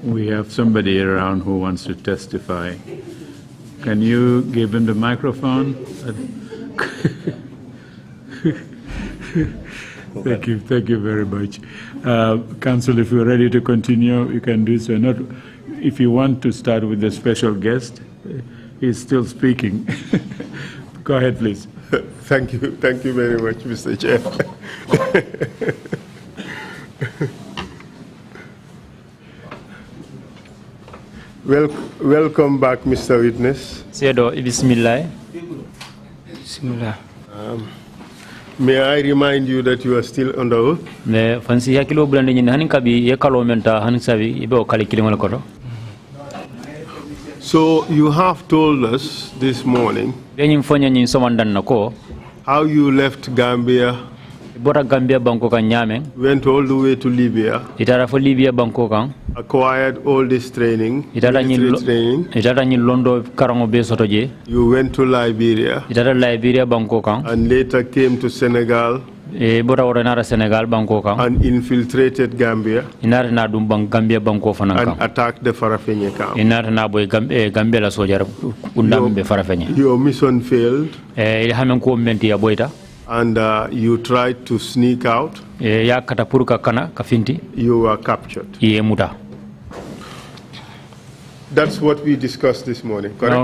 We have somebody around who wants to testify. Can you give him the microphone? Thank you very much. Council, if you're ready to continue, you can do so. Not, if you want to start with the special guest, he's still speaking. Go ahead, please. Thank you very much, Mr. Chair. Welcome back, Mr. Witness. Bismillah. May I remind you that you are still under oath? So you have told us this morning how you left Gambia, went all the way to Libya, acquired all this training, you went to Liberia, and later came to Senegal, and infiltrated Gambia, and attacked the Farafenni camp. Your mission failed, and you tried to sneak out. You were captured. That's what we discussed this morning, correct?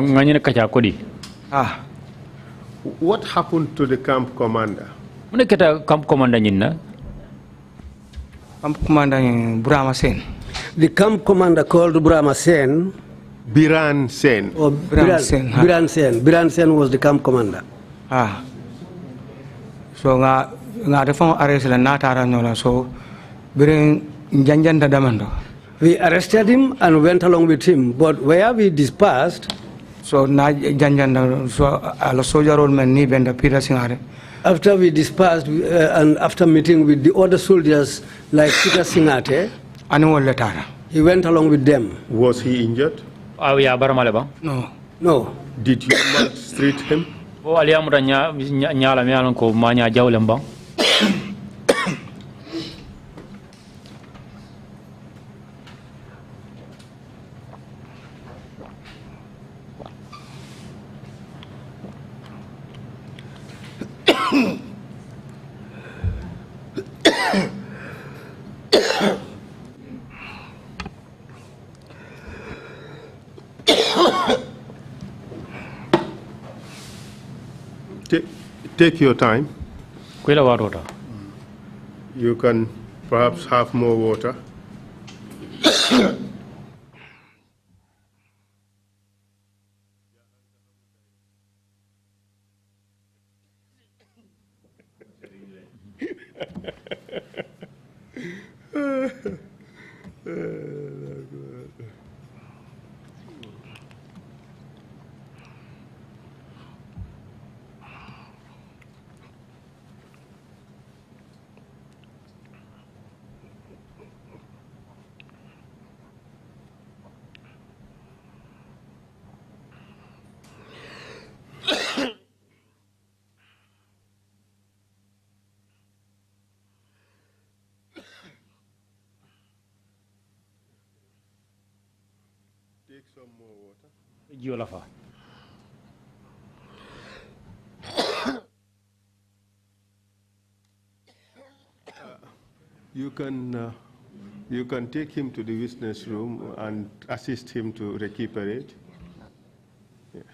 What happened to the camp commander? Camp commander Burama Sen. The camp commander called Burama Sen. Biran Sen. Oh, Biran Sen. Biran Sen was the camp commander. So nga defon arrest la natara nola so birin janjanda damando. We arrested him and went along with him, but where we dispersed, so na janjanda so ala soldier men ni benda Peter Singare. After we dispersed and after meeting with the other soldiers like Peter Singate, he went along with them. Was he injured? No. No. Did you maltreat him? Take your time. You can perhaps have more water. Take some more water. You can take him to the witness room and assist him to recuperate. Yes.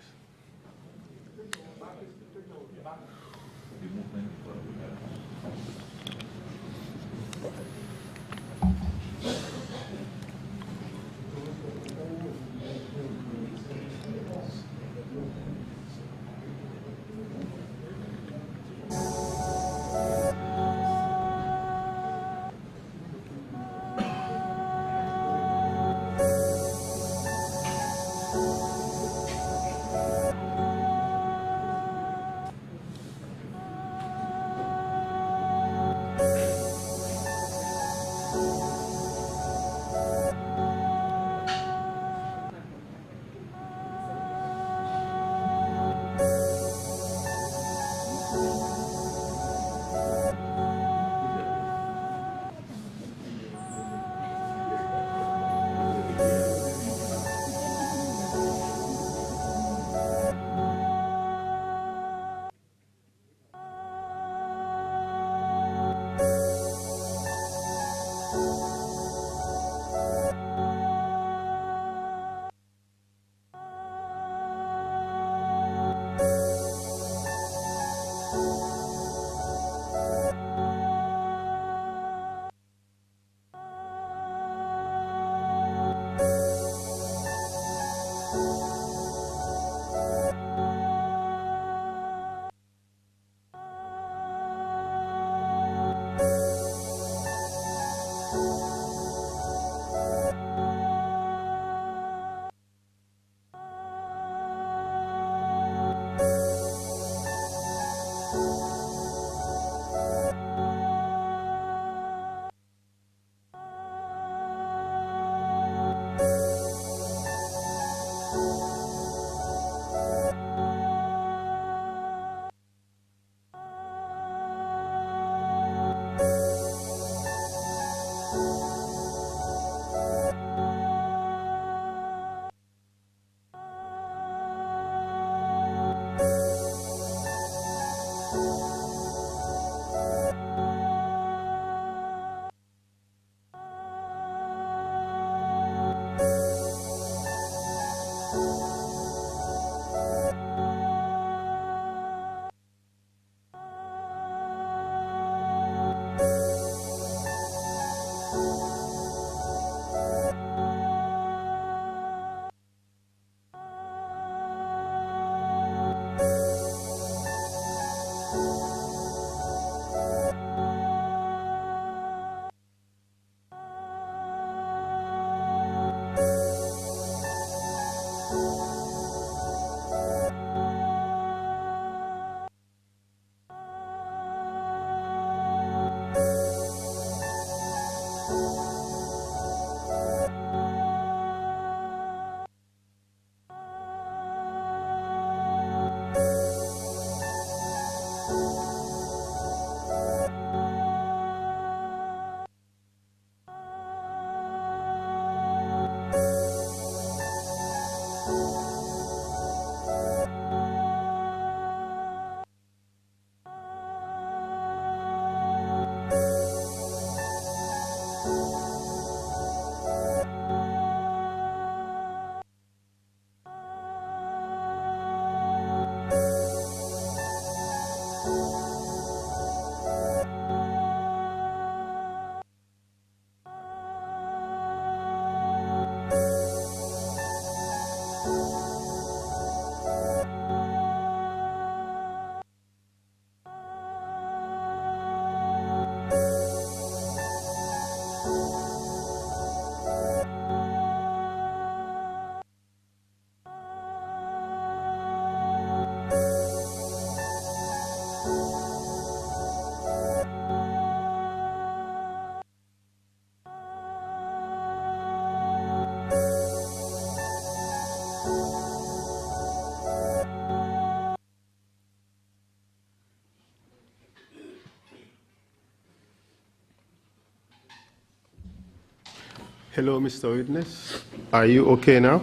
Hello, Mr. Witness. Are you okay now?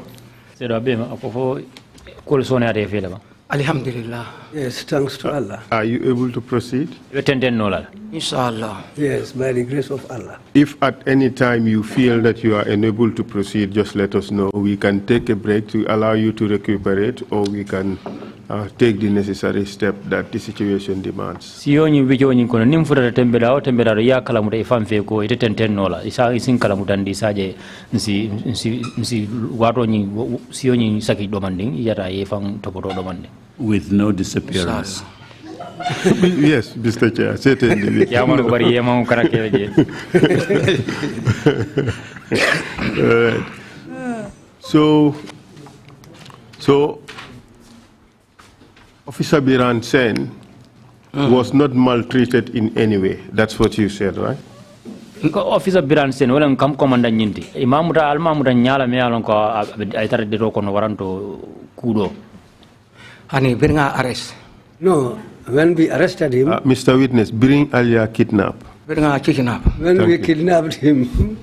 Alhamdulillah. Yes, thanks to Allah. Are you able to proceed? Inshallah. Yes, by the grace of Allah. If at any time you feel that you are unable to proceed, just let us know. We can take a break to allow you to recuperate, or we can take the necessary step that the situation demands. Sioni bijo nyi kono nim furata tembeda ya kala muta ifam fe ko ite tenten nola isa isin kala mutandi saje nsi wato nyi sioni saki domanding yata ye fam topoto domanding With no disappearance. Yes, Mr. Chair, certainly. So Officer Biran Sen was not maltreated in any way. That's what you said, right? Officer Biran Sen wala kam komanda nyinti imamuta almamuta nyala me alon ko ay tar de ko no waranto kudo Hani biringa arrest. No, when we arrested him, Mr. Witness, bring Alia kidnap. Biringa kidnap. when we kidnapped him,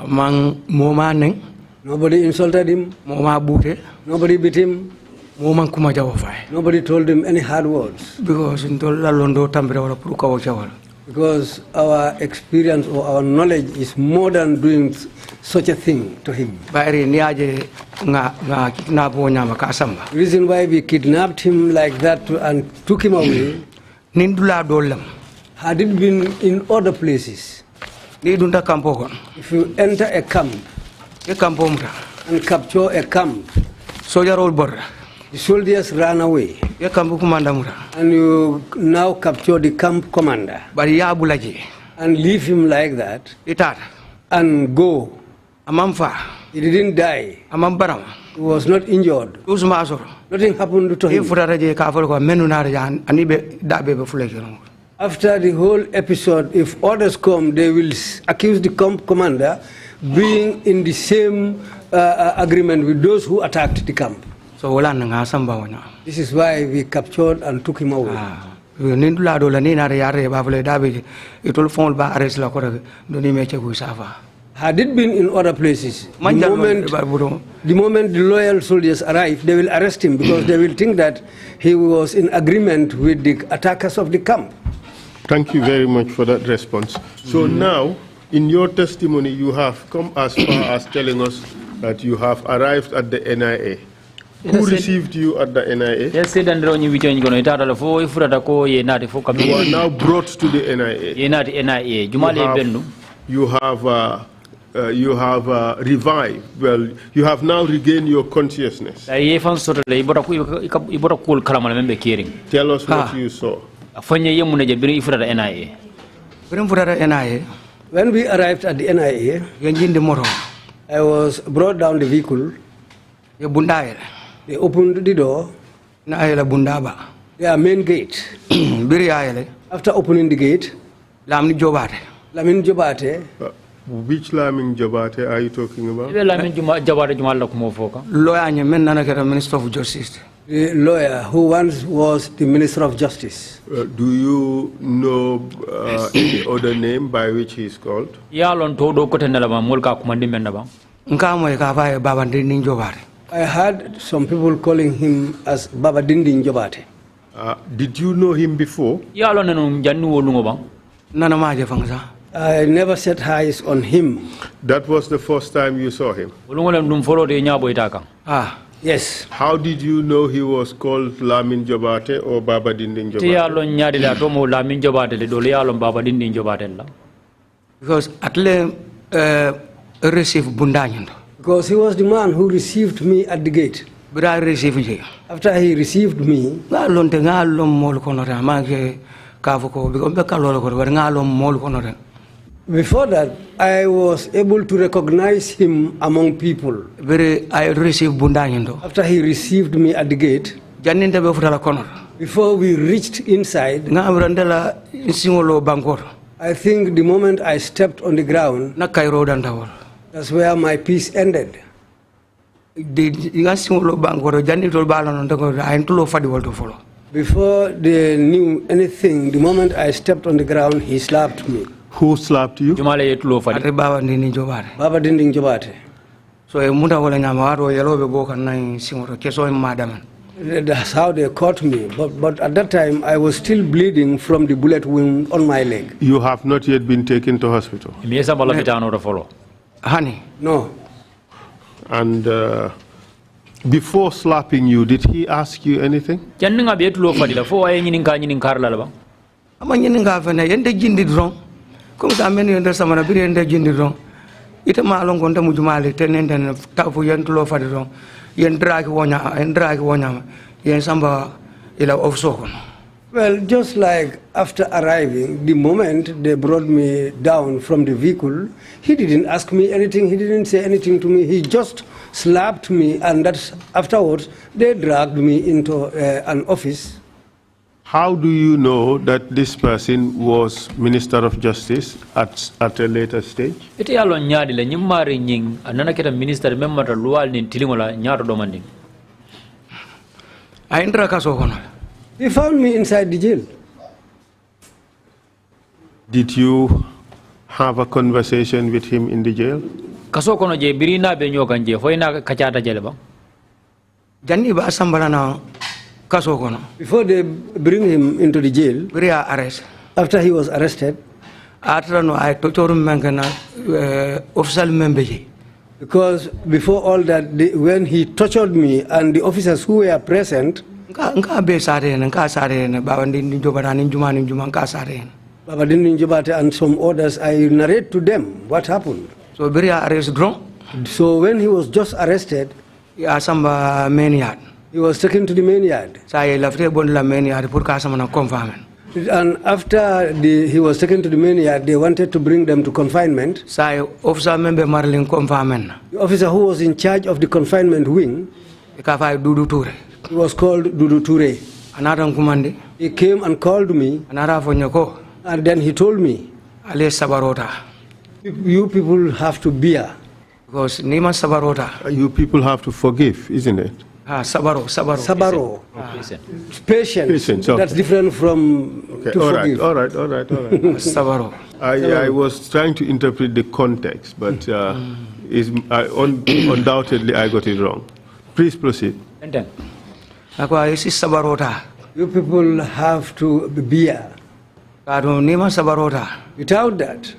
Mang moma neng, nobody insulted him, moma bute, nobody beat him, moma kuma jawo fay. nobody told him any hard words. Because into la londo tambira wala puru kawo chawal. Because our experience or our knowledge is more than doing such a thing to him. Bayri niaje nga kidnap wo nyama ka samba. Reason why we kidnapped him like that and took him away, Nindula dolam. had it been in other places, Ni dunda kampo kon. if you enter a camp E kampo mta. and capture a camp, Soldier roll border. the soldiers ran away, E kampo kumanda muta. and you now capture the camp commander Bari ya bulaje. and leave him like that Itar. and go. Amam fa. He didn't die. Amam barama. He was not injured. Usma asoro. Nothing happened to E him. futata je ka fol ko menu na rajan ani be dabe be fuleke no. After the whole episode, if orders come, they will accuse the camp commander being in the same agreement with those who attacked the camp. So wala nga samba wana. This is why we captured and took him away. Nindula do la ni na yare ba fule dabe itol fon ba arrest la ko do ni meche ku safa. Had it been in other places, the moment the loyal soldiers arrive, they will arrest him because they will think that he was in agreement with the attackers of the camp. Thank you very much for that response. So now, in your testimony, you have come as far as telling us that you have arrived at the NIA. Who received you at the NIA? Yes, you are now brought to the NIA. You have revived. Well, you have now regained your consciousness. Tell us what you saw. When we arrived at the NIA, I was brought down the vehicle. They opened the door. Their main gate. After opening the gate, Lamin Jobate. Which Lamin Jobate are you talking about? Lawyer, Minister of Justice. The lawyer who once was the Minister of Justice. Do you know any other name by which he is called? I heard some people calling him as Baba Dindin Jobate. Did you know him before? I never set eyes on him. That was the first time you saw him? Yes. How did you know he was called Lamin Jobate or Baba Dindin Jobate? Because atle receive bundanyo. Because he was the man who received me at the gate. But I received him. After he received me, before that, I was able to recognize him among people. I received bundanyo. After he received me at the gate, before we reached inside, I think the moment I stepped on the ground, that's where my peace ended. Before they knew anything, the moment I stepped on the ground, he slapped me. Who slapped you? Baba Dindin Jobate. So that's how they caught me. But at that time, I was still bleeding from the bullet wound on my leg. You have not yet been taken to hospital? Honey? No. And before slapping you, did he ask you anything? Well, just like after arriving, the moment they brought me down from the vehicle, he didn't ask me anything, he didn't say anything to me, he just slapped me, and that's afterwards they dragged me into an office. How do you know that this person was Minister of Justice at a later stage? He found me inside the jail. Did you have a conversation with him in the jail? Before they bring him into the jail, after he was arrested, because before all that, when he tortured me and the officers who were present, Baba Dindin Jobate and some others, I narrate to them what happened. So when he was just arrested, he was taken to the main yard. And after he was taken to the main yard, they wanted to bring them to confinement. The officer who was in charge of the confinement wing, he was called Dudu Ture. He came and called me, and then he told me, you people have to bear. Because you people have to forgive, isn't it? Sabaro. Patience. Okay. That's different from to forgive. All right. Sabaro. I was trying to interpret the context, but undoubtedly I got it wrong. Please proceed. You people have to bear. Without that,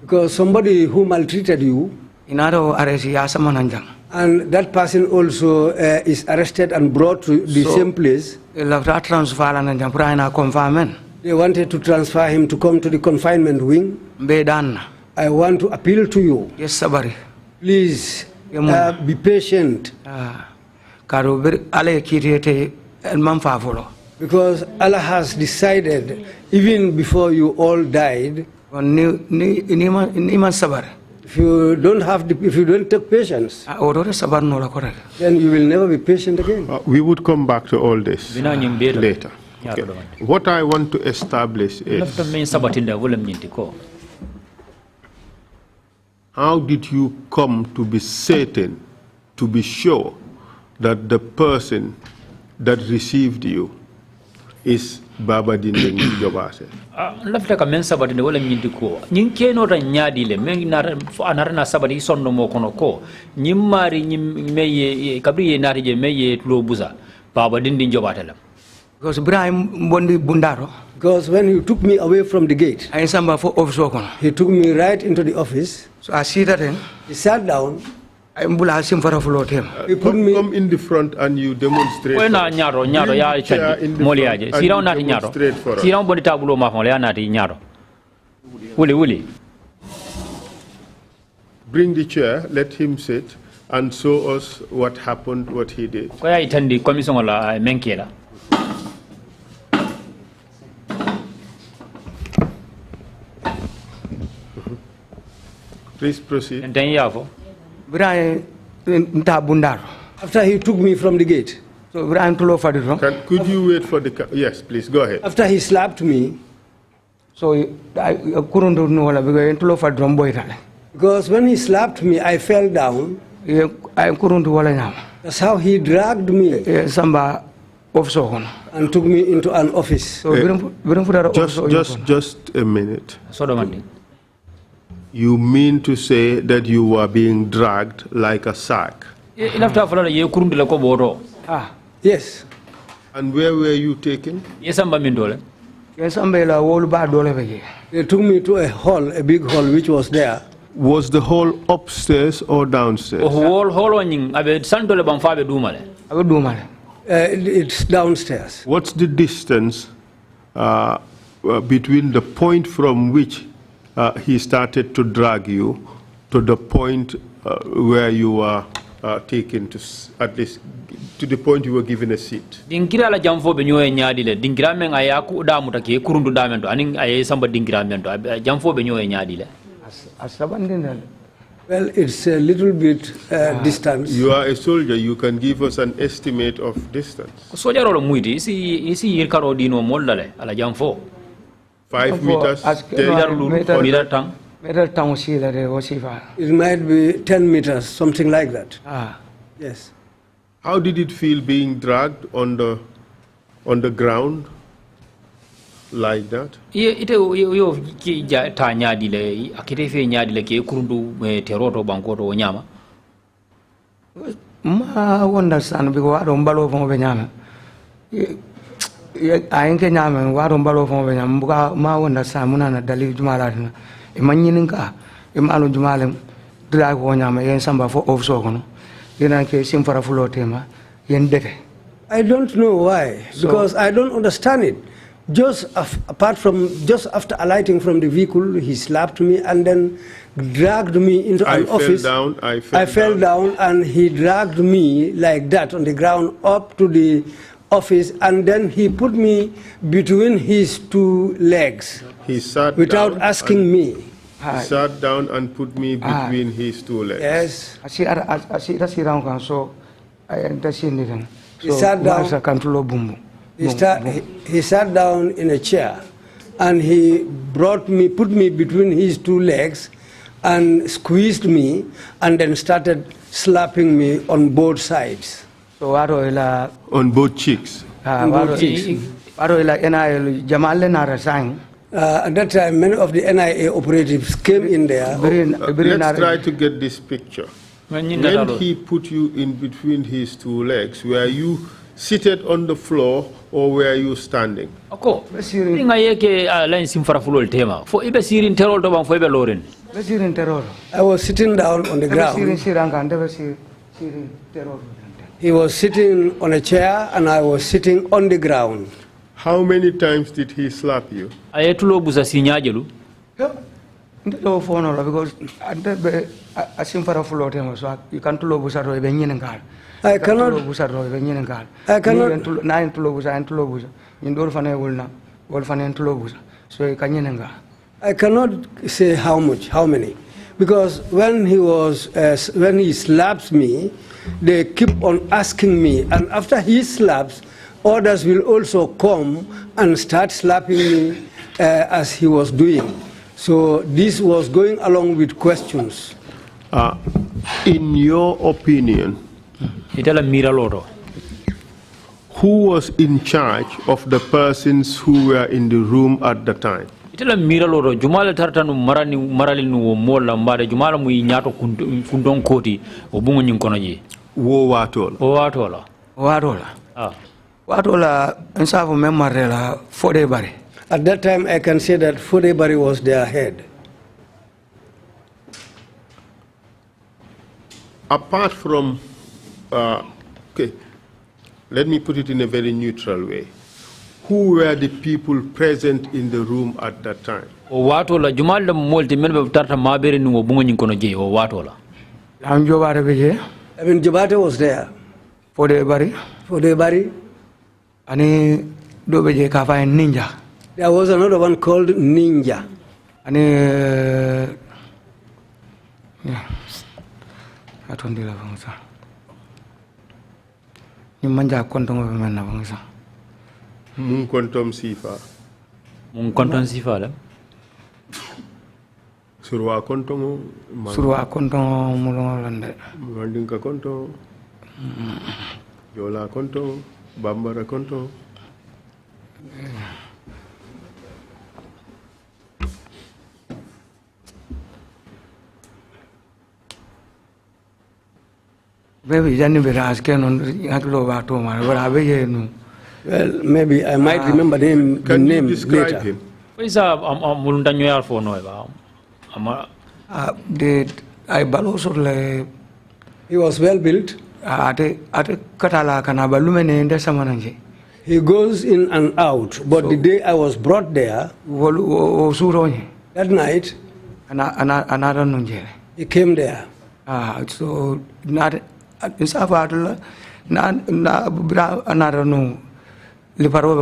Because somebody who maltreated you, inaro arrest ya sama nanjang. and that person also is arrested and brought to the same place. La transfer la nanjang pra confinement. They wanted to transfer him to come to the confinement wing. Bedan. I want to appeal to you. Yes, sabari. Please be patient. Karo ale kirete man favolo. Because Allah has decided, even before you all died, if you don't take patience, then you will never be patient again. We would come back to all this later. Okay. What I want to establish is, how did you come to be certain, to be sure that the person that received you is Baba Dinding Jobase? Lafta ka men sabati ne wala nyindi ko nyin keno ta nyaadi le men anara na sabati sonno mo kono ko nyim mari nyim meye kabri ye naati je meye tulo buza Baba Dinding Jobate lam. Because Ibrahim Bondi Bundaro. Because when he took me away from the gate, I samba for office kono. He took me right into the office. So I see that he sat down. He put me come in the front and you demonstrate. When I nyaro ya moliaje. Siraw nati nyaro. Siraw bodi tabulo ma fon ya nati nyaro. Wuli. Bring the chair, let him sit and show us what happened, what he did. Ko ya itandi commission la menkela. Please proceed. After he took me from the gate. So could you wait for the... Yes, please, go ahead. After he slapped me. So I couldn't know because when he slapped me, I fell down. I couldn't do. That's how he dragged me. And took me into an office. So just a minute. You mean to say that you were being dragged like a sack? Yes. And where were you taken? They took me to a hall, a big hall which was there. Was the hall upstairs or downstairs? It's downstairs. What's the distance between the point from which he started to drag you to the point where you were taken to, at least to the point you were given a seat? Dingira la jamfo be nyoy nyaadi le dingira men ayaku damu take kurundu damento anin ay samba dingira mento jamfo be nyoy nyaadi le. Well, it's a little bit distance. You are a soldier. You can give us an estimate of distance. Soldier ro muidi isi yirkaro dino mollale ala jamfo. 5 meters, 10 meters. It might be 10 meters, something like that. Yes. How did it feel being dragged on the ground like that? Ite yo ki ta nyaadi le akite fe nyaadi le ke kurundu teroto bankoto nyama. Ma understand because I don't balo from Benyama. I ain't Kenyaman, Warum Balo from Benyam, Ma understand Munana Dali Jumalan, Emaninka, Emanu Jumalam, drag Wanyama, and Samba for Offsogono. Then I came for a full tema, Yendete. I don't know why, because I don't understand it. Just apart from, just after alighting from the vehicle, he slapped me and then dragged me into an office. I fell down and he dragged me like that on the ground up to the office, and then he put me between his two legs. He sat without asking me. He sat down and put me between his two legs. Yes. I see that's around, so I understand it. He sat down. He sat down in a chair, and he put me between his two legs, and squeezed me, and then started slapping me on both sides. So on both cheeks. On both cheeks. At that time, many of the NIA operatives came in there. Let's try to get this picture. When he put you in between his two legs, were you seated on the floor or were you standing? I was sitting down on the ground. He was sitting on a chair and I was sitting on the ground. How many times did he slap you? Ayetulo busa sinyajelu. Because you can't I cannot. I cannot say how much, how many, because when he slaps me, they keep on asking me, and after he slaps, others will also come and start slapping me as he was doing. So this was going along with questions. In your opinion, who was in charge of the persons who were in the room at the time? Itela miraloro jumala tartanu marali nu mola mbare jumala mu nyato kundon koti obungo nyinkono ji wo watola watola ensafu memarela fode bari. At that time I can say that Fodebari was their head. Apart from okay, let me put it in a very neutral way. Who were the people present in the room at that time? O watola jumalda molti melbe tarta mabere nu obungo nyinkono ji o watola. Jobate beje. I mean Jobate was there. Fodebari. Ani do beje kafa ninja. There was another one called Ninja. Ani atondila bangsa. Ni manja kontongo bemena bangsa. Mun kontom sifa la surwa kontongo mulongo lande mandinka konto yola konto bambara konto. Baby, Janni Beras can on Haklo Mara, but I beg you. Well, maybe I might remember the name describe later. him? Mulundanyo for no I Balo He was well built. Ate Katala Kanabalumene and Samananji. He goes in and out, but so, the day I was brought there, that night, another Nunje. He came there. So not Safatula, not another no. Because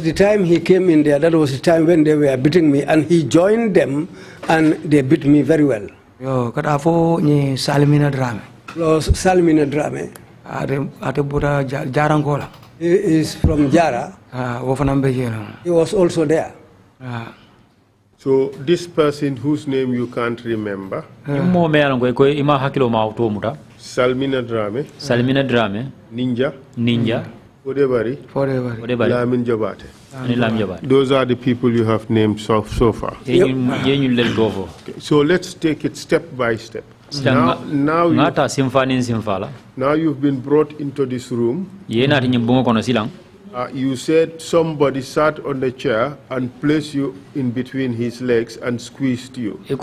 the time he came in there, that was the time when they were beating me, and he joined them, and they beat me very well. Yo, kadafo ni Salimina Drame. Los Salimina Drame. Ate Buddha Jarangola. He is from Jara. He was also there. So this person whose name you can't remember, Salmina Drame, Ninja, Fodebari, Lamin Jobate. Those are the people you have named so far. Yep. Okay, so let's take it step by step. Now you've been brought into this room. You said somebody sat on the chair and placed you in between his legs and squeezed you. Who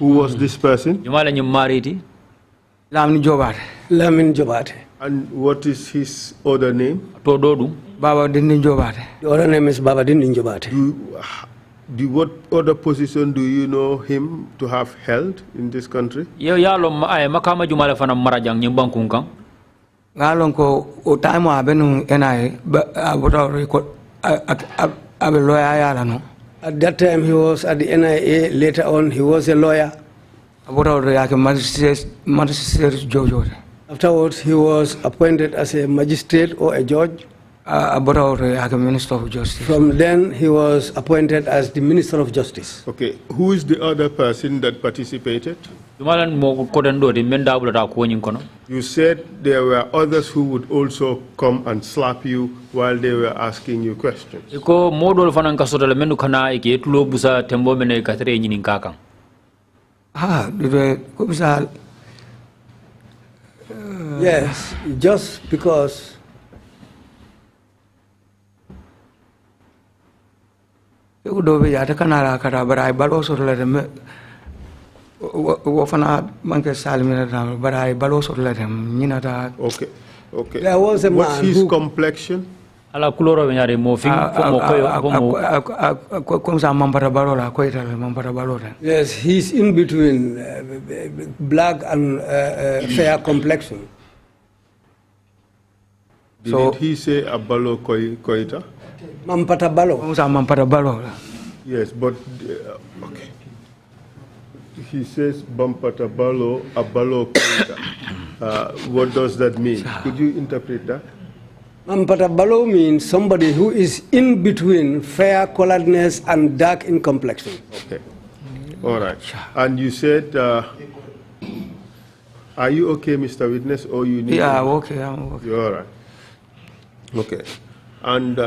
was this person? Lamin Jobate. And what is his other name? Baba Dindin Jobate. The other name is Baba Dindin Jobate. What other position do you know him to have held in this country? Galonko o time abenu NI about record lawyer no. At that time he was at the NIA, later on he was a lawyer. About magistrate judge. Afterwards he was appointed as a magistrate or a judge. About Minister of Justice. From then he was appointed as the Minister of Justice. Okay, who is the other person that participated? You said there were others who would also come and slap you while they were asking you questions. Yes, just because You do be at a canara, but I also let him. Wofana Monkey Salim, but I also let him. Okay, okay. There was a man. What's his complexion? Ala kuloro nyare mo fing mo koyo. Yes, he's in between black and fair complexion. Did he say a Balo koita? Mampata Balo. Yes, but okay. He says Bampata Balo, a Balo koita. What does that mean? Could you interpret that? Mampata Balo means somebody who is in between fair coloredness and dark in complexion. Okay. All right. And you said, are you okay, Mr. Witness, or you need? Yeah, okay, I'm okay. You're all right. Okay. And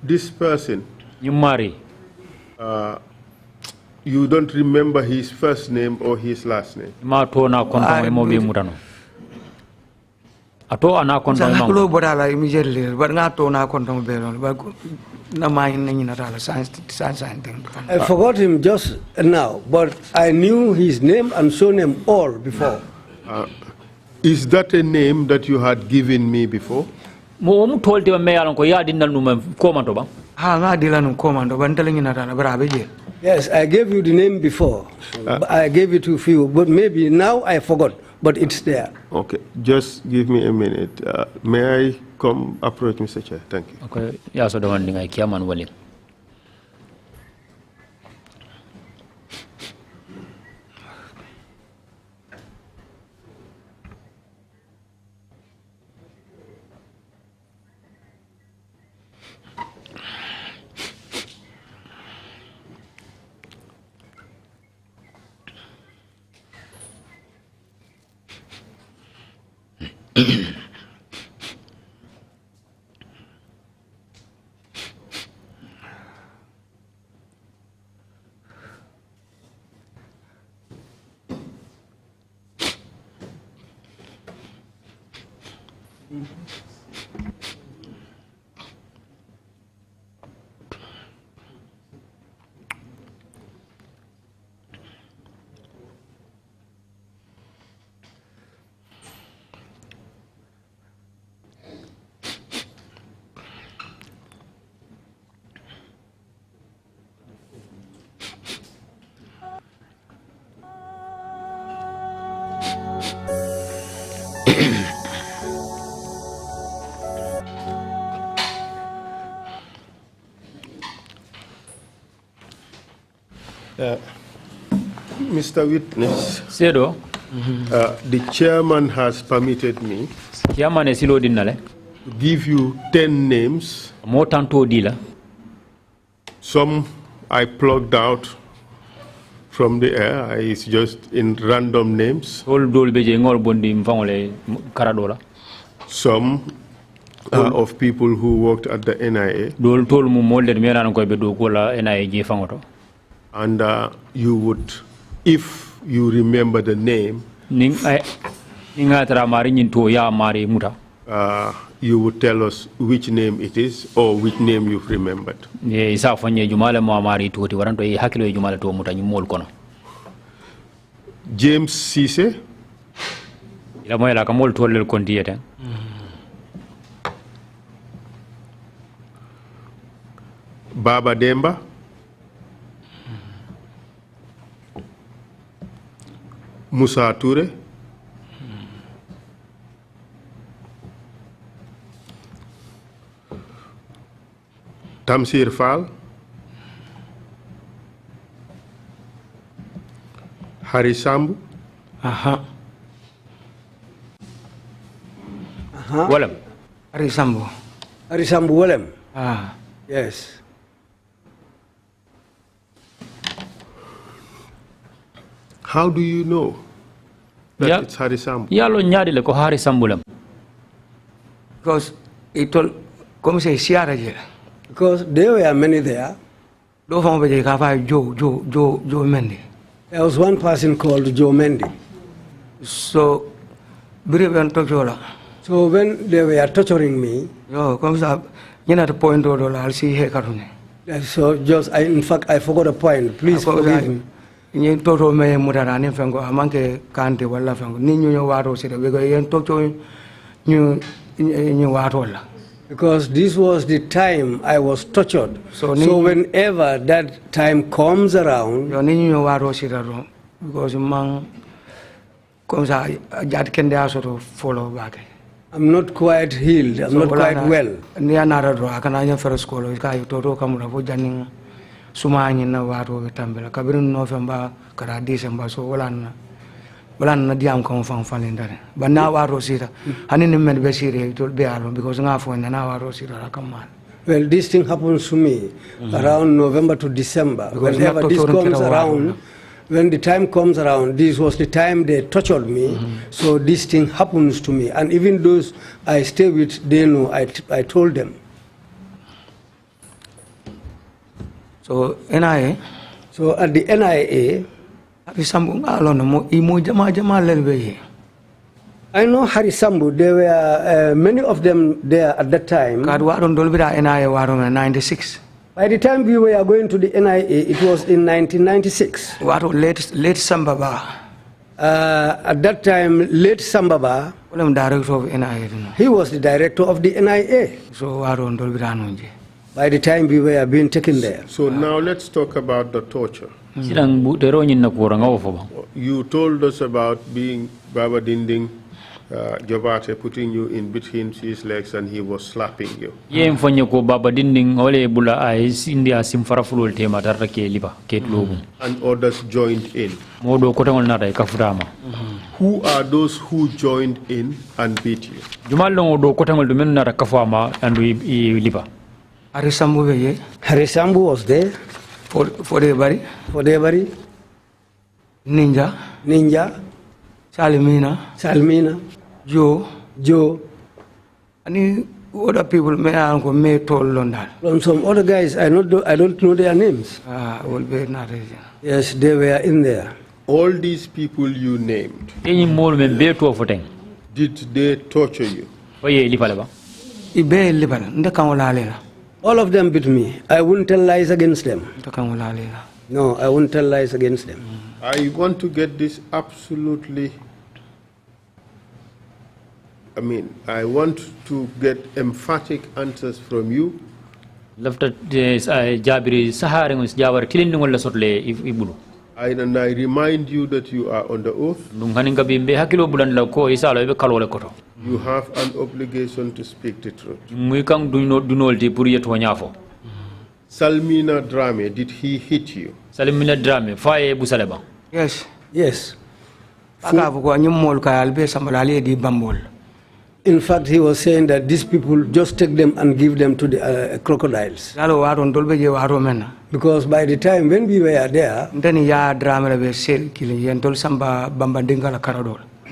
this person, you marry. You don't remember his first name or his last name? Ma to na konta mo be mutano. Ato ana konta mo. Hello, but I immediately, but not to na konta mo be but na mind ni na tala science thing. I forgot him just now, but I knew his name and surname all before. Is that a name that you had given me before? Mo told him me alon ko ya dinal num commando ba. Ha nga dilanu commando ban telling na tala brabe je. Yes, I gave you the name before. I gave it to you, but maybe now I forgot, but it's there. Okay, just give me a minute. May I come approach Mr. Chair? Thank you. Okay, yeah, so the one thing I kiaman wali. Mr. Witness, Sedo, the chairman has permitted me chairman esilo dinale. to give you 10 names. Mo tanto dila. Some I plucked out from the air. It's just in random names. All dol beje ngol bondi mfangole karadola. Some of people who worked at the NIA. Dol tol mu molde mera ko be do ko la NIA je fangoto. And you would, if you remember the name, you would tell us which name it is or which name you've remembered. James Cisse. Baba Demba. Musa Toure. Tamsir Fall. Hari Sambu. Walem. Hari Sambu. Hari Sambu Walem. Yes. How do you know that it's Hari Sambu? Yalo nyadi le ko Hari Sambulam. Because it all come say Siara. Because there were many there. Joe Mendy. There was one person called Joe Mendy. So So when they were torturing me, yo comes up, you know the point I'll see here. So just, in fact, I forgot a point. Please forgive me. Yen toto me mutara ni fengo amanke kante wala fengo ni nyo waro sire bego yen toto nyo waro la. Because this was the time I was tortured. So whenever that time comes around, yo ni nyo waro sire ro because man comme ça jat kende asoto follow back. I'm not quite healed. I'm not quite well. Ni anara ro akana nya first school ka toto kamura fo janin sumani na waro tambela kabirin November kara December so wala na diam ko fan falendare ba na waro sira hanin men be sire to be alo because nga fo na waro sira kamal. Well, this thing happens to me around November to December. Whenever this comes around, when the time comes around, this was the time they tortured me. So this thing happens to me, and even those I stay with, they know. I told them. So NIA. So at the NIA, I know Hari Sambu. There were many of them there at that time. NIA 96. By the time we were going to the NIA, it was in 1996. Late Sambaba. At that time, late Sambaba. Director of NIA. He was the director of the NIA. So by the time we were being taken there. So now let's talk about the torture. You told us about being Baba Dinding, Jabate putting you in between his legs and he was slapping you. And others joined in. Who are those who joined in and beat you? Harisambu was there. For everybody. Ninja. Salmina. Joe. And other people may told London. From some other guys, I don't know their names. Will be not. Yes, they were in there. All these people you named, did they torture you? All of them beat me. I wouldn't tell lies against them. No, I wouldn't tell lies against them. I want to get this absolutely. I want to get emphatic answers from you. And I remind you that you are under oath. You have an obligation to speak the truth. Salmina Drame, did he hit you? Yes. In fact, he was saying that these people just take them and give them to the crocodiles. Because by the time when we were there,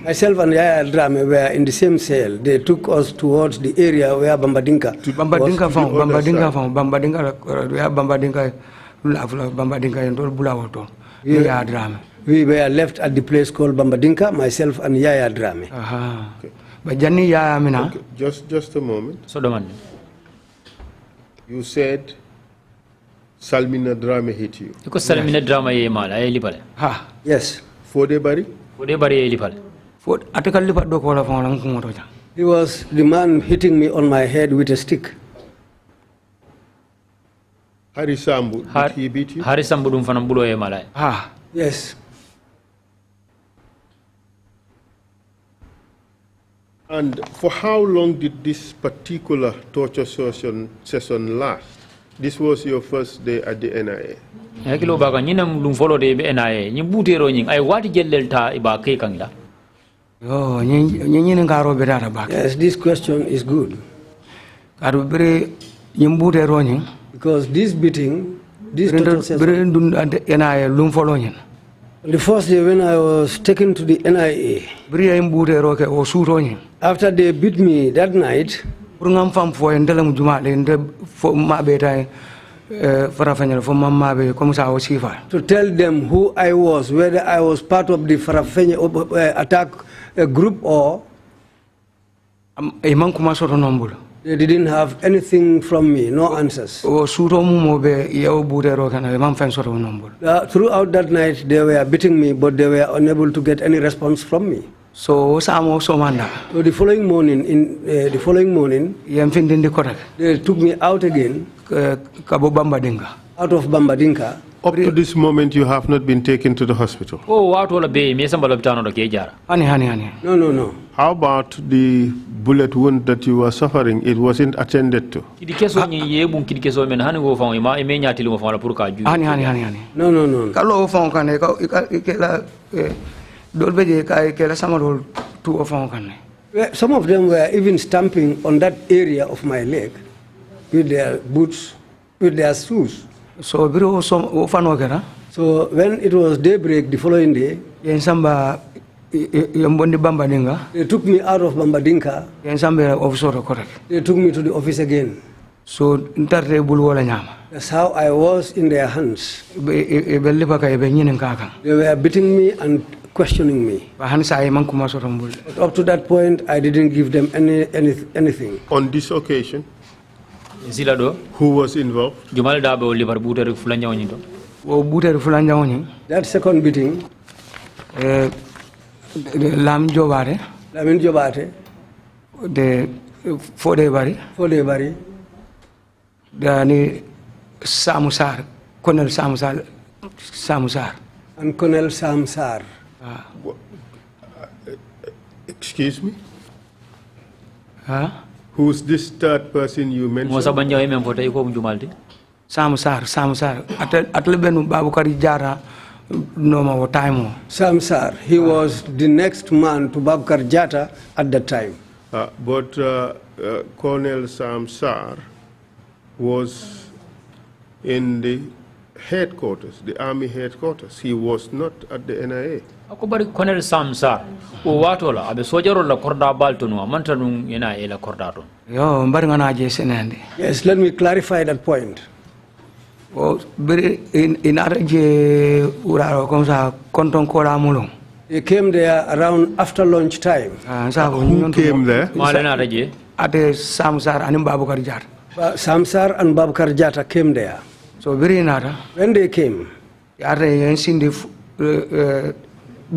myself and Yaya Drame were in the same cell. They took us towards the area where Bambadinka we were left at the place called Bambadinka, myself and Yaya Drame. Okay. Okay. Just a moment. You said Salmina Drame hit you. Yes. Fodebari? He was the man hitting me on my head with a stick. Harisambu, did he beat you? Yes. And for how long did this particular torture session last? This was your first day at the NIA. Yes, this question is good. Because this beating, this torture session, the first day when I was taken to the NIA, after they beat me that night, to tell them who I was, whether I was part of the Farafenye They didn't have anything from me, no answers. Throughout That night, they were beating me, but they were unable to get any response from me. So the following morning, they took me out again, out of Bambadinka. Up to this moment, you have not been taken to the hospital? Oh, what will be? No. How about the bullet wound that you were suffering? It wasn't attended to? No. Some of them were even stamping on that area of my leg with their boots, with their shoes. So when it was daybreak the following day, they took me out of Bambadinka. They took me to the office again. So that's how I was in their hands. They were beating me and questioning me. But up to that point, I didn't give them anything. On this occasion, who was involved? That second beating, Lamin Jobate, the Fodebari, Dani Samusar, Colonel Samusar, and Colonel Samsar. Excuse me? Huh? Who's this third person you mentioned? Samsar. Atlebenu Babukari Jara no more time. Samsar, he was the next man to Babukar Jata at that time. But Colonel Samsar was in the headquarters, the army headquarters. He was not at the NIA. Colonel Samsar, Watola, Abe Sojaro la Corda Baltonu, Mantanum NIA la Cordato. Yes, let me clarify that point. He came there around after lunch time. Who came there? Samsar and Babukar Jata. Samsar and Babukar Jata came there. So when they came,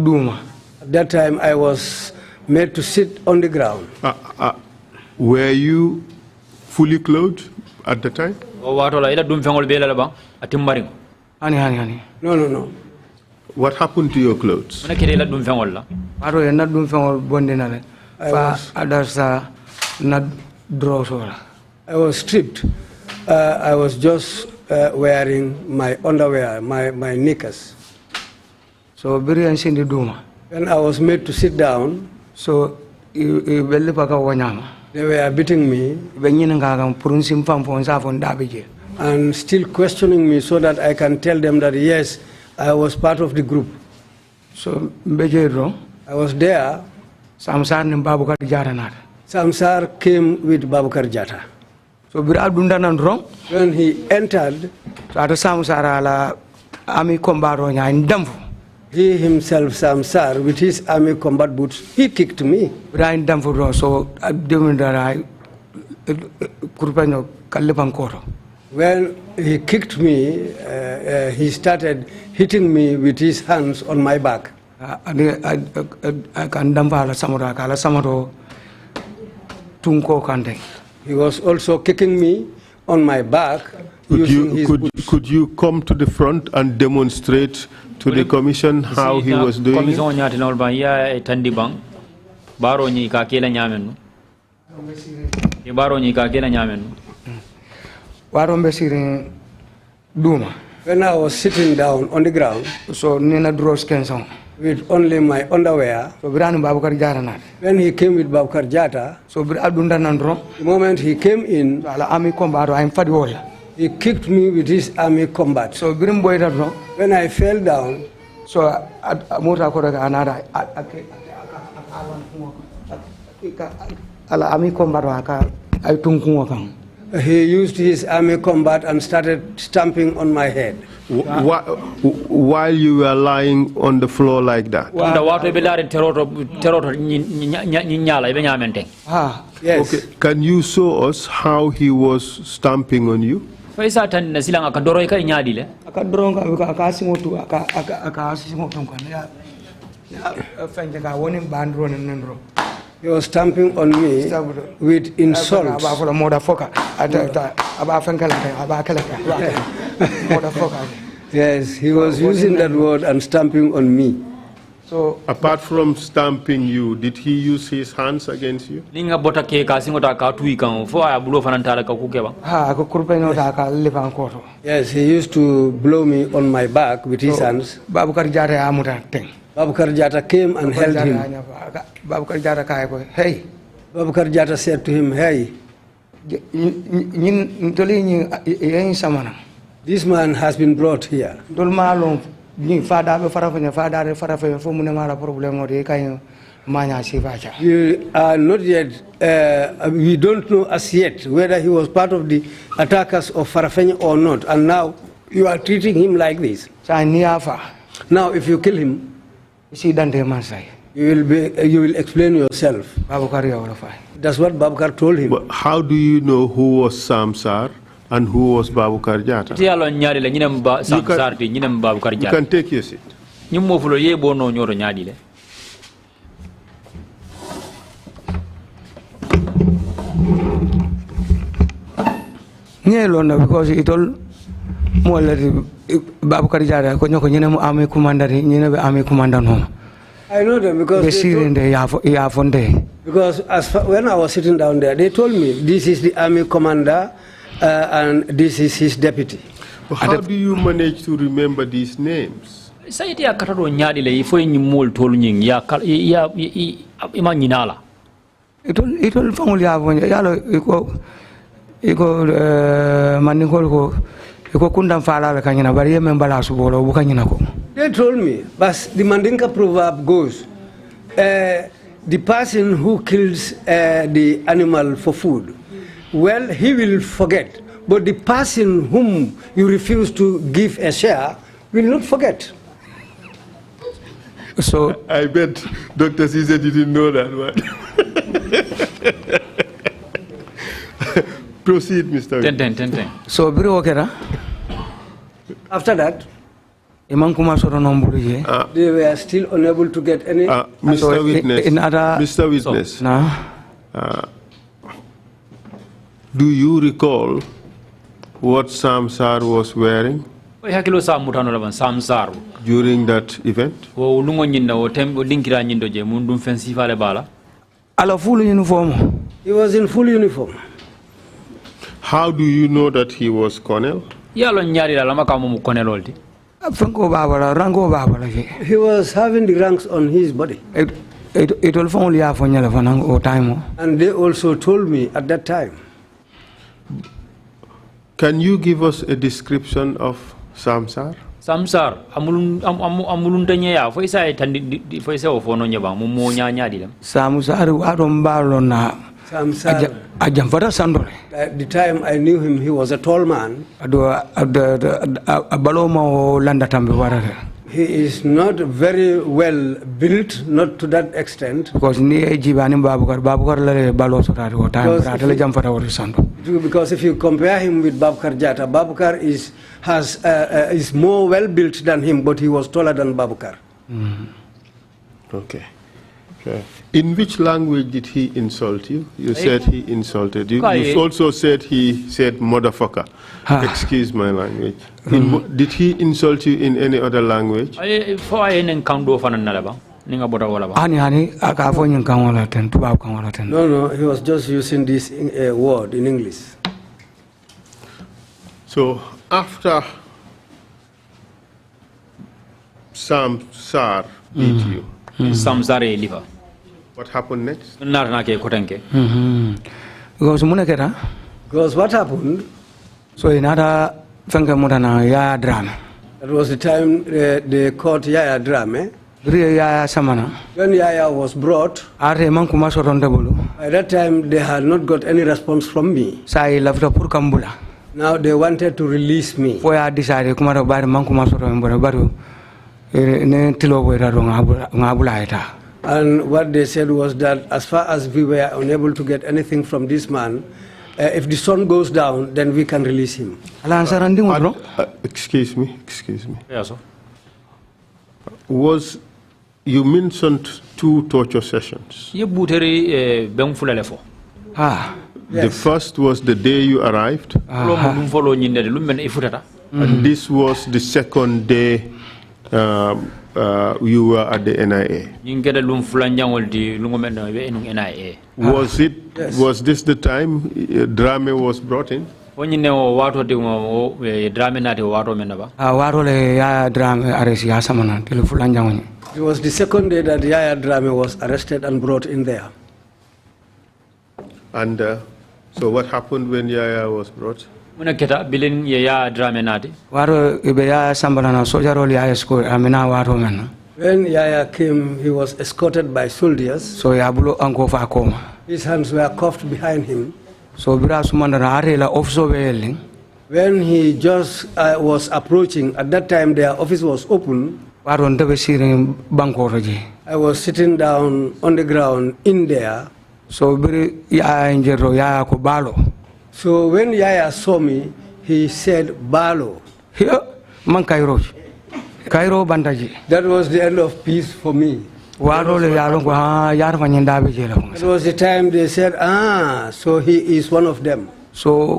Duma. At that time, I was made to sit on the ground. Were you fully clothed at the time? No. What happened to your clothes? I was stripped. I was just wearing my underwear, my knickers. So when I was made to sit down, so they were beating me and still questioning me so that I can tell them that yes, I was part of the group. So I was there. Samsar came with Babukar Jata. So when he entered, he himself, Samsar, with his army combat boots, he kicked me. When he kicked me, he started hitting me with his hands on my back. He was also kicking me on my back. Could you come to the front and demonstrate to the commission how he was doing it? When I was sitting down on the ground, with only my underwear, when he came with Babukar Jata, the moment he came in, he kicked me with his army combat. So when I fell down, He used his army combat and started stamping on my head. While you were lying on the floor like that? Yes. Okay. Can you show us how he was stamping on you? He was stamping on me with insults. Yes, he was using that word and stamping on me. So, apart from stamping you, did he use his hands against you? Yes, he used to blow me on my back with his hands. Babukar Jata came and held him. Hey. Babukar Jata said to him, hey, this man has been brought here. You are not yet, we don't know as yet whether he was part of the attackers of Farafenya or not. And now you are treating him like this. Now if you kill him, you will explain yourself. That's what Babukar told him. But how do you know who was Samsar and who was Babukar Jata? You can take your seat. Because it all more Babukar Jata, army commander, army commander home. I know them because when I was sitting down there, they told me this is the army commander and this is his deputy. But how do you manage to remember these names? It They told me, but the Mandinka proverb goes, the person who kills the animal for food, well, he will forget. But the person whom you refuse to give a share will not forget. So I bet Dr. Caesar didn't know that one. Proceed, Mr. Ten. So, after that, they were still unable to get any. Mr. Witness, do you recall what Samsar was wearing during that event? He was in full uniform. How do you know that he was colonel? He was having the ranks on his body. It will only have time. And they also told me at that time. Can you give us a description of Samsar? Samsar, amuluntanya for isa tandi for isa ofono nyaba mumonya nyadi. Samsar Adombalona. Samsar. At the time I knew him, he was a tall man. He is not very well built, not to that extent. Because if you compare him with Babukar Jata, Babukar is more well built than him, but he was taller than Babukar. Okay. In which language did he insult you? You said he insulted you. You also said he said motherfucker. Excuse my language. Did he insult you in any other language? No, he was just using this word in English. So after Samsar beat you, what happened next? Because what happened? So another that was the time they caught Yaya Drame. When Yaya was brought, by that time they had not got any response from me. Now they wanted to release me. And what they said was that as far as we were unable to get anything from this man, if the sun goes down, then we can release him. Excuse me. Yes, sir. You mentioned 2 torture sessions. Yes. The first was the day you arrived, and this was the second day you were at the NIA. Was this the time Drame was brought in? It was the second day that Yaya Drame was arrested and brought in there. And so what happened when Yaya was brought? When Yaya came, he was escorted by soldiers. His hands were cuffed behind him. When he just was approaching, at that time their office was open. I was sitting down on the ground in there. So when Yaya saw me, he said, "Balo." That was the end of peace for me. It was the time they said, so he is one of them. So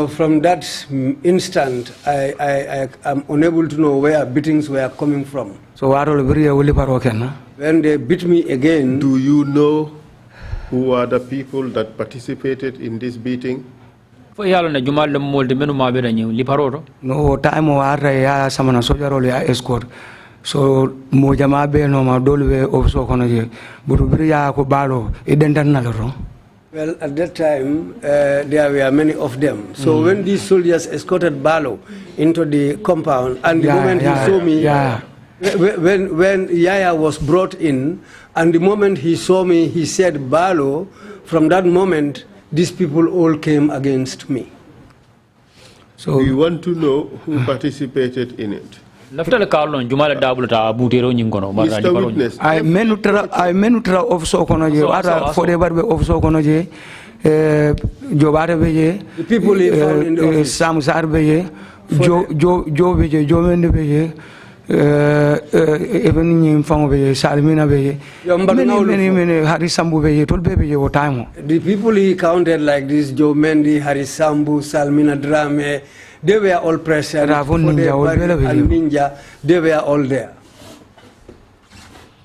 from that instant, I am unable to know where beatings were coming from. So when they beat me again, do you know who are the people that participated in this beating? No time samana sojarol ya escort. So mojama be no ma dolwe ofso kono je burubri ya ko balo idendan naloro. Well, at that time, there were many of them. So when these soldiers escorted Balo into the compound, and the moment he saw me, when Yaya was brought in, and the moment he saw me, he said, "Balo." From that moment, these people all came against me. So we want to know who participated in it. Mr. Witness, I menutra of so konoje ara forever be of so konoje jobare beye the people he found in the office. Sam Sarbe jo beye jo mende beye even in Fango Salmina beye many Harisambu beye told baby your time. The people he counted like this, Joe Mendy, Harisambu, Salmina Drame, they were all present. And Ninja, they were all there.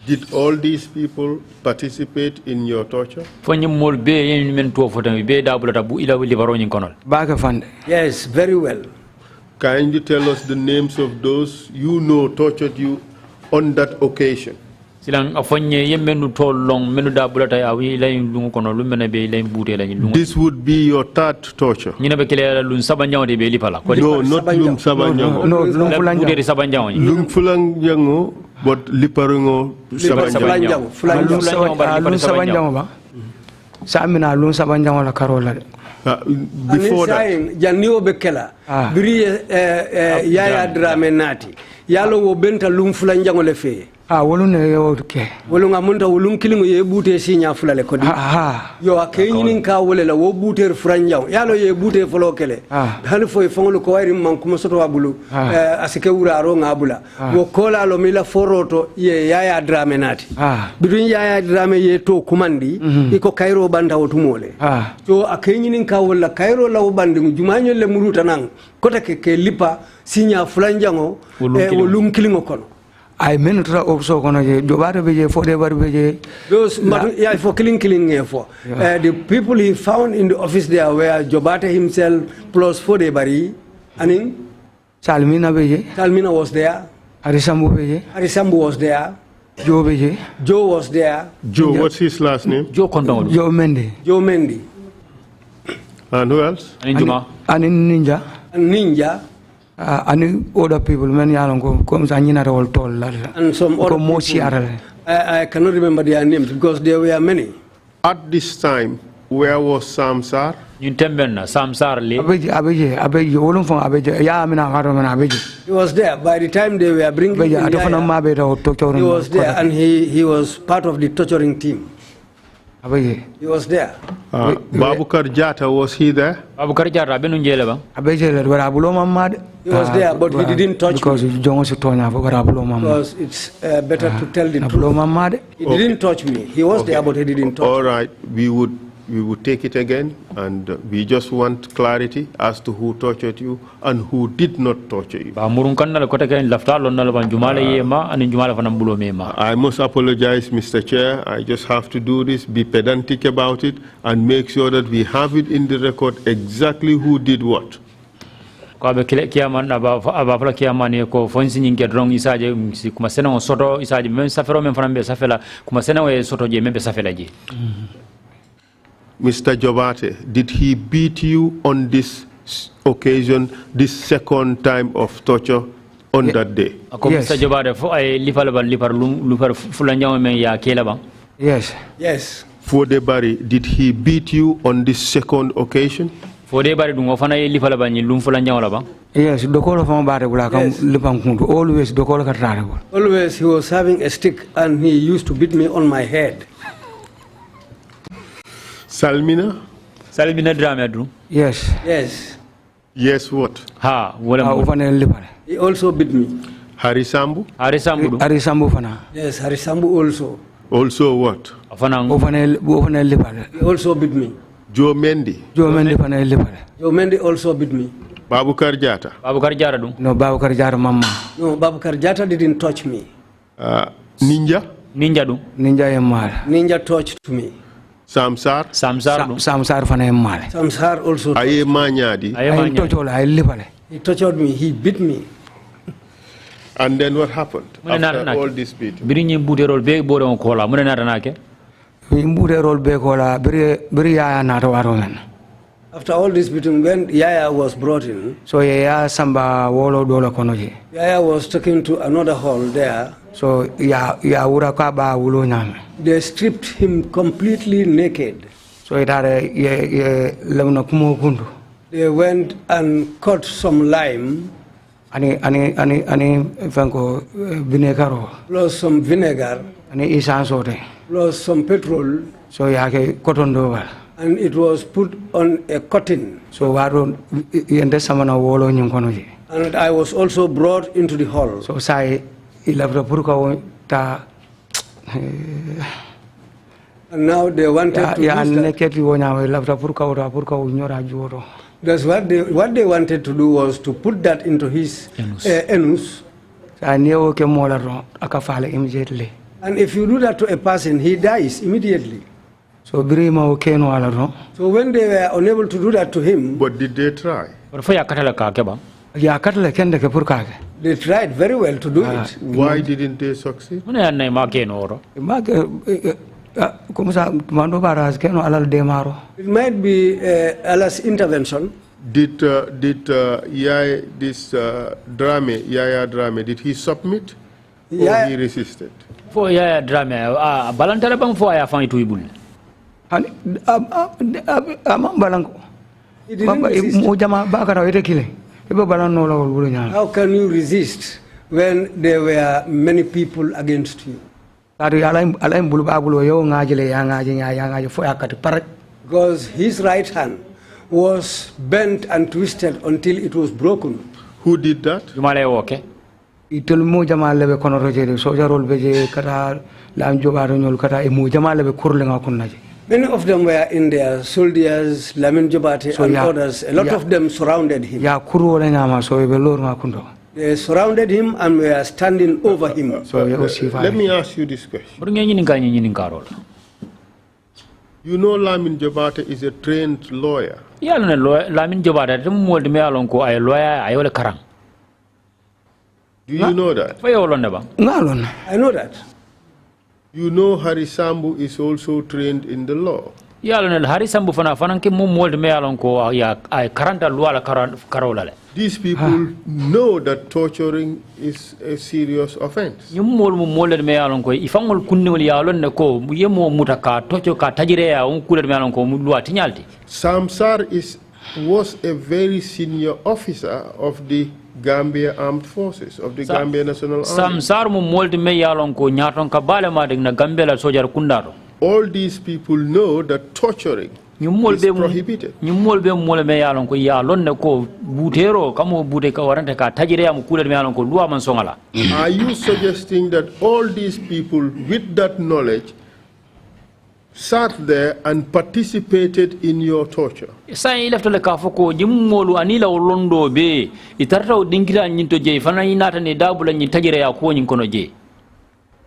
Did all these people participate in your torture? Yes, very well. Can you tell us the names of those you know tortured you on that occasion? This would be your third torture. No, not Lung Sabanjango. No, Lung Fulanjango, but Liparungo Sabanjango. Lung Sabanjango. Samina Lung Sabanjango la Carola. Before that, Janio Bekela, Yaya Drame Nati, Yalo Benta Lung Fulanjango le fe. Wolunga munta wolung kilingo ye bute sinya fulale kodi yo akenyinin ka wolela wo bute franjaw yalo ye bute folo kele han fo fongolo ko wari man kuma soto wabulu asike wuraro ngabula wo kola lo mila foroto ye Yaya Drame nati bidun Yaya Drame ye to kumandi iko Cairo banda wotumole to akenyinin ka wolla Cairo law bandi jumanyo le muruta nang kota ke lipa sinya fulanjango wolung kilingo kono. I menutra also konoje jobare beje for the beje those yeah for killing for the people he found in the office there were Jobate himself plus for the bari aning Salmina was there, Harisambu was there, Joe was there. Joe, what's his last name? Joe Mendy. And who else? And Ninja. and other people, many along comes and you all told. And some other people, I cannot remember their names because there were many. At this time, where was Samsar? He was there. By the time they were bringing him, he was there, and he was part of the torturing team. He was there. Babukar Jata, was he there? He was there, but he didn't touch me. Because it's better to tell the truth. He didn't touch me. He was there, but he didn't touch me. All right, we would take it again, and we just want clarity as to who tortured you and who did not torture you. I must apologize, Mr. Chair. I just have to do this, be pedantic about it, and make sure that we have it in the record exactly who did what. Mr. Jobate, did he beat you on this occasion, this second time of torture on that day? Yes. Yes. Fodebari, did he beat you on this second occasion? Yes, always he was having a stick and he used to beat me on my head. Salmina? Yes. Yes. Yes, what? He also beat me. Harisambu? Yes, Harisambu also. Also what? He also beat me. Joe Mendy? Joe Mendy also beat me. Babukar Jata? No, Babukar Jata mama. No, Babukar Jata didn't touch me. Ninja? Ninja touched me. Samsar? Samsar also. Aye Manyadi? He tortured me. He beat me. And then what happened after all this beating? After all this beating, when Yaya was brought in, so Yaya Samba Wolo Dola Konoji. Yaya was taken to another hall there. So they stripped him completely naked. So it had they went and cut some lime. Plus some vinegar. Plus some petrol. So and it was put on a cotton. So and I was also brought into the hall. So and now they wanted to that's what they wanted to do was to put that into his anus. And if you do that to a person, he dies immediately. So when they were unable to do that to him, but did they try? They tried very well to do it. Why didn't they succeed? It might be Allah's intervention. Did Yaya Drame, did he submit or he resisted? For Yaya Drame, Balantara bang for I find to Ibul. He didn't resist. How can you resist when there were many people against you? Because his right hand was bent and twisted until it was broken. Who did that? Many of them were in there, soldiers, Lamin Jobate and others. A lot of them surrounded him. They surrounded him and were standing over him. Let me ask you this question. You know Lamin Jobate is a trained lawyer. Do you know that? I know that. You know Harisambu is also trained in the law. yalon hari sambu fana ke mum molde me yalon ko ya ay 40 luala karola le. These people know that torturing is a serious offense. Nyum molde me yalon ko ifangol kunnol yalon ne ko yemo mutaka tocho ka tajire ya on kulere me yalon ko mu luati nyalti. Samsar was a very senior officer of the Gambia Armed Forces, of the Gambia National Army. Samsar mu molde me yalon ko nyaton ka bale ma na Gambia la sojar kundaro. All these people know that torturing is prohibited. Are you suggesting that all these people with that knowledge sat there and participated in your torture?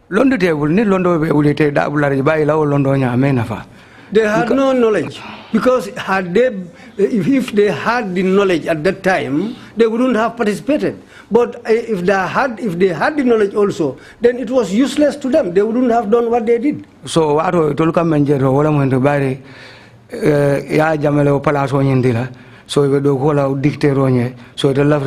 Londo table ni londo be ulite da bulari bai la londo nya menafa. They had no knowledge, because if they had the knowledge at that time, they wouldn't have participated. But if they had the knowledge also, then it was useless to them. They wouldn't have done what they did. So waro tolka menjero wala mo ndo bare ya jamele o palaso nyindila. So we do wala dictator nye. So the left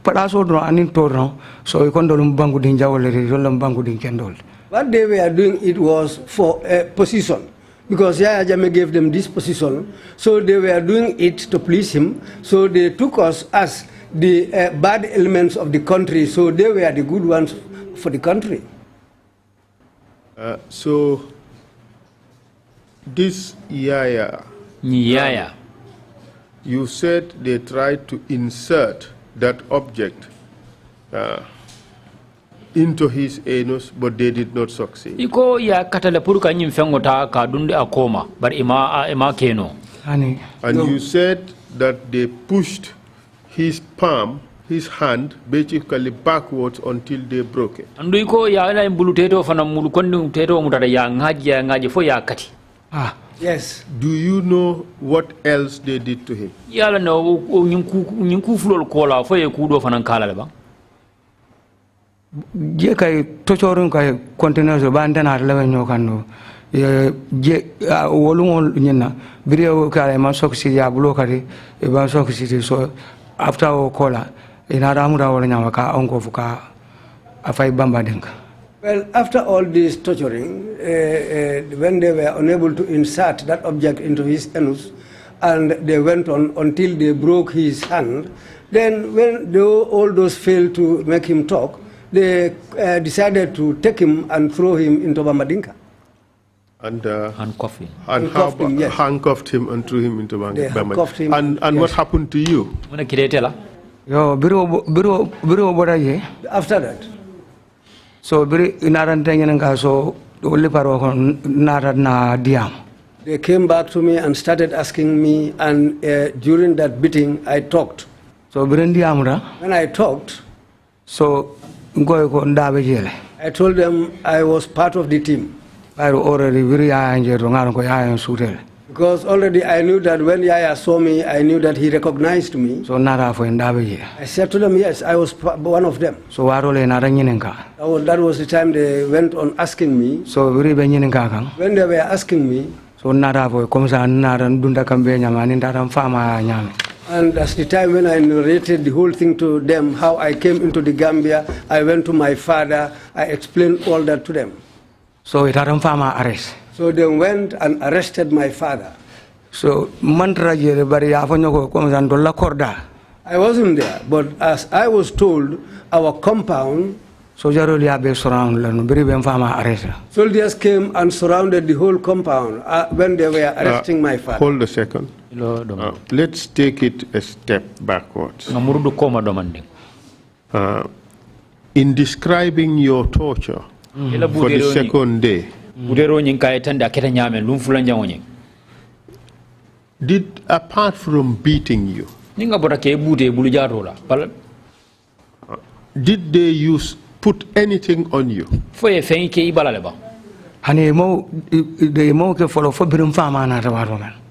palaso no anin torno. So we kondolum bangu din jawle rolam bangu din kendol. What they were doing, it was for a position. Because Yaya Jammeh gave them this position, so they were doing it to please him. So they took us as the bad elements of the country, so they were the good ones for the country. So this Yaya, you said they tried to insert that object into his anus, but they did not succeed. Iko ya katale puruka nyimfengota ka dundi akoma, but ima keno. And you said that they pushed his palm, his hand, basically backwards until they broke it. Andu iko ya ila mbulu teto fana mbulu kondi teto mutada ya ngaji fo ya kati. Yes. Do you know what else they did to him? Yala no nyinku fulol kola fo ye kudo fana kala le ba. Je kay tochorun kay containers ba ndana lewe nyokando je wolungol nyina birew kala ma soksi ya bulo kadi e ba soksi so after o kola ina ramura wala nyama ka onko fuka afai bamba denka. Well, after all this torturing, when they were unable to insert that object into his anus, and they went on until they broke his hand, then when all those failed to make him talk, they decided to take him and throw him into Bambadinka. And handcuffed him and threw him into Bambadinka. And yes. what happened to you? Yo, biro bodaye. After that. So biri inaran tengenga so only paro nara na diam. They came back to me and started asking me, and during that beating, I talked. So biri diamra. When I talked, so I told them I was part of the team. Because already I knew that when Yaya saw me, I knew that he recognized me. So I said to them, yes, I was one of them. So that was the time they went on asking me. So when they were asking me, and that's the time when I narrated the whole thing to them, how I came into the Gambia, I went to my father, I explained all that to them. So it had arrest. So they went and arrested my father. So I wasn't there, but as I was told, our compound, soldiers came and surrounded the whole compound when they were arresting my father. Hold a second. Let's take it a step backwards. In describing your torture for the second day, did, apart from beating you, did they put anything on you?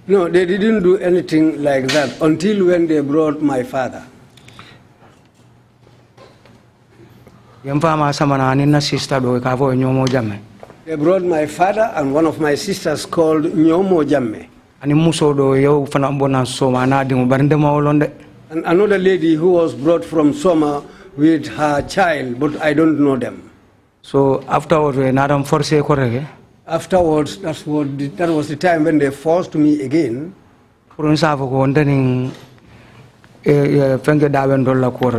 No, they didn't do anything like that until when they brought my father. They brought my father and one of my sisters called Nyomo Jamme. Ani muso do yow fana bona soma na dingo barinde mawolonde. And another lady who was brought from Soma with her child, but I don't know them. So afterwards, nadam force korege. Afterwards, that was the time when they forced me again. Purun safo ko ndani fenge daben dolla kor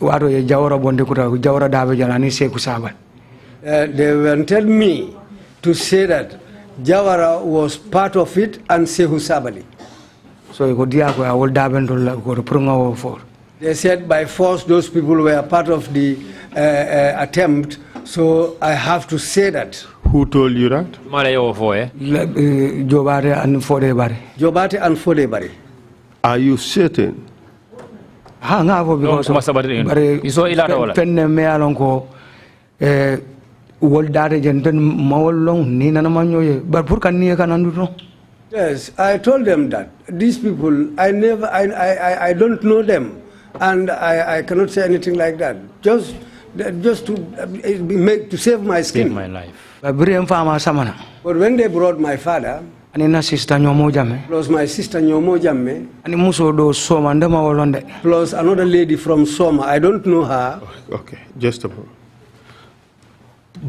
waro ye jawra bonde kuta jawra dabe jalani seku sabat. They wanted me to say that Jawara was part of it and Sehu Sabali. So ko dia ko awol daben dolla kor purunga wo for. They said by force those people were part of the attempt, so I have to say that. Who told you that? Jobate and Fodebari. Jobate and Fodebari. Are you certain? Hang up because penne me alonko wol dare jenten mawolong ni nana manyoye but pour kan ni kan andu. Yes, I told them that these people I don't know them and I cannot say anything like that. Just to save my skin. Save my life. But when they brought my father, sister Nyomo Jamme, plus my sister Nyomo Jamme, plus another lady from Soma, I don't know her. Okay, just a moment.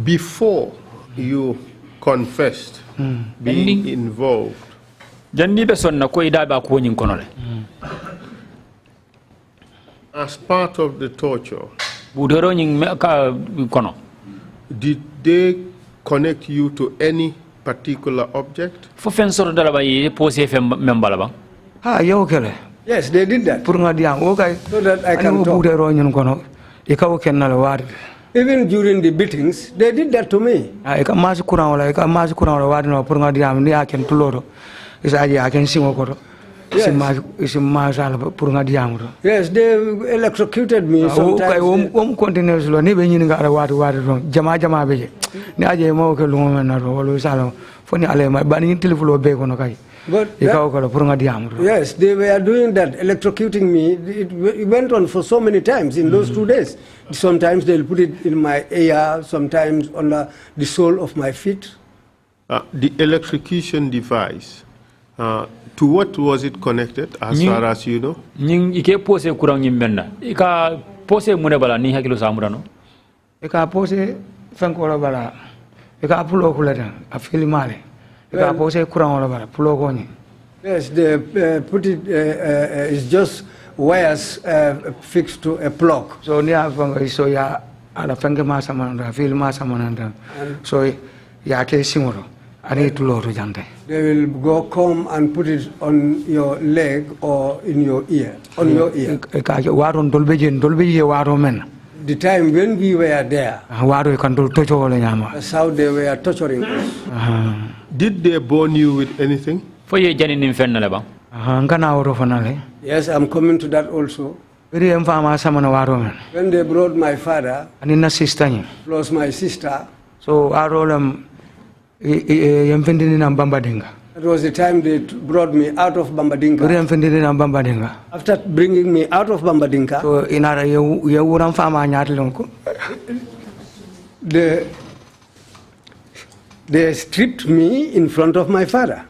Before you confessed being involved, as part of the torture, did they connect you to any particular object? Yes, they did that. So that I can talk. Even during the beatings, they did that to me. Yes. Yes, they electrocuted me sometimes. But yes, they were doing that, electrocuting me. It went on for so many times in those 2 days. Sometimes they'll put it in my ear, sometimes on the sole of my feet. The electrocution device, to what was it connected, as far as you know? Yes, they put it, it's just wires fixed to a plug. So They will come and put it on your leg or in your ear, on your ear. The time when we were there, that's how they were torturing us. Did they burn you with anything? Yes, I'm coming to that also. When they brought my father, plus my sister, so that was the time they brought me out of Bambadinka. After bringing me out of Bambadinka, they stripped me in front of my father.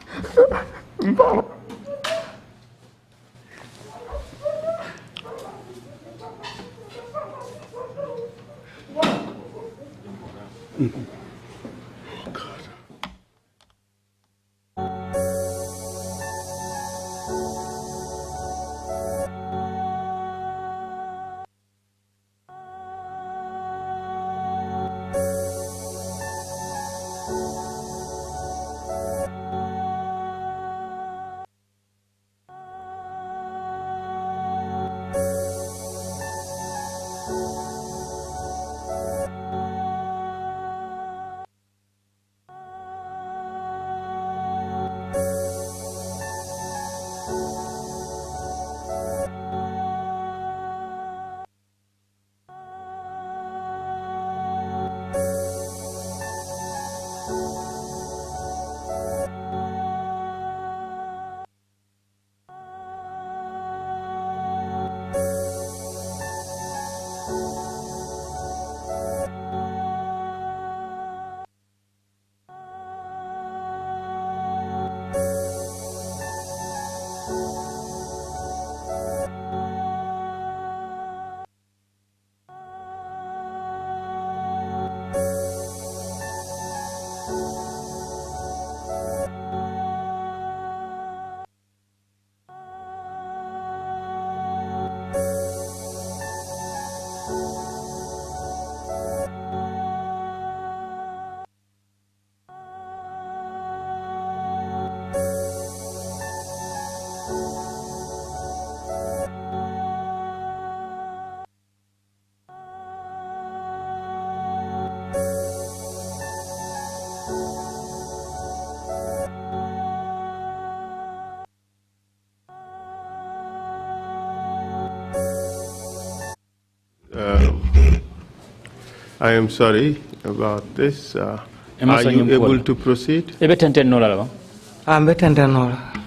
I am sorry about this. Are Emerson you Nyampola. able to proceed?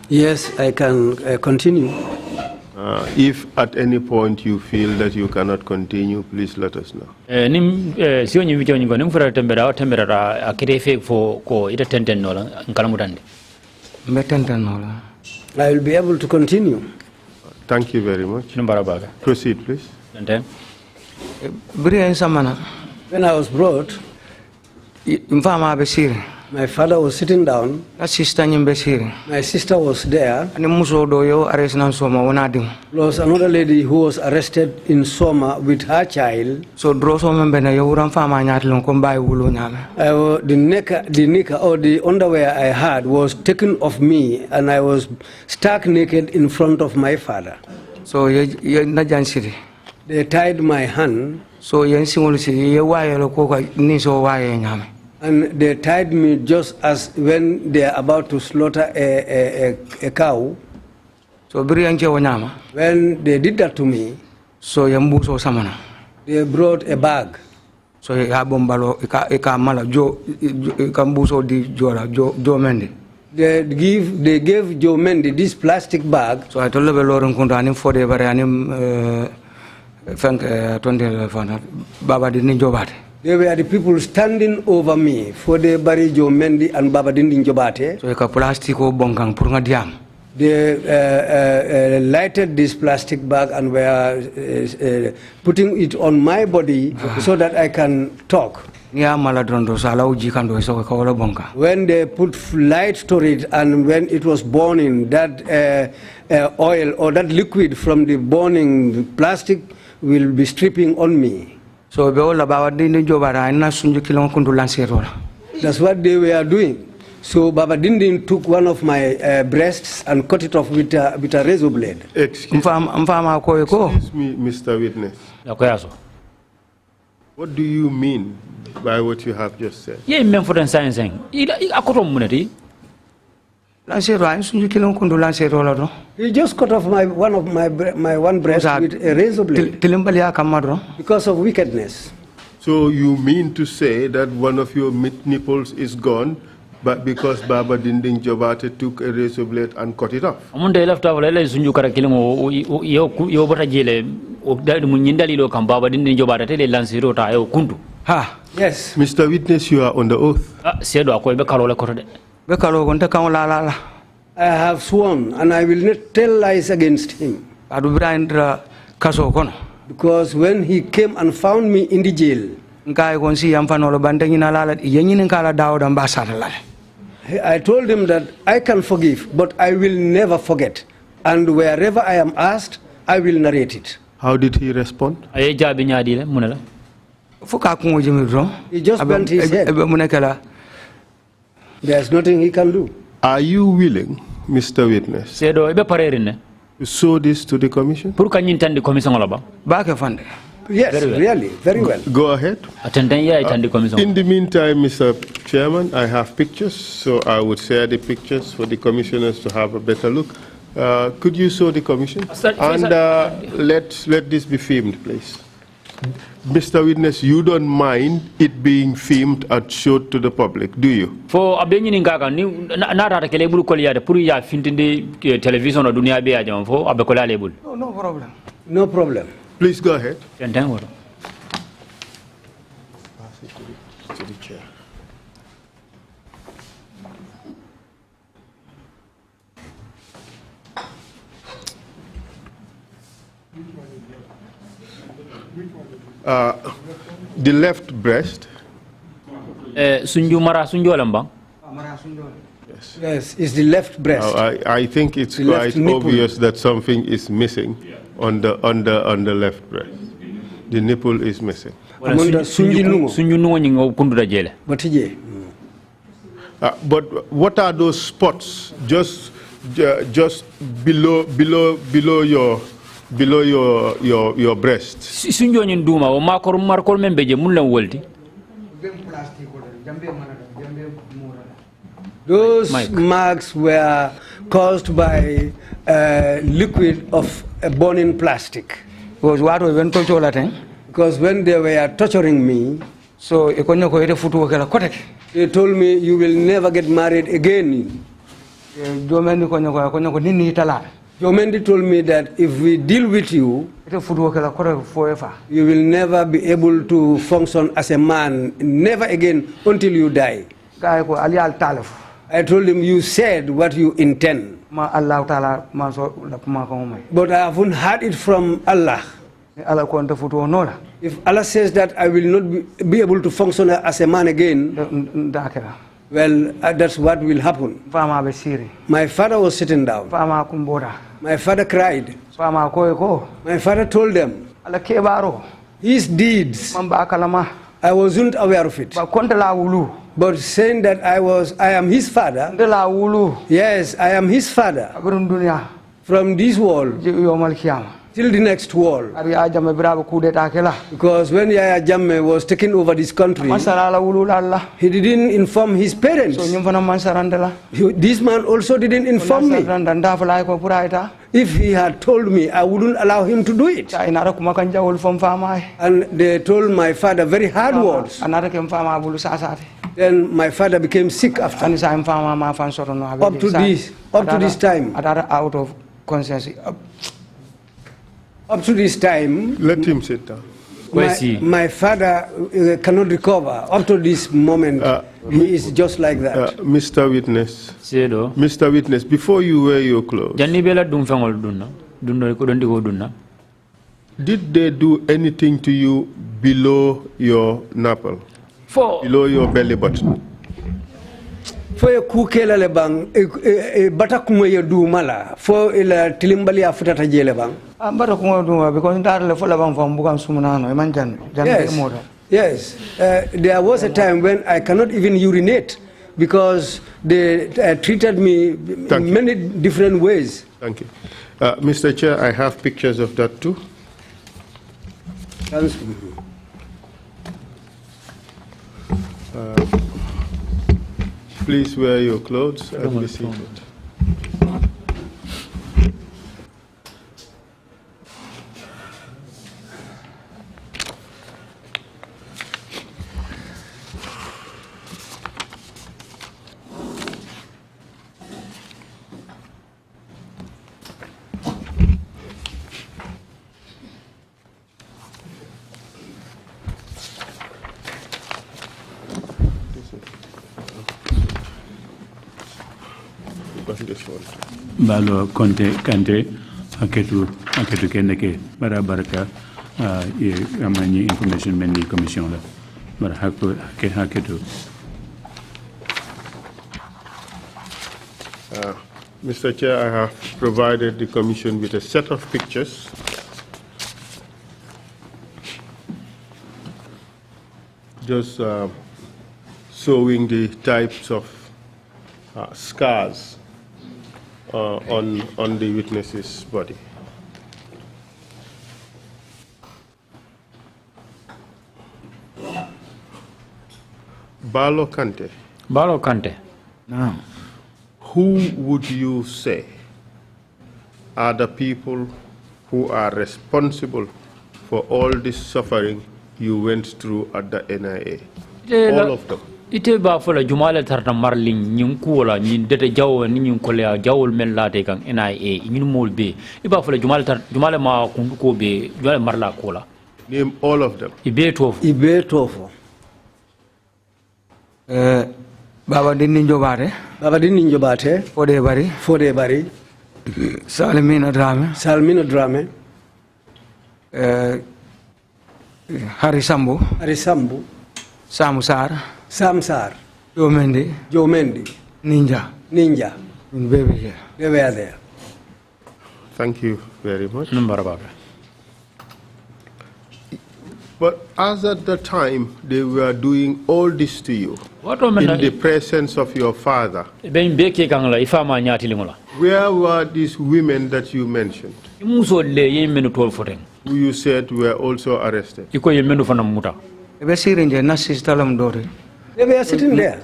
Yes, I can continue. If at any point you feel that you cannot continue, please let us know. I will be able to continue. Thank you very much. Proceed, please. When I was brought, my father was sitting down. My sister was there. Plus another lady who was arrested in Soma with her child. So the knicker or the underwear I had was taken off me, and I was stark naked in front of my father. So they tied my hand. So and they tied me just as when they are about to slaughter a cow. So when they did that to me, so they brought a bag. So they gave Joe Mendy this plastic bag. So I told them they were the people standing over me for the Barry Joe Mendy and Baba Dindin Jobate. So they lighted this plastic bag and were putting it on my body so that I can talk. When they put light to it and when it was burning, that oil or that liquid from the burning plastic will be stripping on me. So that's what they were doing. So Baba Dindin took one of my breasts and cut it off with a razor blade. Excuse me, Mr. Witness. What do you mean by what you have just said? He just cut off one breast with a razor blade because of wickedness. So you mean to say that one of your nipples is gone, but because Baba Dinding Jobate took a razor blade and cut it off? Yes. Mr. Witness, you are on the oath. I have sworn, and I will not tell lies against him. Because when he came and found me in the jail, I told him that I can forgive, but I will never forget. And wherever I am asked, I will narrate it. How did he respond? He just bent his head. There's nothing he can do. Are you willing, Mr. Witness, to show this to the commission? Yes, really, very well. Go ahead. In the meantime, Mr. Chairman, I have pictures, so I would share the pictures for the commissioners to have a better look. Could you show the commission? And let this be filmed, please. Mr. Witness, you don't mind it being filmed and showed to the public, do you? For television or no problem. No problem. Please go ahead. The left breast. Yes, it's the left breast. I think it's quite obvious that something is missing on the left breast. The nipple is missing. But what are those spots just below your breast? Those marks were caused by liquid of a burning plastic. Because when they were torturing me, So e ko nyoko ite futu kala kotek. They told me, you will never get married again. Jomendi ko nyoko nini itala. Jomendi told me that if we deal with you, Ite futu kala kotek forever. you will never be able to function as a man, never again until you die. Kaya ko ali al talef. I told him, you said what you intend. Ma Allah Ta'ala ma so la kuma ko mai. But I haven't heard it from Allah. Allah ko nta futu nola. If Allah says that I will not be able to function as a man again, Dakera. well, that's what will happen. Fama be siri. My father was sitting down. Fama kumbora. My father cried. Fama ko. My father told them, Allah kebaro. his deeds, Man ba kalama. I wasn't aware of it. Ba konta la wulu. But saying that I am his father, De la wulu. yes, I am his father, Abrun dunya. from this world Yomal kiyama. till the next world. Ari aja me bravo coup d'etat kela. Because when Yaya Jammeh was taking over this country, Masara la wulu Allah. he didn't inform his parents. So nyum fana mansarandela. This man also didn't inform me. Nda fala ko pura ita. If he had told me, I wouldn't allow him to do it. Ta inara kuma kan jawol fam fama. And they told my father very hard words. Anara kem fama bulu sasate. Then my father became sick after. Ani sa fama ma fan soto no Up to this time. Adara out of conscience. Up to this time, Let him sit down. my father cannot recover. Up to this moment, he is just like that. Mr. Witness. Sedo. Mr. Witness, before you wear your clothes, Janni bela dum fangol dunna. Dunno ko dondi ko dunna. did they do anything to you below your nipple? Below your belly button? Fo kukela le bang batakumo ye du mala fo ila tilimbali afutata jele bang. Ambara ko do because ndar le fola bang fam bugam sumuna no man jan Yes, there was a time when I cannot even urinate because they treated me in many different ways. Thank you. Mr. Chair, I have pictures of that too. Please wear your clothes and be seated. Balo Conte Kante haketu keneke bara baraka ye amani information mendi commission la bara haketu. Mr. Chair, I have provided the Commission with a set of pictures just showing the types of scars on the witness's body. Balo Kante. Balo Kante. No. Who would you say are the people who are responsible for all this suffering you went through at the NIA? All of them. Ite ba fola jumala tarta marling nyum kuola nyin dete jawo ni nyum kolea jawol men late kan NIA nyum molbe iba fola jumala ma kunduko be jumala marla kola. Name all of them. Ibe Tofo. Baba Dini Njobate. Baba Dini Njobate. Fode Bari. Salmina Drame. Hari Sambu. Samsar. Joe Mendy. Ninja. They were there. Thank you very much. Number. But as at the time they were doing all this to you, in the presence of your father, where were these women that you mentioned, who you said were also arrested? They were sitting there.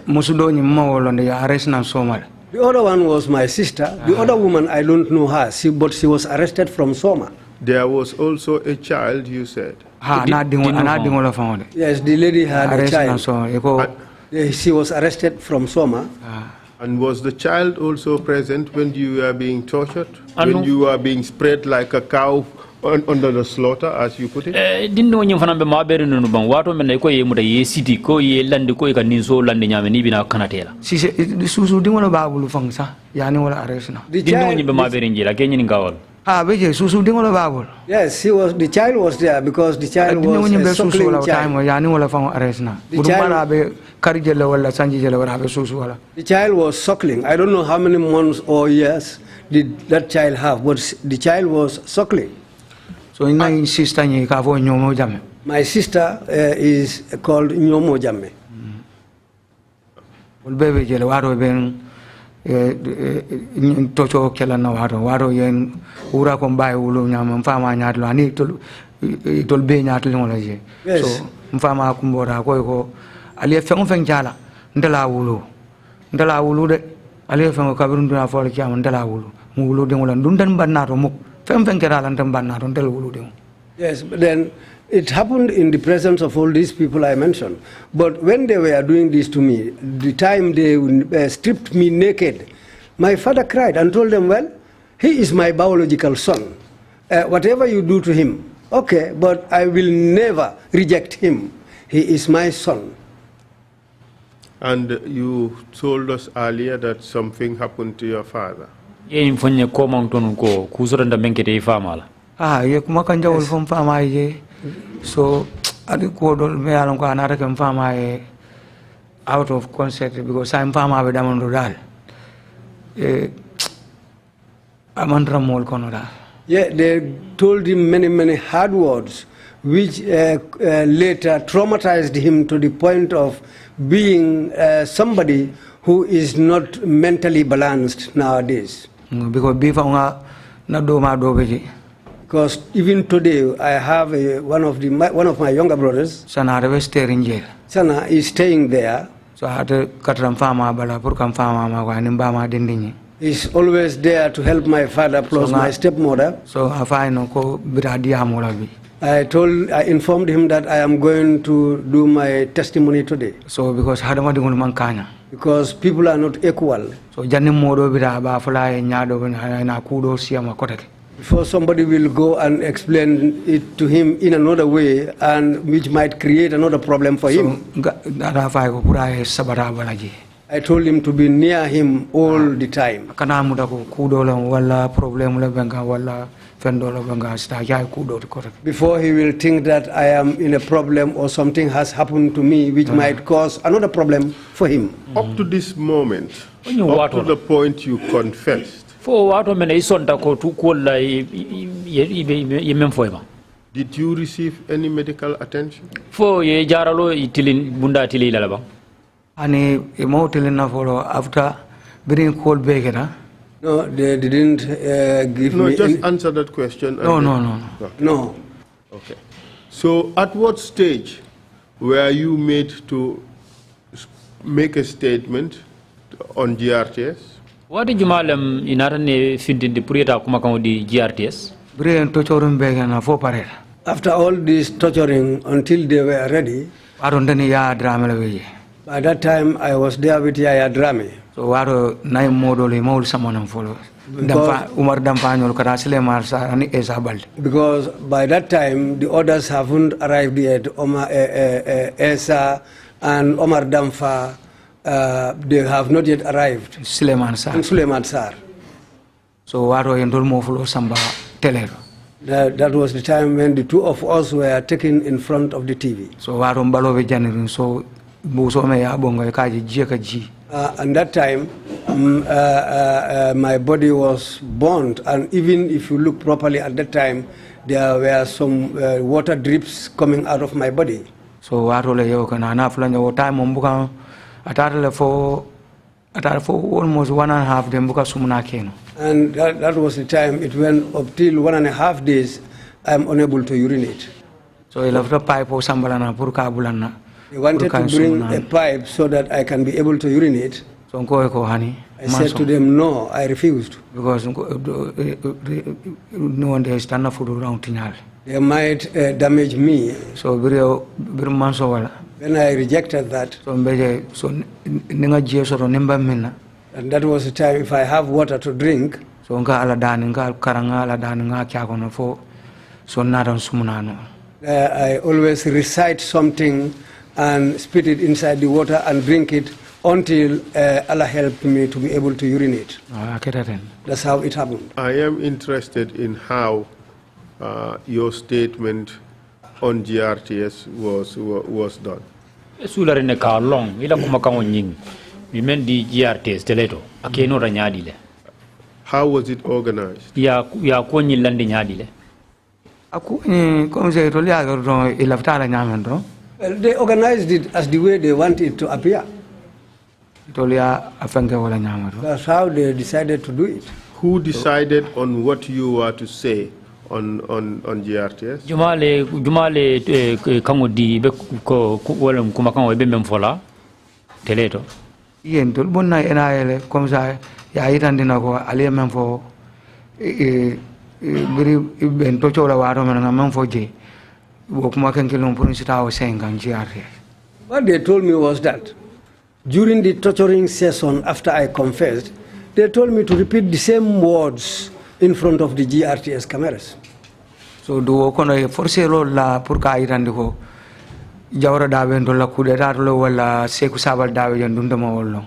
The other one was my sister. The other woman, I don't know her, but she was arrested from Soma. There was also a child, you said. Yes, the lady had a child. She was arrested from Soma. And was the child also present when you were being tortured? When you were being spread like a cow under the slaughter, as you put it? Didn't know fana be mabere no ban wato men ko ye muta ye city ko ye lande ko ka ninso lande nyame ni bina kanatela. Si susu di wala babulu fangsa yani wala arrest na. The Didn't know be mabere njila kenyi ngawal. Beje susu di wala babul. Yes, the child was there because the child was a suckling child. Yani wala fang arrest na. Urumala be karijela wala sanjijela wala be susu wala. The child was suckling. I don't know how many months or years did that child have, but the child was suckling. So my sister is called Nyomo Jamme. My sister is called Nyomo Jamme. Baby jele waro ben tocho kela na waro yen ura ko mbay wulu nyama mfama nyaatlo ani tol be nyaatlo ngola je. So mfama kumbora ko ali fen jala ndala wulu de ali fen ko kabirun duna fol kiyam ndala wulu mu wulu de ngola dundan bannato muk. Yes, but then it happened in the presence of all these people I mentioned. But when they were doing this to me, the time they stripped me naked, my father cried and told them, well, he is my biological son. Whatever you do to him, okay, but I will never reject him. He is my son. And you told us earlier that something happened to your father. Ye mfanye ko mangton ko kusuranda menkete ifamala. Ye kuma kanja wol fam fama ye. So adi ko dol me alon ko anata kam fama ye out of concept because I'm fama be damon dal. Amandra mol kono dal. Yeah, they told him many hard words which later traumatized him to the point of being somebody who is not mentally balanced nowadays. Because even today, I have one of my younger brothers. Sana is staying there. So I had to cut farmer, He's always there to help my father plus my stepmother. So I informed him that I am going to do my testimony today. So because because people are not equal. So before somebody will go and explain it to him in another way, and which might create another problem for him. I told him to be near him all the time. Before he will think that I am in a problem or something has happened to me which might cause another problem for him. Up to this moment, up to the point you confessed, did you receive any medical attention? After being called back, no, they didn't give me. No, just answer that question. No. Okay. So, at what stage were you made to make a statement on GRTS? What did you malam inarane findin the purita kumakang di GRTS? After all this torturing until they were ready, by that time I was there with Yaya Drame. So waro nai modoli maul someone follow. Umar Dampanyol Karasile Marsa and Esabal. Because by that time the others haven't arrived yet. Esa and Omar Damfa, they have not yet arrived. Suleiman Sar. So waro yendol follow samba teler. That was the time when the two of us were taken in front of the TV. So waro Balo Vijanirin so Busome Abonga Kaji Jekaji. And that time, my body was burnt, and even if you look properly at that time, there were some water drips coming out of my body. So I told you, time for almost 1.5 days. And that was the time. It went up till 1.5 days. I'm unable to urinate. So he left a pipe or sambalana purka bulana. They wanted to bring a pipe so that I can be able to urinate. So nko ko hani. I said to them, no, I refused. Because no one there stand up for around tinyal. They might damage me. So bir manso wala. When I rejected that, So mbeje so ninga jeso to nimba minna. and that was the time if I have water to drink, So nga ala dani nga karanga ala dani nga kya kono fo so nadan sumunano. I always recite something and spit it inside the water and drink it until Allah helped me to be able to urinate. That's how it happened. I am interested in how your statement on GRTS was done. Sulare ne ka long ila kuma kan nying mi men di GRTS teleto akeno ra nyaadi le. How was it organized? Ya ko nyi lande nyaadi le. Aku ni comme c'est to liya do ilafta la nyamen do. Well, they organized it as the way they want it to appear. To liya afenge wala nyama do. That's how they decided to do it. Who decided on what you were to say on GRTS? Jumale kango di be ko wala kuma kan be mem fola teleto. Yen to bonna ena ele comme ça ya itandina ko ali mem fo biri ben to chola waro men ngam fo je wo kuma kan kilon pour sita o 5 ans GRTS. What they told me was that during the torturing session after I confessed, they told me to repeat the same words in front of the GRTS cameras. So do kono forcer la pour ka itandi ko jawra dawe ndola kudeta to wala seku sabal dawe jon dundama wollo.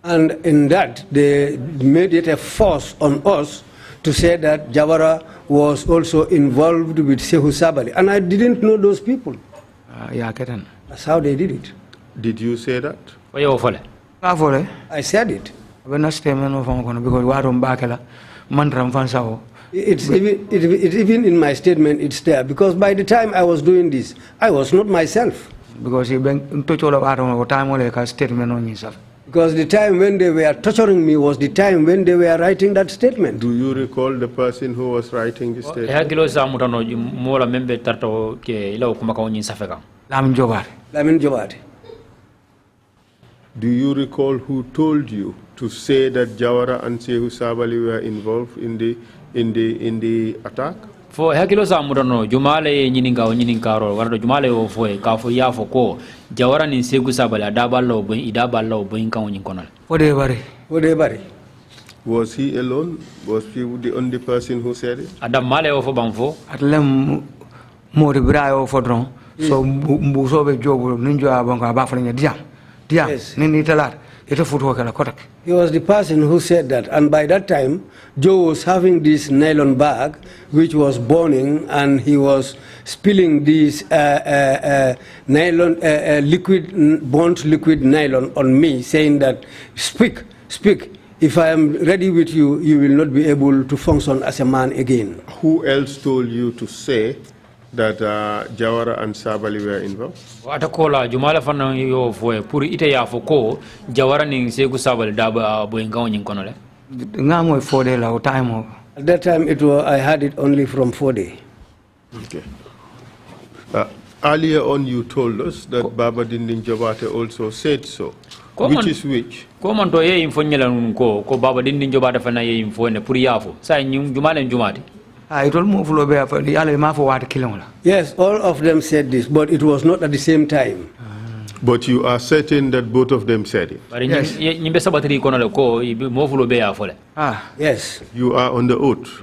And in that they made it a force on us to say that Jawara was also involved with Sehu Sabali. And I didn't know those people. That's how they did it. Did you say that? I said it. Because It's even in my statement, it's there. Because by the time I was doing this, I was not myself. Because the time when they were torturing me was the time when they were writing that statement. Do you recall the person who was writing the statement? Lamin Jobati. Do you recall who told you to say that Jawara and Sehu Sabali were involved in the attack? Fo hakilo sa mudano jumale nyininga warado jumale o fo ka fo ya fo ko Jawara ni Sehu Sabali adaballo bo idabalo bo inkan onyin konal. Ode bari. Was he alone? Was he the only person who said it? Adam male o fo banfo. Atlem mori brayo fo dron so mbuso be jobu ninjo abanka ba fanya diam. Yes. He was the person who said that, and by that time, Joe was having this nylon bag which was burning, and he was spilling this nylon burnt liquid nylon on me, saying that, speak. If I am ready with you, you will not be able to function as a man again. Who else told you to say that Jawara and Sabali were involved? Watakola jumala fana yo fo pour ite ya fo ko Jawara ni Sehu Sabali daba bo inkan onyin konole. Ngamo 4 days la time. At that time, I had it only from 4 days. Okay. Earlier on, you told us that Baba Dindin Jobate also said so. Which is which? Comment to ye info nyela ko Baba Dindin Jobate fana ye info ne pour yafo. Sa jumale njumati. Yes, all of them said this, but it was not at the same time. But you are certain that both of them said it? Yes. Yes. You are on the oath?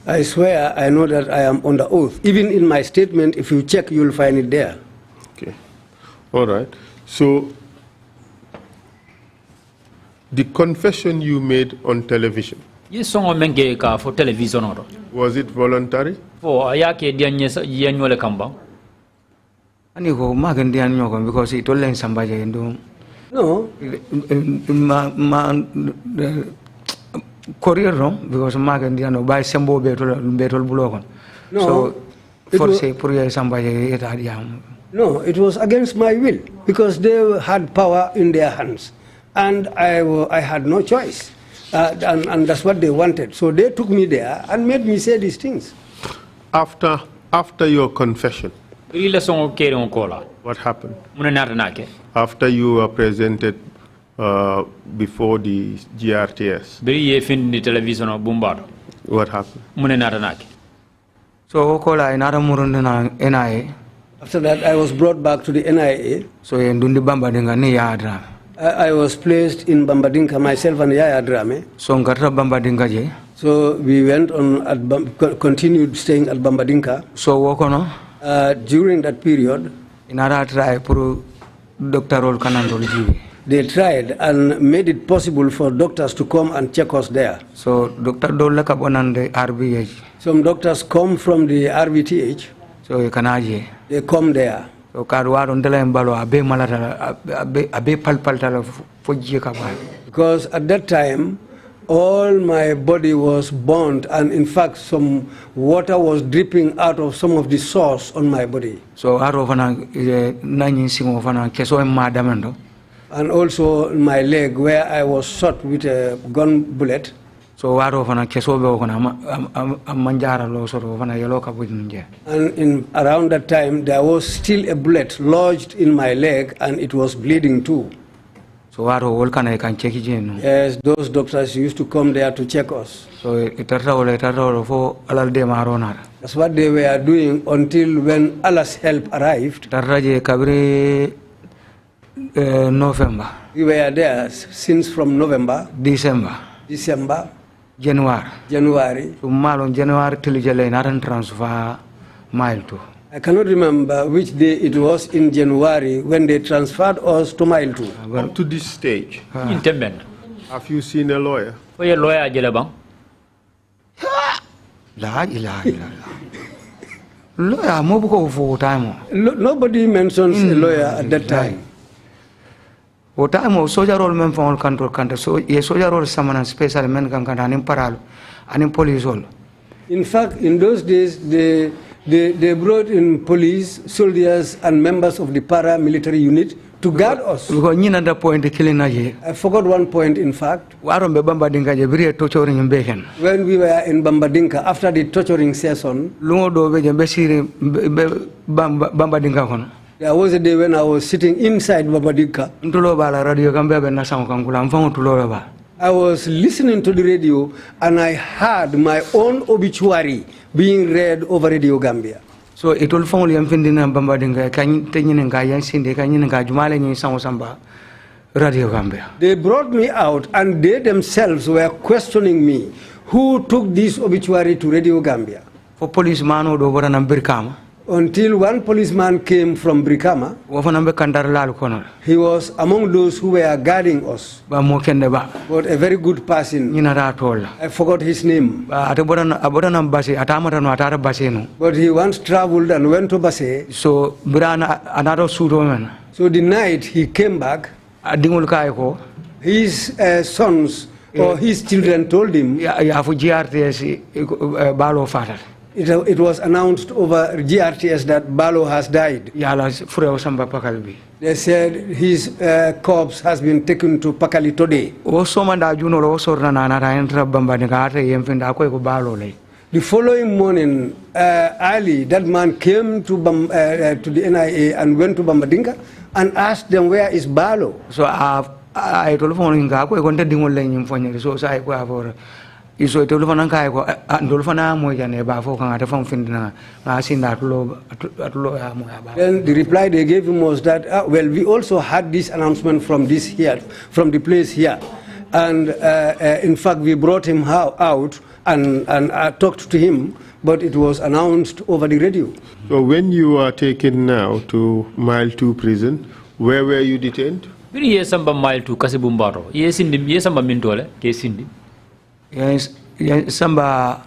I swear I know that I am on the oath. Even in my statement, if you check, you will find it there. Okay. All right. So, the confession you made on television, was it voluntary? Because it told somebody no. Courier wrong because Magandiano by Sembo Betel Bulogan. No. So for say somebody No, it was against my will because they had power in their hands. And I had no choice. And that's what they wanted. So they took me there and made me say these things. After your confession, What happened? After you were presented before the GRTS, what happened? So kola inara murundina NIA. After that, I was brought back to the NIA. So ndundi Bambadinga ni Yaya. I was placed in Bambadinka, myself and Yaya Drame. So ngatra Bambadinga je. So we went on continued staying at Bambadinka. So wokono. During that period, inara try puru Dr. Rol Kanandol jibi. They tried and made it possible for doctors to come and check us there. So Dr. Dola kabonande RBH. Some doctors come from the RVTH. So kanaje. They come there. So karuaro ndela mbalo abe malata abe palpaltala foji kabal. Because at that time, all my body was burnt, and in fact, some water was dripping out of some of the sores on my body. So aro fana nanyi singo fana keso madamendo. And also my leg where I was shot with a gun bullet. So waro fana keso be okona manjara lo soro fana yelo ka bujinje. And in around that time there was still a bullet lodged in my leg and it was bleeding too. So waro wol kana kan cheki jeno. Yes, those doctors used to come there to check us. So itarra fo alal de marona. That's what they were doing until when Allah's help arrived. Tarraje kabri November. We were there since from November, December, January. So malon January till July naran transfer mile 2. I cannot remember which day it was in January when they transferred us to mile 2. Up to this stage, have you seen a lawyer? For a lawyer, Jelabang? La ilaha illallah. Lawyer mobuko for time. Nobody mentions a lawyer at that time. What time of soldier roll men for all country, so a soldier roll someone special men can anim paral, anim police all. In fact, in those days, they brought in police, soldiers, and members of the paramilitary unit to guard us. Because you know the point killing I forgot one point, in fact. When we were in Bambadinka, after the torturing session, there was a day when I was sitting inside Bambadinka. I was listening to the radio and I heard my own obituary being read over Radio Gambia. So it will finally Bambadinka, Radio Gambia. They brought me out and they themselves were questioning me. Who took this obituary to Radio Gambia? For policeman over an Birkama. Until one policeman came from Brikama. He was among those who were guarding us. But a very good person. I forgot his name. But he once traveled and went to Basse. So the night he came back, his sons or his children told him it was announced over GRTS that Balo has died. They said his corpse has been taken to Pakali today. The following morning, early, that man came to the NIA and went to Bambadinka and asked them, where is Balo? So I told him, iso itu lupa nangkai ko lupa nama jangan bafo kan ada fang findina asin atulo Then the reply they gave him was that well, we also had this announcement from the place here, and in fact we brought him out and talked to him, but it was announced over the radio. So when you are taken now to Mile 2 prison, where were you detained? Yes, samba Mile 2 Kasibumbaro. Yes, samba Mintole, Kesindi. Yes, samba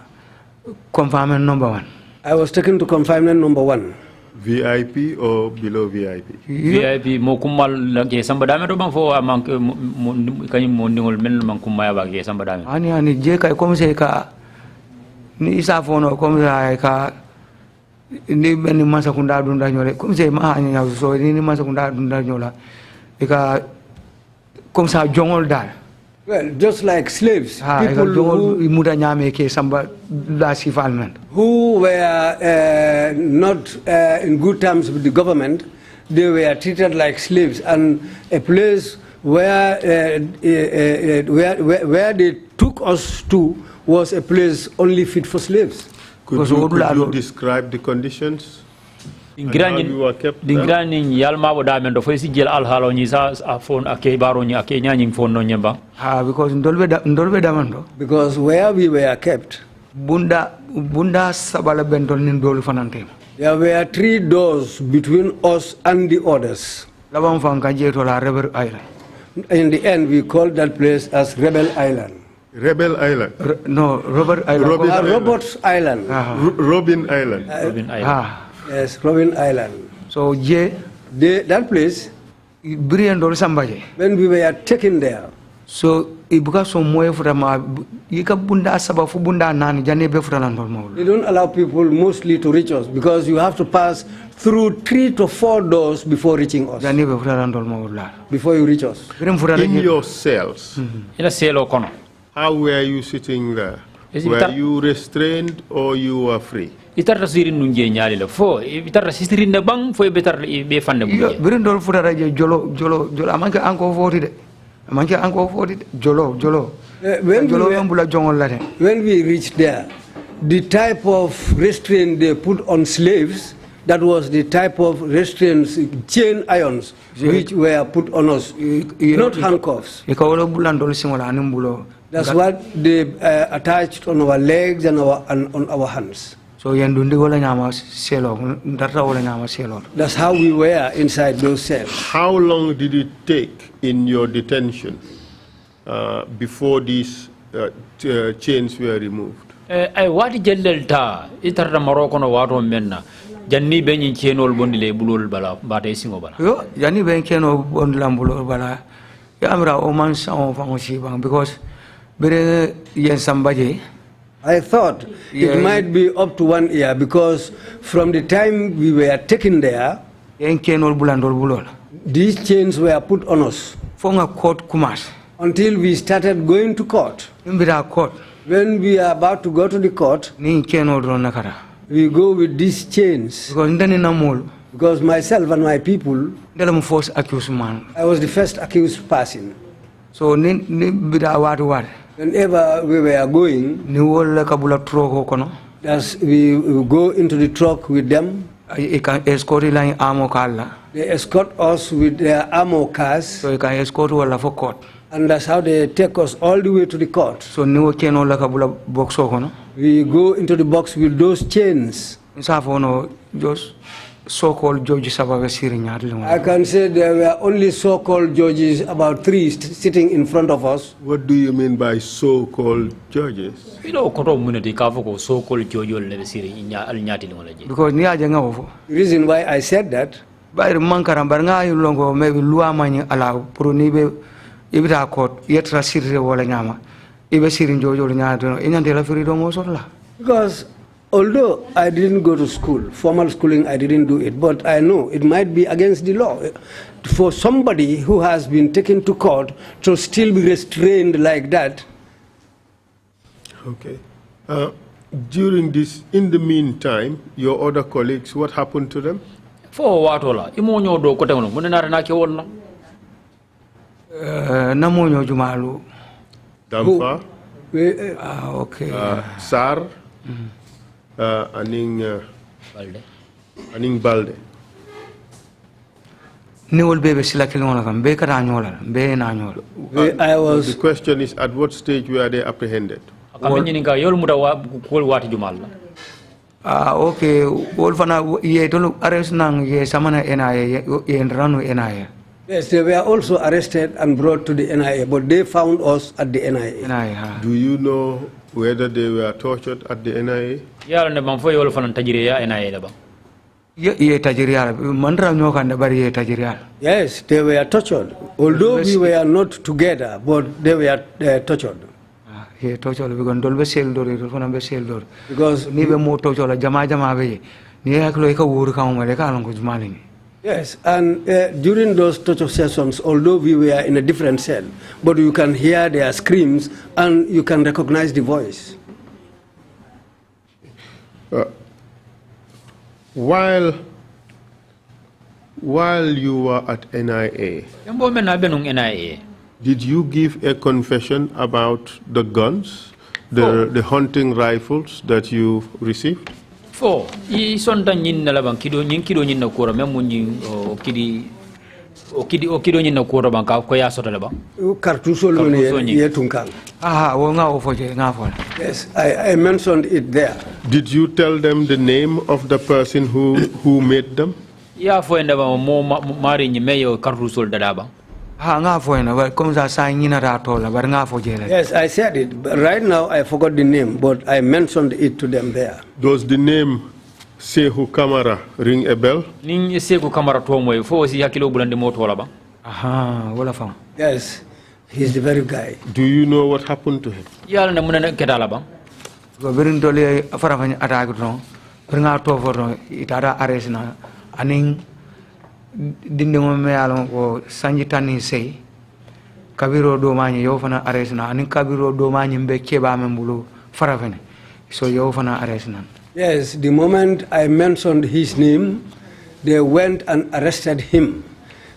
confinement number 1. I was taken to confinement number 1. VIP or below VIP? VIP mo kumal lagi samba dame do bang fo amang kany mo ndingol men man kumaya ba ge samba dame. Ani je kay comme c'est ka ni isa fono comme ça ka ni ben masakunda dunda nyole comme c'est ma anya so ni masakunda dunda nyola e ka comme ça jongol dal. Well, just like slaves, Ha, people jongol muda nyame ke samba la sifalment. who were not in good terms with the government, they were treated like slaves, and a place where they took us to was a place only fit for slaves. Could you describe the conditions? Dingrani yalma boda men do fo si jël al halo ni sa phone ake baro ni ake nyani phone no nyamba. Ha, because ndolbe damando. Because where we were kept, Bunda sabala bentol nin dolu fanante. there were 3 doors between us and the others. Labam fanka jeto la Rebel Island. In the end, we called that place as Rebel Island. Rebel Island. No, Robert Island. Robert's Island. Robin Island. Robin Island. Yes, Robin Island. So That place, Brian dol sambaje. when we were taken there, So ibuka so moye futama yika bunda saba fu bunda nani jane be futana ndol mawul. they don't allow people mostly to reach us because you have to pass through 3 to 4 doors before reaching us. Jane be futana ndol mawul la. Before you reach us. In your cells, Ila selo kono. how were you sitting there? Were you restrained or you were free? Itarra sirin nunje nyali le fo itarra sisirin de bang fo be tar be fande buje. Birin dol futara je jolo amanke anko foti de. Amanke anko foti de jolo. When we reached there, the type of restraint they put on slaves, that was the type of restraints, chain irons, which were put on us, not handcuffs. That's what they attached on our legs and on our hands. So that's how we were inside those cells. How long did it take in your detention before these chains were removed? Ay wadi jellelta itarra maroko no wato menna janni beñi cenol bondile bulol bala bata singo bala yo janni ben keno bondilam bulol bala ya amra o man sa fango bang because bere yen sambaje. I thought it might be up to 1 year because from the time we were taken there, these chains were put on us until we started going to court. When we are about to go to the court, we go with these chains because myself and my people, I was the first accused person. So whenever we were going, as we go into the truck with them, they escort us with their armor cars, so you can escort for court. And that's how they take us all the way to the court. So we go into the box with those chains. Just so-called judges. I can say there were only so-called judges, about 3 sitting in front of us. What do you mean by so-called judges? Because the reason why I said that, because although I didn't go to school, formal schooling, I didn't do it, but I know it might be against the law for somebody who has been taken to court to still be restrained like that. Okay. During this, in the meantime, your other colleagues, what happened to them? For what all? Imonyo do kote wono munena na ke wonna. Namonyo jumalu. Damfa. Okay. Sar. Aning Balde. The question is, at what stage were they apprehended? Okay, Yes, they were also arrested and brought to the NIA, but they found us at the NIA. Do you know whether they were tortured at the NIA? Yes, they were tortured. Although we were not together, but they were tortured. Because Yes, and during those torture sessions, although we were in a different cell, but you can hear their screams and you can recognize the voice. While you were at NIA, did you give a confession about the guns, the hunting rifles that you received? Fo I sonta nyin na laban kido nyin na kora memu nyin kido nyin na kora ban ka ko ya sota laban Cartuso ye tunkang. Wo nga wo foje nga fo. Yes, I mentioned it there. Did you tell them the name of the person who made them? ya fo enda ba mo mari nyi meyo cartuso dadaba Nga fo na comme ça sa nyina ra to la bar nga fo je. Yes, I said it. But right now I forgot the name, but I mentioned it to them there. Does the name Sehu Kamara ring a bell? Ning Sehu Kamara to moy fo si hakilo bulande mo to la ba. Wala fam. Yes, he's the very guy. Do you know what happened to him? Yalla na munana kedala ba. Go berin dole fara fani attaque don. Nga to fo don itara arrest na aning dinde mo me alon ko sanji tani sey kabiro do mani yo fana arrest na anin kabiro do mani mbe keba men bulu fara fani so yo fana arrest na. Yes, the moment I mentioned his name, they went and arrested him.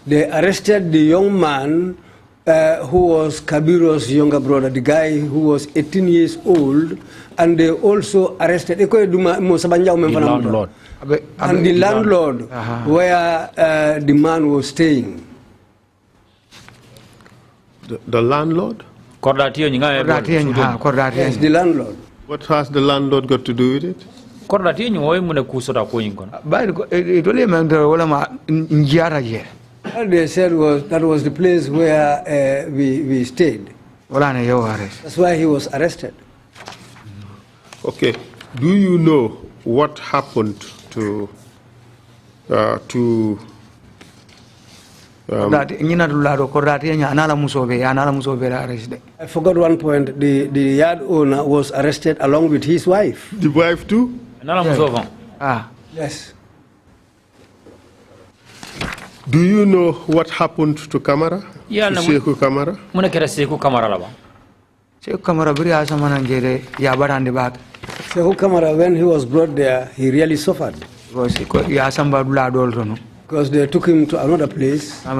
They arrested the young man who was Kabiro's younger brother, the guy who was 18 years old, and they also arrested the landlord. And the landlord where the man was staying. The landlord? Yes, the landlord. What has the landlord got to do with it? All they said was that was the place where we stayed. That's why he was arrested. Okay. Do you know what happened to I forgot one point. The yard owner was arrested along with his wife. The wife too? Yes. Do you know what happened to Kamara? Yeah, to Seku Kamara? Muna kera Seku Kamara laba. Seku Kamara buri asa manangere ya barande bak. Seku Kamara, when he was brought there, he really suffered. Because they took him to another place. I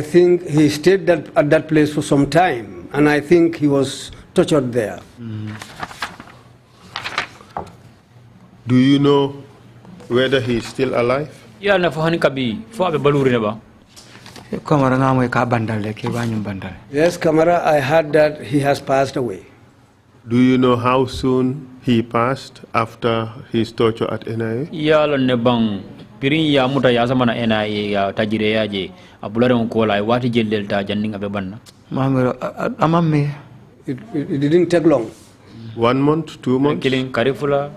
think he stayed at that place for some time, and I think he was tortured there. Do you know whether he is still alive? Yeah, na fahani kabi. Fo abe baluri na ba. Yes, Kamara, I heard that he has passed away. Do you know how soon he passed after his torture at NIA? Yeah, ne bang pirin ya muta ya sama na NIA ya tajire ya je abulare ko la wati jel delta janning abe banna. It didn't take long. 1 month, 2 months? Killing Karifula.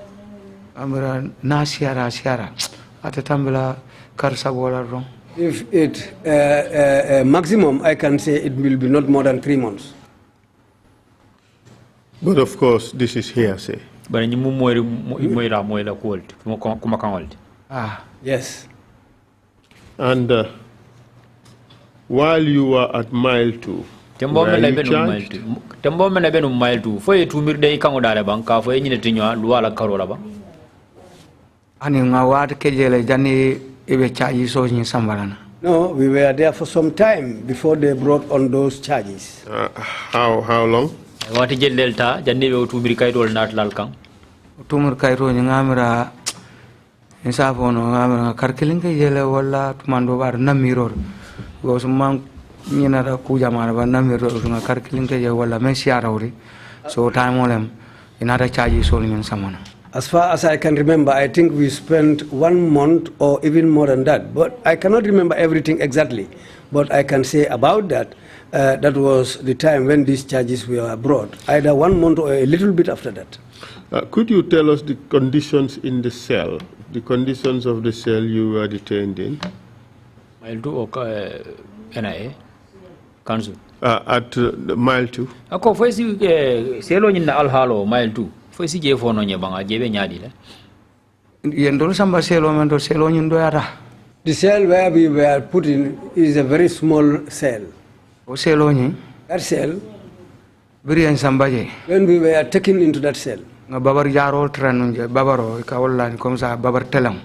Amra na siara atatambila karsabola wrong. If it maximum, I can say it will be not more than 3 months. But of course, this is hearsay. Yes. And while you were at mile 2, were you charged? No, we were there for some time before they brought on those charges. How long? What is Delta? Janne to be kite or not lalkang? Tumur Kairo Yamara in Savono, Karkilinka Yellow, Walla, Mandovar, Namiror, goes among Yenara Kujamara, Namiror, Karkilinka Yawala, Messiarori, so time on them, another charges only in someone. As far as I can remember, I think we spent 1 month or even more than that. But I cannot remember everything exactly. But I can say about that, that was the time when these charges were brought, either 1 month or a little bit after that. Could you tell us the conditions in the cell, the conditions of the cell you were detained in? Mile 2 or NIA? Council? At mile 2? Ako foisi selo ni na alhalo mile 2. Foisi je fono nya banga jebe nyadi le. Yendol samba selo mendo selo nyindo yata. The cell where we were put in is a very small cell. O selo nyi. That cell, Biriyan samba je. when we were taken into that cell, Nga babar jaro tranunje babaro ikawalla ni komsa babar telang.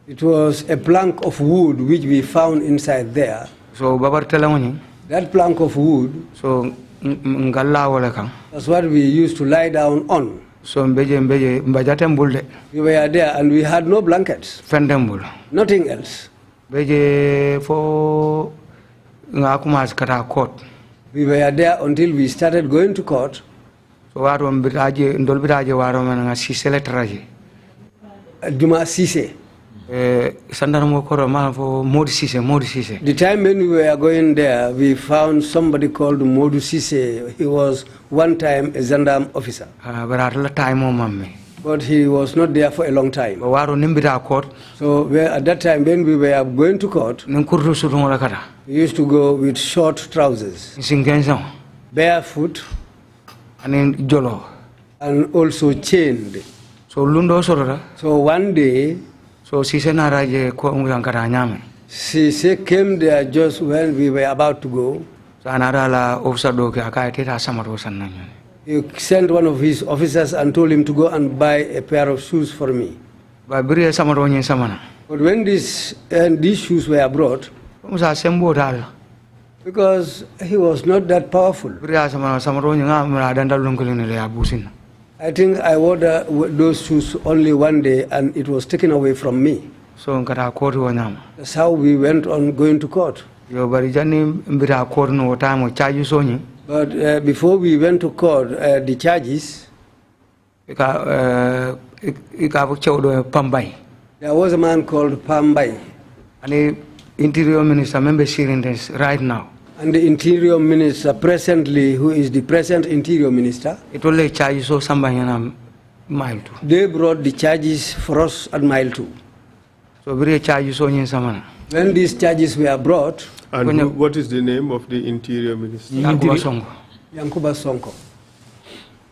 it was a plank of wood which we found inside there. So babar telang nyi. That plank of wood, So ngalla wala kan. that's what we used to lie down on. So mbeje mbajate mbulde. We were there and we had no blankets, Fendembul. nothing else. Beje fo nga kumas kata court. We were there until we started going to court. So waro mbitaje ndol bitaje waro man nga sisele traje. Juma Sise. Sandar mo koro man fo Modi Sise. The time when we were going there, we found somebody called Modu Sise. He was one time a gendarme officer, Baratla time o mamme. but he was not there for a long time. Waro nimbita court. So at that time when we were going to court, Nin kurdu sudu la kata. we used to go with short trousers, Singenson. barefoot, Anin jolo. and also chained. So lundo sorora. So one day, So Sise na raje ko ngulan kata nyame. Sise came there just when we were about to go. So anara la officer do ke akaya teta samato sannan. He sent one of his officers and told him to go and buy a pair of shoes for me. Ba biriya samato nyen samana. But when these shoes were brought, Musa sembo dal. because he was not that powerful, Biriya samato nyen nga dandal lungkulini le abusin. I think I wore those shoes only one day and it was taken away from me. So nkata court wo nyama. That's how we went on going to court. Yo bari jani mbita court no time o charge so nyi. But before we went to court, the charges, Ika chewdo Pambay. there was a man called Pambai. And the interior minister member sharing this right now. And the interior minister presently, who is the present interior minister, It will charge so somebody na mile two. they brought the charges for us at mile 2. So very charge so nyi samana. When these charges were brought, And what is the name of the interior minister? Yankuba Songo. Yankuba Sonko.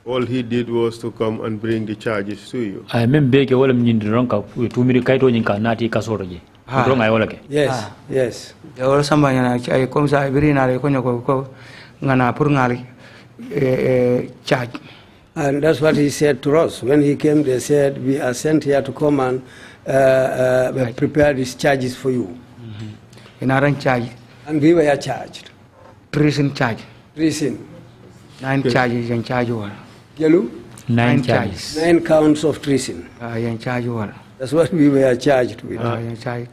All he did was to come and bring the charges to you. ay mem beke wala nyindi ronka tumiri kayto nyinka nati kasoro je ronga ay wala ke Yes, yes. Ya wala somebody na charge comme ça very na re ko nyoko ko ngana pour ngali charge. And that's what he said to us. When he came, they said, we are sent here to come and prepare these charges for you. Inaran charge. And we were charged. Treason charge. Treason. 9 charges yan charge wala. Yellow? 9 charges 9 counts of treason. Yan charge wala. That's what we were charged with. Yan charge.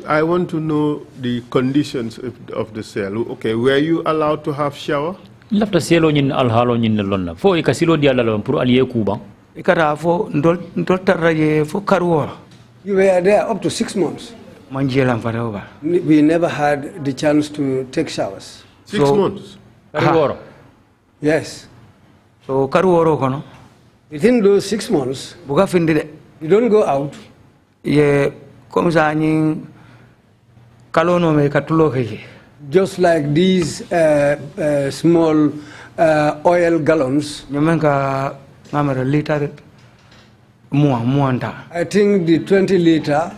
I want to know the conditions of the cell. Okay, were you allowed to have shower? lafta selo nyin alhalo nyin lonna fo e kasilo di ala pour aliye kuba Ikara fo ndol taraje fo karwo. We were there up to 6 months. Manjelam fatawa. We never had the chance to take showers. 6 months? woro Yes. So karwo kono. Within those 6 months, Buga findi de. you don't go out. Ye comme ça ni kalono me katulo ke. Just like these small oil gallons. Nyemen ka ngamara liter muanta. I think the 20 liter,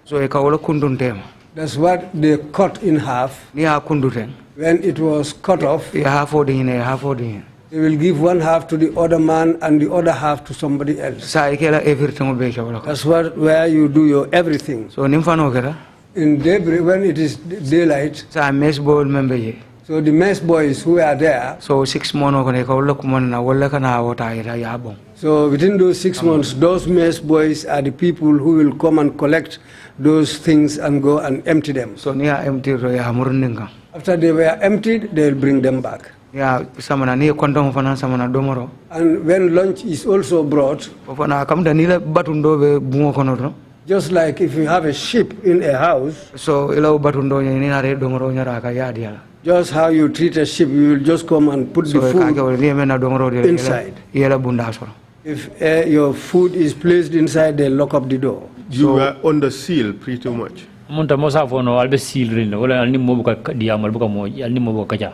So e ka wala kundun tema. that's what they cut in half. Ni ha kunduten. When it was cut off, E half odin e half odin. they will give one half to the other man and the other half to somebody else. Sa e kela everything be ka wala. That's where you do your everything. So nimfano kela. In daybreak, when it is daylight, Sa mess bowl member ye. so the mess boys who are there, So 6 mono ko ne ka wala kumana wala kana wota ira ya bon. so within those 6 months, those mess boys are the people who will come and collect those things and go and empty them. So ni ha empty ro ya murundinga. After they were emptied, they will bring them back. Ya samana ni kondong fana samana domoro. And when lunch is also brought, Fana kam da ni la batundo be bungo kono to. just like if you have a ship in a house, So ilo batundo ni na re domoro nyara ka ya dia. just how you treat a ship, you will just come and put So the ka ke food. wala ni na domoro dia. inside. Yela bunda so. If your food is placed inside, they lock up the door. You were under seal pretty much. monta mosa fono albe silrin wala alni mobu ka diamal buka mo alni mobu ka ja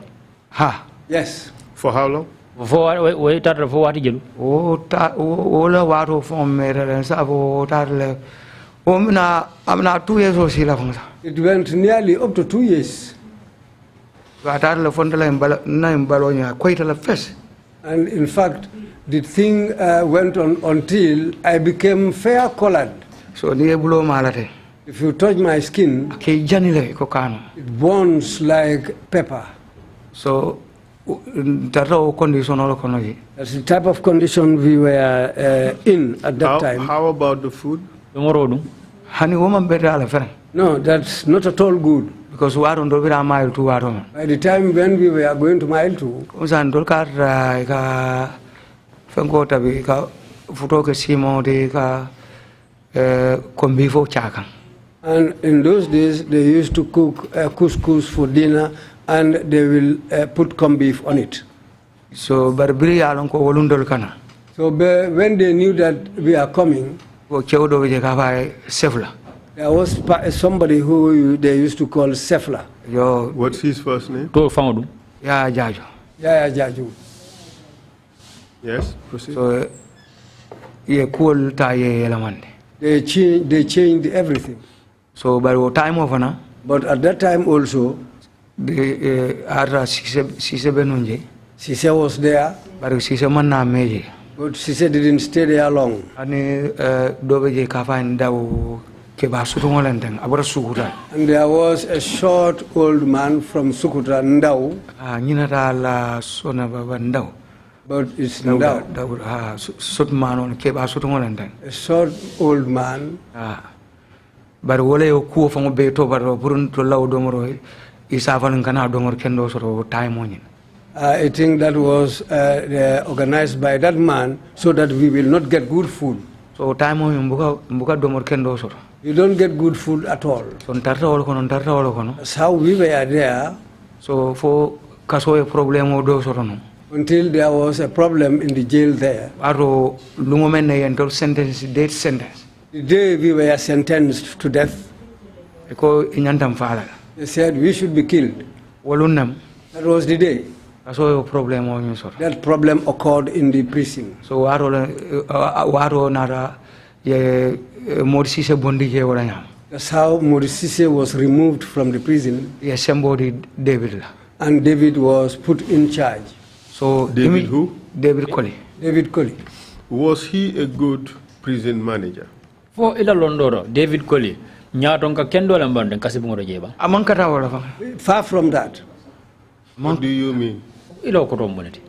Ha. Yes. For how long? fo we tar fo wati jelu O la wato fon mere sa bo tar le I'm not 2 years old. It went nearly up to 2 years. Quite a first. And in fact, the thing went on until I became fair-colored. So If you touch my skin, it burns like pepper. So that's the type of condition we were in at that time. How about the food? No, that's not at all good. Because we are on the mile 2. By the time when we were going to mile 2, and in those days they used to cook couscous for dinner, and they will put corned beef on it. So when they knew that we are coming, there was somebody who they used to call Sefla. What's his first name? Yeah, Jaju. Yeah, Jaju. Yes, proceed. So, cool they changed everything. So by the time of but at that time also, Sise was there. But Sise But Sise didn't stay there long. And there was a short old man from Sukuta, Ndau. But it's Ndau. A short old man. But wole ku fango be to baro burun to law domoro isafan kana domor kendo soro time on. I think that was organized by that man so that we will not get good food. So time on mbuka domor kendo soro. You don't get good food at all. So that's how we were there. So for kaso a problem o do soro no. Until there was a problem in the jail there. Aro lungomen until sentence date sentence. The day we were sentenced to death, they said we should be killed. That was the day. That problem occurred in the prison. So that's how Morisise was removed from the prison. David. And David was put in charge. So David who? David Colley. David Colley. Was he a good prison manager? For ila londoro David Colley nyaton ka kendo la mbande kasi bungo jeba amankata wala fa far from that. What do you mean? Ilo ko tombonati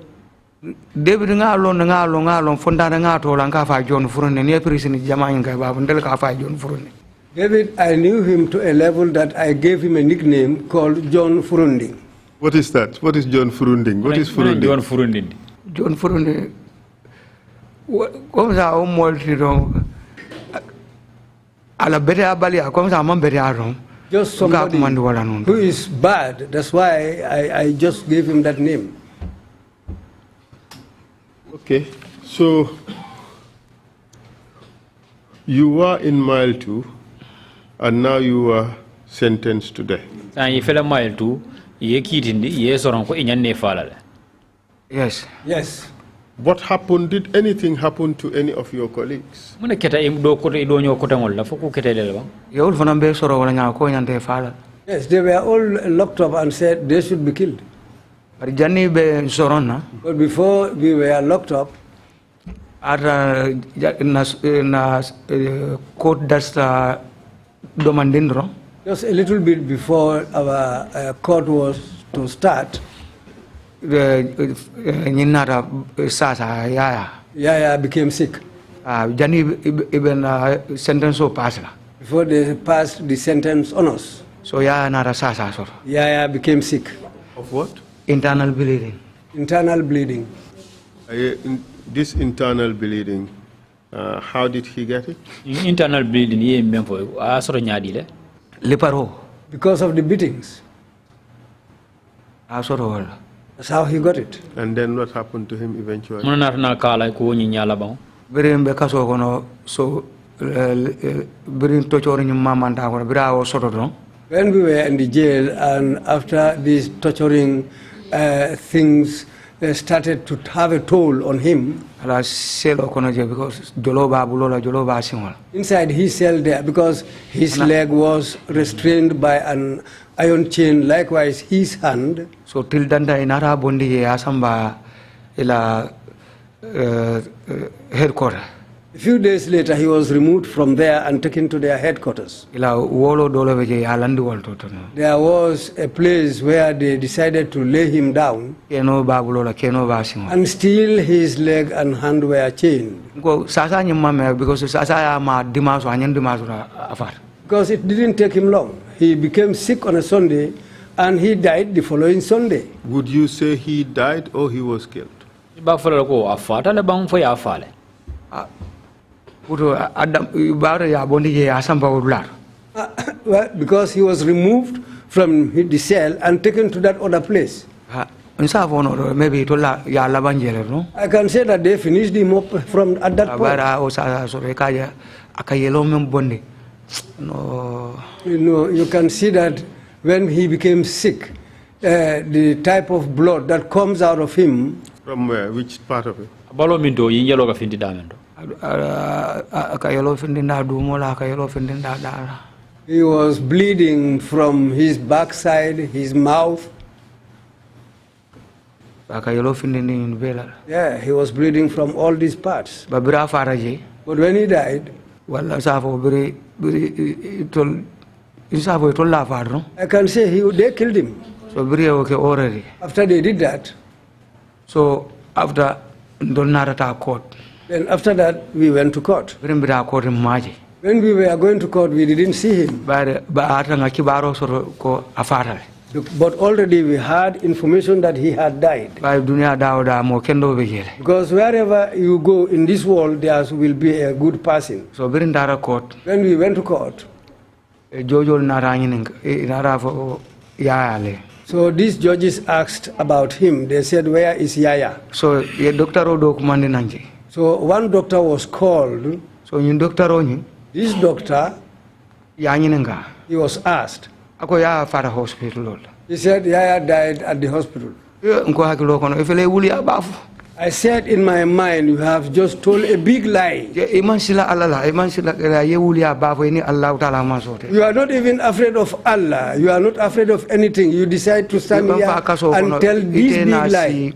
David ngalo fonda ngato la ka fa John Furunde ne prison jama ngai ba ndel ka fa John Furunde. David, I knew him to a level that I gave him a nickname called John Furunding. What is that? What is John Furunding? What is Furunding? John Furunding. John Furunding. Comme ça au molti donc ala beria balia comme ça man beria ron. Just somebody who is bad. That's why I just gave him that name. Okay, so you were in mile 2 and now you are sentenced to death. Mile 2, yes. Yes. What happened? Did anything happen to any of your colleagues? Yes, they were all locked up and said they should be killed. But before we were locked up, just a little bit before our court was to start, Yaya became sick. Before they passed the sentence on us, so Yaya became sick. Of what? Internal bleeding. Internal bleeding. This internal bleeding, how did he get it? Internal bleeding, because of the beatings. That's how he got it. And then what happened to him eventually? When we were in the jail and after these torturing things started to have a toll on him. Ala selo kono je because joloba bulola joloba singol. Inside his cell there, because his leg was restrained by an iron chain, likewise his hand. So till danda inara bondi ye asamba ila headquarters. A few days later, he was removed from there and taken to their headquarters. There was a place where they decided to lay him down, and still his leg and hand were chained. Because it didn't take him long. He became sick on a Sunday, and he died the following Sunday. Would you say he died or he was killed? Well, because he was removed from the cell and taken to that other place. Maybe I can say that they finished him up from at that point. You can see that when he became sick, the type of blood that comes out of him. From where? Which part of it? He was bleeding from his backside, his mouth. Yeah, he was bleeding from all these parts. But when he died, I can say they killed him. After they did that, so after court. Then after that, we went to court. When we were going to court, we didn't see him. But already we had information that he had died. Because wherever you go in this world, there will be a good person. So when we went to court, so these judges asked about him. They said, "Where is Yaya?" So So one doctor was called. So This doctor, he was asked. He said, "Yaya died at the hospital." I said in my mind, you have just told a big lie. You are not even afraid of Allah. You are not afraid of anything. You decide to stand here and tell this big lie.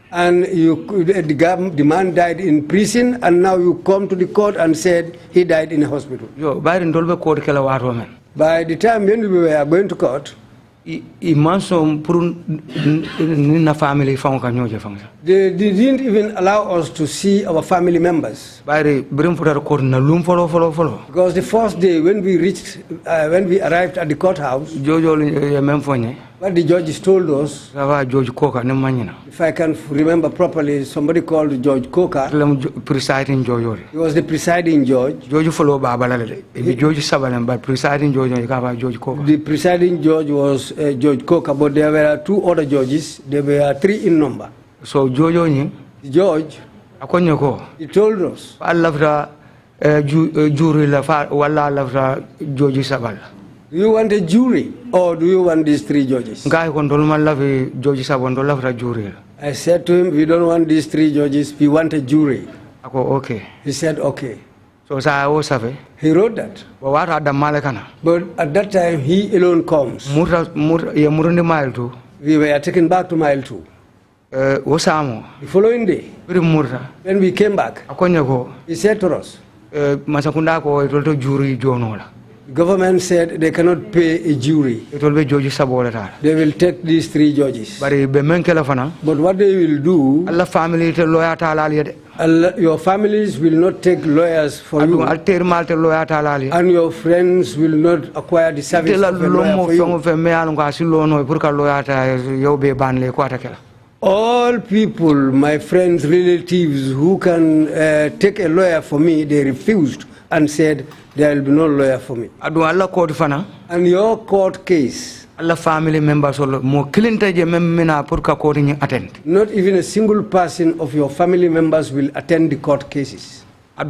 And the man died in prison, and now you come to the court and said he died in a hospital. By the time when we were going to court, they didn't even allow us to see our family members. Because the first day when we arrived at the courthouse, what the judges told us, if I can remember properly, somebody called Judge Coker. Presiding judge. He was the presiding judge. The presiding judge was Judge Coker, but there were two other judges. There were three in number. So the judge, he told us, do you want a jury or do you want these three judges? I said to him, we don't want these three judges, we want a jury. Okay. He said, okay. So he wrote that. But at that time, he alone comes. We were taken back to mile 2. The following day, when we came back, he said to us, the government said they cannot pay a jury. They will take these three judges. But what they will do, your families will not take lawyers for you, and your friends will not acquire the service of a lawyer for you. All people, my friends, relatives who can take a lawyer for me, they refused and said there will be no lawyer for me. And your court case, family members not even a single person of your family members will attend the court cases. And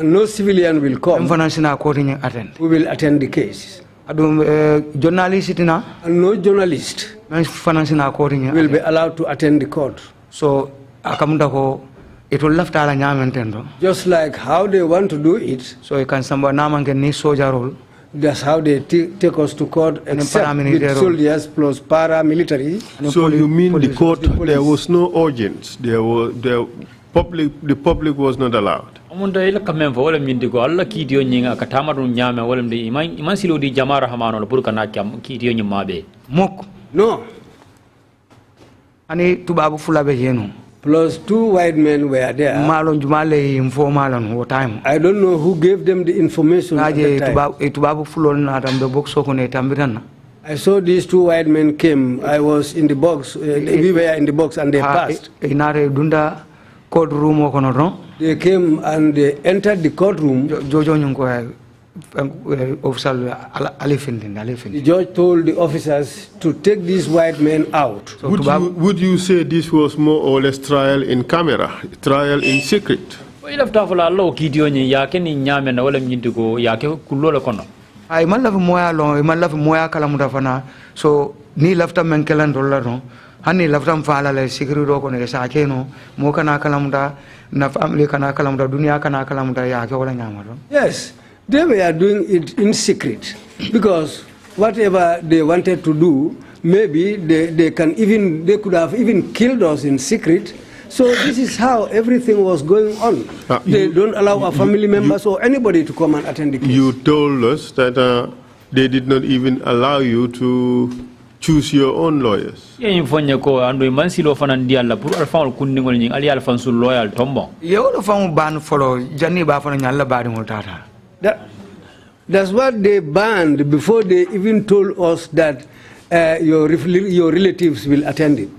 no civilian will come who will attend the case. And no journalist will be allowed to attend the court. So akamunda ko it will left ala nyamenten. Just like how they want to do it. So you can samba namangen ni soldier role. That's how they take us to court, except with soldiers plus paramilitary. So you mean the court, there was no audience, the public was not allowed? Amunda ila kamen fo wala min digo alla kidiyo nyinga katama dun nyame wala mde iman silo di jamara hamano la burka na kyam kidiyo nyamabe Mok. No. Ani tubabu fulabe yenu. Plus 2 white men were there. Malon jumale informal what time. I don't know who gave them the information at that time. Tubabu fulol na tambe box okone tambirana. I saw these 2 white men came. I was in the box. We were in the box and they passed. Inare dunda courtroom okono. They came and they entered the courtroom. Jojo nyunko officer the judge told the officers to take these white men out. So would you say this was more or less trial in camera, trial in secret? Ila ftafala lo kidiyo nyi yake ni nyame na wala mnyindigo yake kulola kono. Ay man laf moya long man laf moya kala mutafana so ni lafta menkelan dollar no hani lafta mfala le secret do kono sa keno mo kana kala muta na family kana kala muta dunia kana kala muta yake wala nyama do. Yes. They were doing it in secret because whatever they wanted to do, maybe they could have even killed us in secret. So this is how everything was going on. They don't allow our family members or anybody to come and attend the case. You told us that they did not even allow you to choose your own lawyers. Ye infonye ko ando imansilo fanandi alla pour alfa kundingol nyi ali alfa sul loyal tombo. Ye wala famu ban follow janni ba fana nyalla ba ngol tata. That's what they banned before they even told us that your relatives will attend it.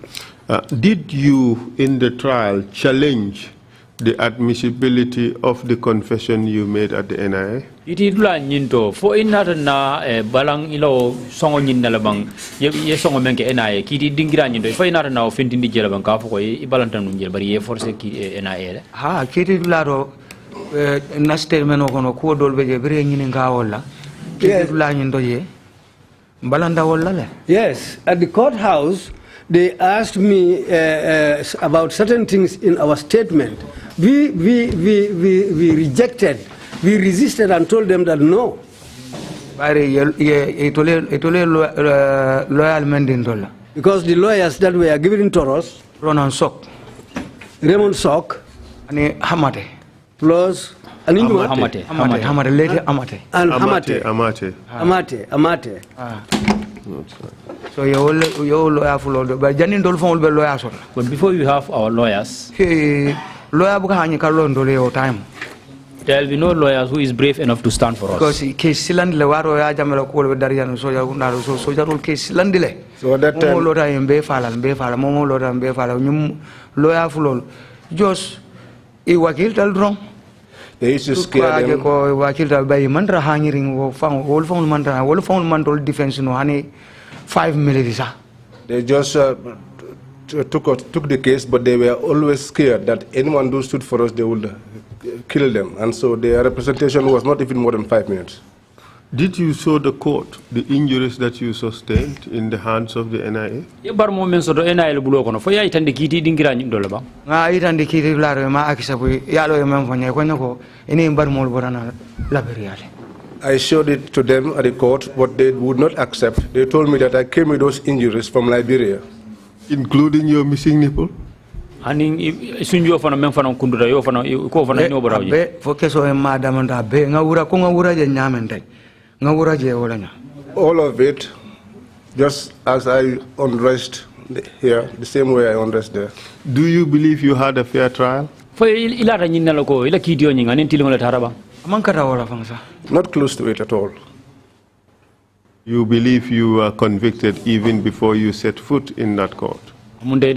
Did you, in the trial, challenge the admissibility of the confession you made at the NIA? Iti dula nyinto fo inata na balang ilo songo nyinna labang ye songo menke NIA kiti dingira nyinto fo inata na ofintindi jela bang ka fo ko ibalanta nun jela bari ye force ki NIA ha kiti dula ro na statement okono ko dolbe je bere nyini nga wala kiti dula nyindo ye balanda wala le. Yes, at the courthouse they asked me about certain things in our statement. We rejected. We resisted and told them that no. Because the lawyers that were given to us, Raymond Sok, and Hamate, plus Hamate. So you lawyer full but Janin Dolphon will be lawyers. But before you have our lawyers, lawyer Bukani Kalon Dole time. There will be no lawyers who is brave enough to stand for us. Because case Siland Lewaro Jamela Kol Darian so Jarul case Landile. So that time Lora and Befala and Befala, Momo Lora and Befala, lawyer full just it was killed wrong. They used to scare them. Wakil by mantra hanging found whole phone mantra, whole phone mantle defense no honey 5 minutes. They just took the case, but they were always scared that anyone who stood for us, they would kill them. And so their representation was not even more than 5 minutes. Did you show the court the injuries that you sustained in the hands of the NIA? Bar moment so the NIA bulo kono fo ya itande kiti dingira ndola ba. Nga itande kiti laro ma akisabu yalo yemem fanya kwenya ko ini bar mol borana laberiale. I showed it to them at the court, but they would not accept. They told me that I came with those injuries from Liberia. Including your missing nipple? Haning sunjo fana men fana kundura yo fana ko fana no baraji. Be fo keso e madam nda be ngawura ko ngawura je nyamende. Ngawura je wolanya. All of it, just as I undressed here, the same way I undressed there. Do you believe you had a fair trial? Fo ila ta nyinna lako ila kidio nyinga nen tilingo le taraba. Not close to it at all. You believe you were convicted even before you set foot in that court? Yes,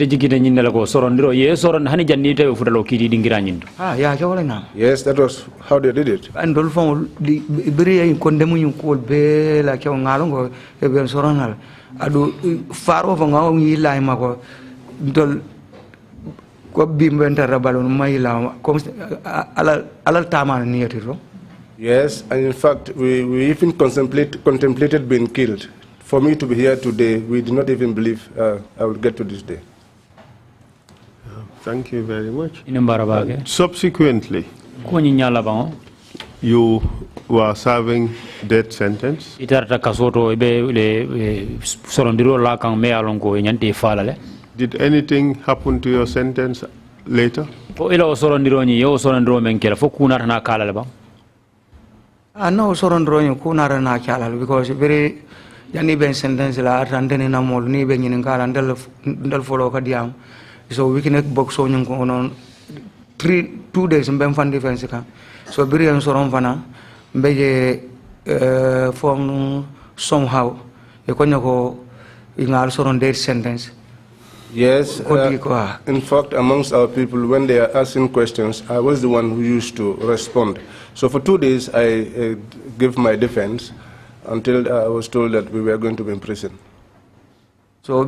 that was how they did it. And Dolphon condemn you called Be like your Ngalongo, Eben Soronal. I do far over Naomi Lima. Yes, and in fact, we even contemplated being killed for me to be here today, we did not even believe I would get to this day. Thank you very much. Subsequently, you were serving death sentence. Did anything happen to your sentence later? No sorondro kunara na kala because very yani ben sentence la atandene na mol ni ben ni kala ndal follow ka diam so we can box so nyun ko non 2 days mbem fan defense ka so biri en soron fana mbeje from somehow e ko nyako ingal soron death sentence. Yes, in fact, amongst our people, when they are asking questions, I was the one who used to respond. So for 2 days, I gave my defense until I was told that we were going to be in prison. So,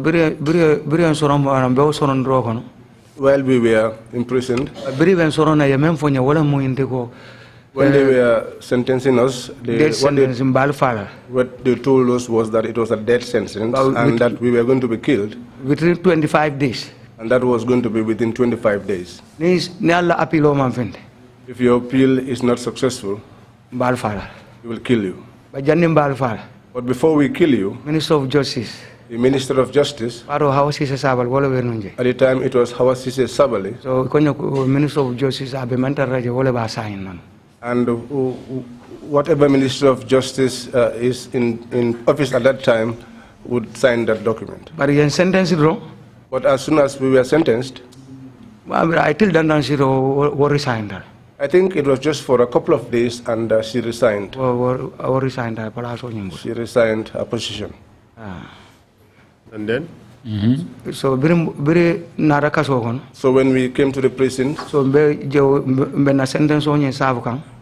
while we were imprisoned, when they were sentencing us, what they told us was that it was a death sentence and that we were going to be killed. Within 25 days. And that was going to be within 25 days. If your appeal is not successful, we will kill you. But before we kill you, Minister of Justice, the Minister of Justice, at the time it was Hawasise Sabali. So, Minister of Justice, and whatever Minister of Justice is in office at that time would sign that document. But you sentenced wrong. But as soon as we were sentenced, I resigned. I think it was just for a couple of days and she resigned. She resigned her position. And then? So when we came to the prison,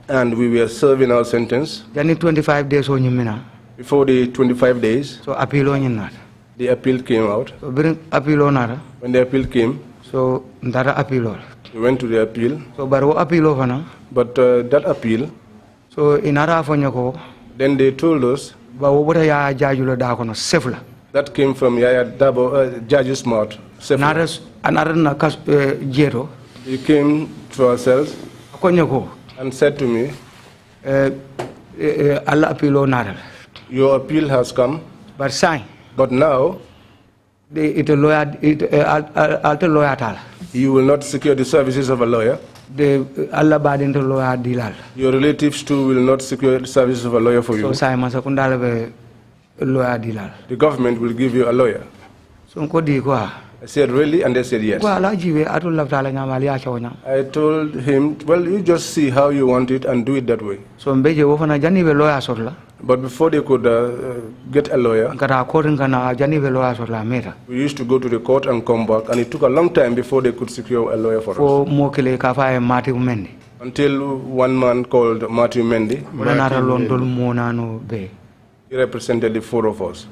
and we were serving our sentence, 25 days before the 25 days, so appeal the appeal came out. So when the appeal came, so we went to the appeal. So but that appeal, so then they told us that came from Yaya Dabo, judge's mouth. He came to ourselves and said to me, your appeal has come, but now you will not secure the services of a lawyer. Your relatives too will not secure the services of a lawyer for you. The government will give you a lawyer. I said, really? And they said, yes. I told him, well, you just see how you want it and do it that way. But before they could get a lawyer, we used to go to the court and come back, and it took a long time before they could secure a lawyer for us. Until one man called Matthew Mendy, he represented the 4 of us.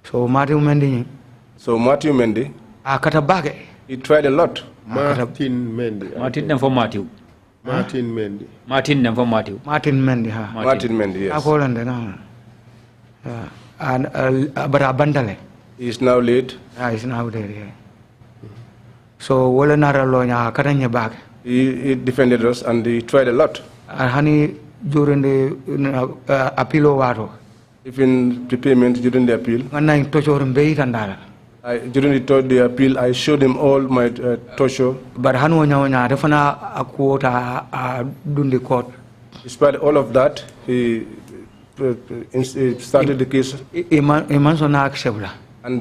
So Matthew Mendy, he tried a lot. Martin Mendy, yes. And but Abandale. He is now late. He's now there, yeah. So he defended us and he tried a lot. Honey, during the appeal, even prepayment during the appeal. During the appeal, I showed him all my torture. But despite all of that, he started the case.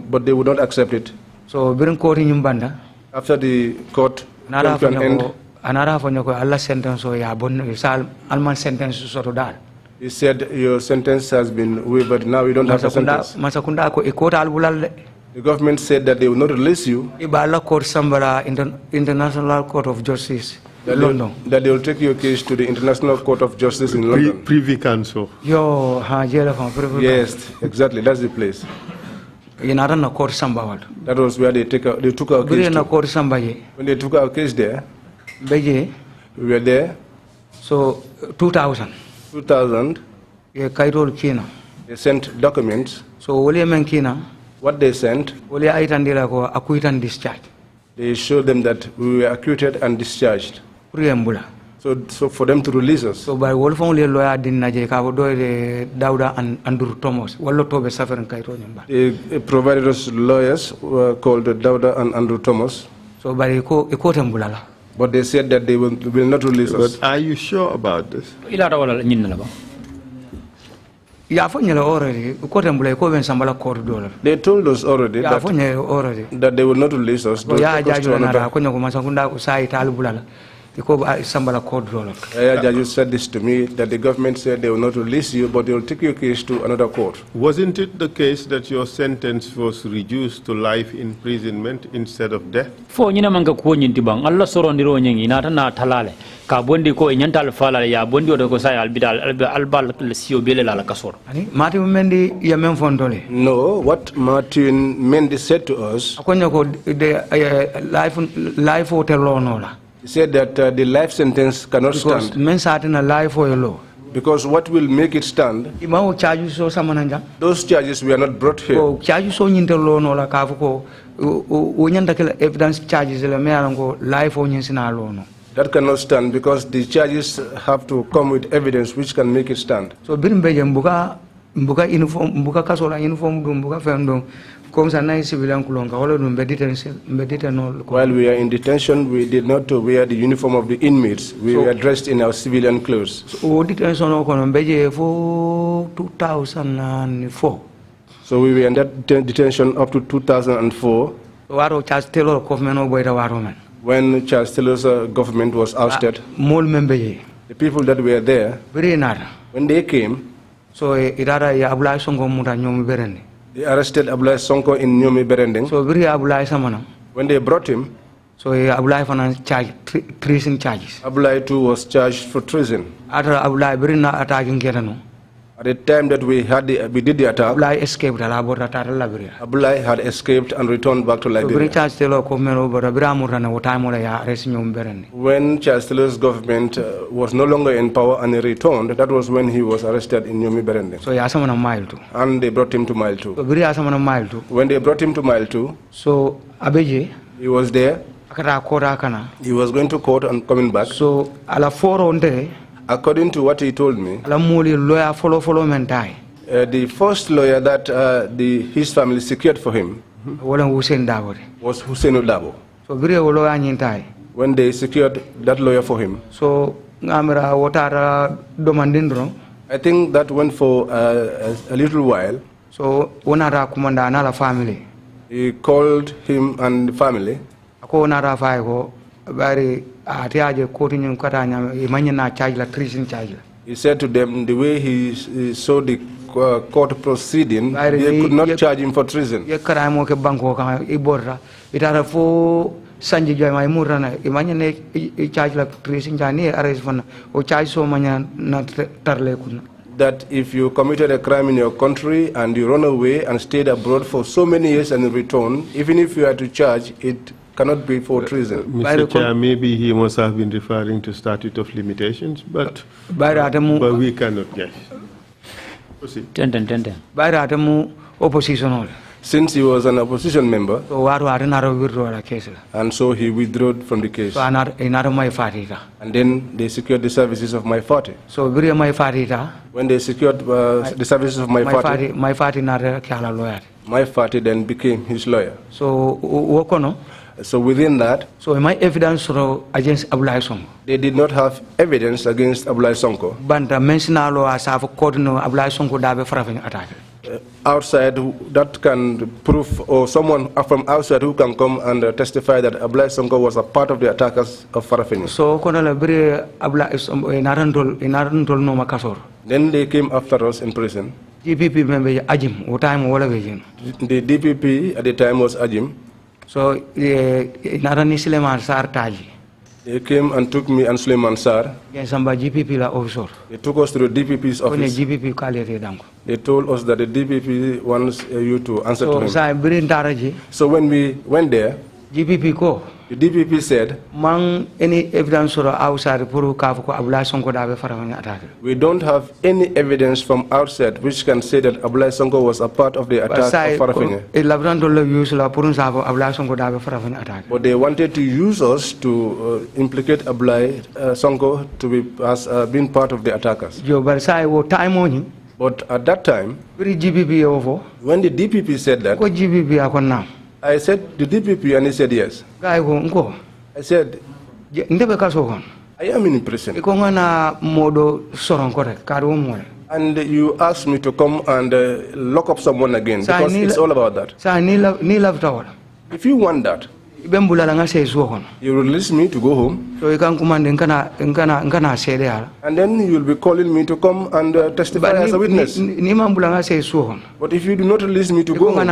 But they would not accept it. So after the court came to an end, he said, your sentence has been waived, now you don't have a sentence. The government said that they will not release you. International Court of Justice in London. That they will take your case to the International Court of Justice in London. Privy Council. Yes, exactly, that's the place. That was where they took our case to. When they took our case there, we were there. So 2000. 2000. They They sent documents. So wole menkina. What they sent, Wole aitandila ko acquit and discharge. they showed them that we were acquitted and discharged. Priembula. So for them to release us. So by wolf only lawyer din naje ka do de Dauda and Andrew Thomas. Wallo tobe safaran kaito nyamba. They provided us lawyers called Dauda and Andrew Thomas. So by ko tembula la. But they said that they will not release us. But are you sure about this? Ilata wala nyinna ba. Ya fonyela already ko tembula ko ben sambala court dollar. They told us already that they will not release us. Ya jaju na ko nyako masakunda ko sai talbula. Judge said this to me, that the government said they will not release you, but they will take your case to another court. Wasn't it the case that your sentence was reduced to life imprisonment instead of death? Fo nyina manga ko nyinti bang Allah sorondiro nyengi nata na talale ka bondi ko nyantal fala ya bondi odo ko say albal siyo bele la kasoro. Martin Mendy ya men fondole. No, what Martin Mendy said to us, akonya ko de life hotel law no la. He said that the life sentence cannot stand. Because what will make it stand? Those charges were not brought here. Evidence charges that cannot stand because the charges have to come with evidence which can make it stand. So while we are in detention, we did not wear the uniform of the inmates. We were dressed in our civilian clothes. So detention for 2004. So we were in that detention up to 2004. When Charles Taylor's government was ousted, the people that were there, when they came, so they arrested Abulai Sonko in Nyomi Berending. So when they brought him, so Abulai charged treason charges. Abulai too was charged for treason. After Abulai attacking at the time that we did the attack, Abulai escaped. Abulai had escaped and returned back to Liberia. When Charles Taylor's government was no longer in power and he returned, that was when he was arrested in Nyomi Berending. So and they brought him to Mile 2. So when they brought him to Mile 2, so Abeje, he was there. He was going to court and coming back. So according to what he told me, the first lawyer that his family secured for him was Hussein Dabo. So when they secured that lawyer for him, so I think that went for a little while. So family, he called him and the family. He said to them, the way he saw the court proceeding, they could not charge him for treason. That if you committed a crime in your country and you run away and stayed abroad for so many years and return, even if you are to charge, it cannot be for treason. Mr. Chair, maybe he must have been referring to statute of limitations, but we cannot guess. Proceed. Opposition. Since he was an opposition member, and so he withdrew from the case. And then they secured the services of my party. So when they secured the services of my party then became his lawyer. So within that, so my evidence against Abulai Sonko. They did not have evidence against Abulai Sonko. Outside that can prove, or someone from outside who can come and testify that Abulai Sonko was a part of the attackers of Farafeni. So then they came after us in prison. DPP member Ajim, what time wala vejin. The DPP at the time was Ajim. So Narani Suleiman Sar Taji. They came and took me and Suleiman Sar. Yes, some GPP la officer. They took us to the DPP's office. They told us that the DPP wants you to answer to him. So when we went there, GPP ko. The DPP said, "Man, any evidence or outside puru kafu ko Abdoulaye Sonko dabe farafanya attack." we don't have any evidence from outside which can say that Abdoulaye Sonko was a part of the attack of Farafenni. But they wanted to use us to implicate Abdoulaye Sonko to be as being part of the attackers. But at that time, when the DPP said that, I said the DPP, and he said yes. I said, I am in prison. And you asked me to come and lock up someone again, because it's all about that. If you want that, you release me to go home, and then you will be calling me to come and testify as a witness. But if you do not release me to go home,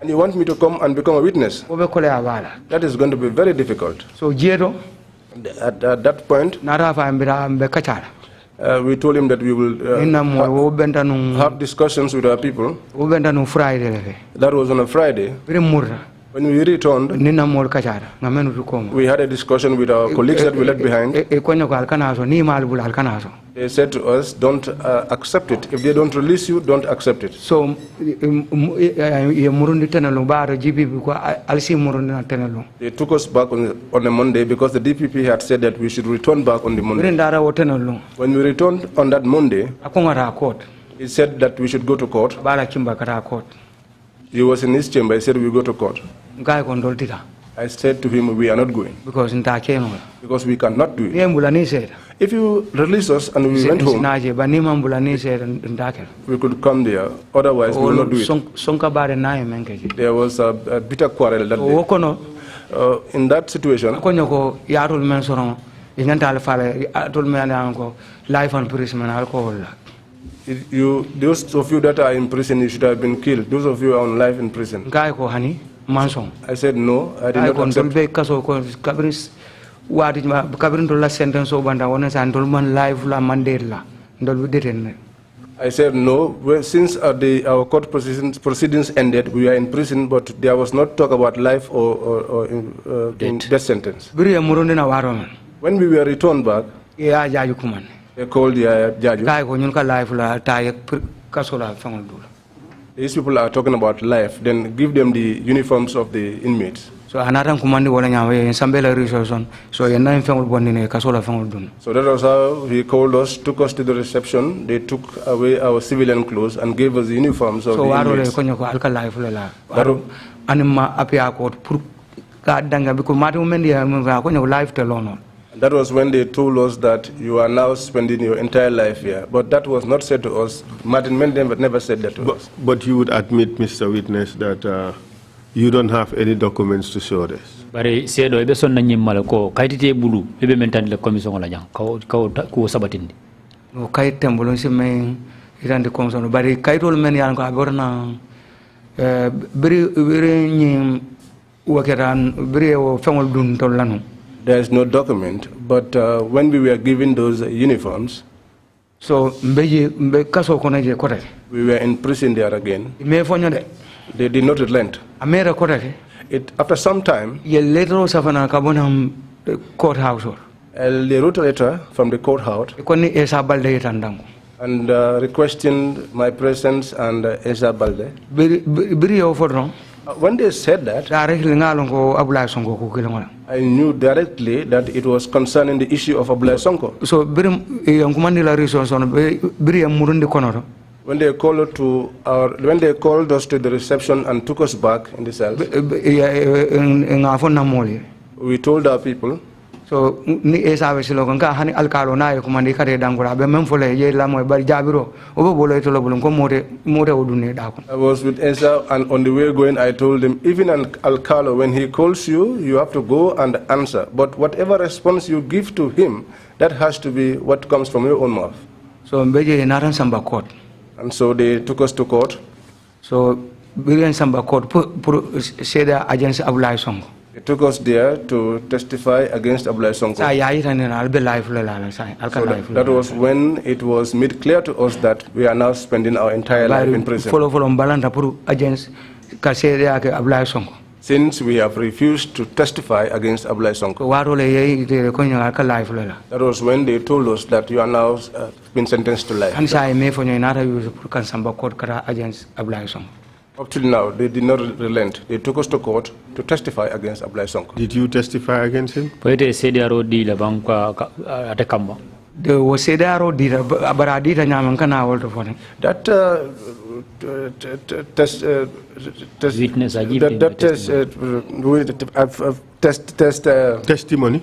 and you want me to come and become a witness, that is going to be very difficult. So at that point, we told him that we will have discussions with our people. That was on a Friday. When we returned, we had a discussion with our colleagues that we left behind. They said to us, don't accept it. If they don't release you, don't accept it. So they took us back on a Monday because the DPP had said that we should return back on the Monday. When we returned on that Monday, he said that we should go to court. He was in his chamber. He said we go to court. I said to him, we are not going. Because we cannot do it. If you release us and we went home, we could come there. Otherwise, we will not do it. There was a bitter quarrel that day. In that situation, those of you that are in prison, you should have been killed. Those of you are on life in prison. I said no, I did not accept. I said no. Well, since our court proceedings ended, we are in prison, but there was not talk about life or death sentence. When we were returned back, they called Jaju. These people are talking about life, then give them the uniforms of the inmates. So that was how he called us, took us to the reception. They took away our civilian clothes and gave us the uniforms of the inmates. That was when they told us that you are now spending your entire life here. But that was not said to us. Martin Mendem never said that to us. But you would admit, Mr. Witness, that you don't have any documents to show this. There is no document, but when we were given those uniforms, so we were in prison there again. They did not relent. After some time, they wrote a letter from the courthouse and requesting my presence and Esa Balde. When they said that, I knew directly that it was concerning the issue of Abdoulaye Sonko. So when they called us to the reception and took us back in the cells, we told our people. So ni esa vesilo kan hani alkalo na kumandi kare dangura be memfole ye la moy bari jabiro obo bolo to lobulum ko mote odune da ko. I was with Esa, and on the way going I told him, even an alkalo, when he calls you, you have to go and answer, but whatever response you give to him, that has to be what comes from your own mouth. So mbeje naran samba court, and so they took us to court. So biren samba court pour say the agents Abdoulaye Sonko. They took us there to testify against Abdoulaye Sonko. So that was when it was made clear to us that we are now spending our entire life in prison. since we have refused to testify against Abulai Sonko. That was when they told us that you are now been sentenced to life. Up till now, they did not relent. They took us to court to testify against Abulai Sonko. Did you testify against him? The was said testimony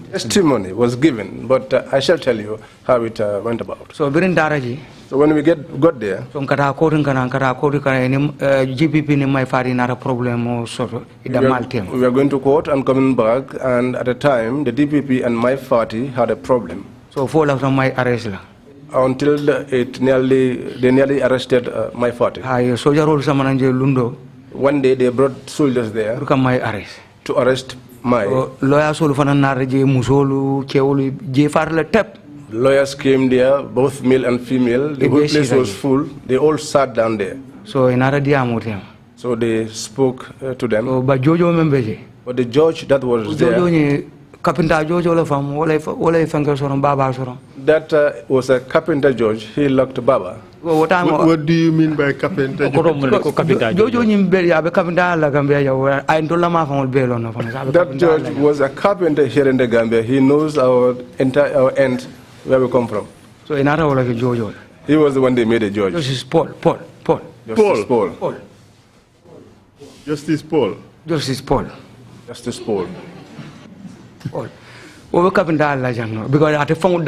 was given, but I shall tell you how it went about. So when we got there, GPP ni my father not a problem or sort of we were going to court and coming back, and at the time the DPP and my party had a problem. So fall after my arrest until they nearly arrested my party. One day they brought soldiers there to arrest my. Lawyers came there, both male and female. The whole place was full. They all sat down there. So they spoke to them. But the judge that was there, that was a carpenter judge. He locked Baba. What do you mean by carpenter judge? That judge was a carpenter here in the Gambia. He knows our end, where we come from. So he was the one they made a judge. Justice Paul. Justice Paul. Justice Paul. Justice Paul. Because at the phone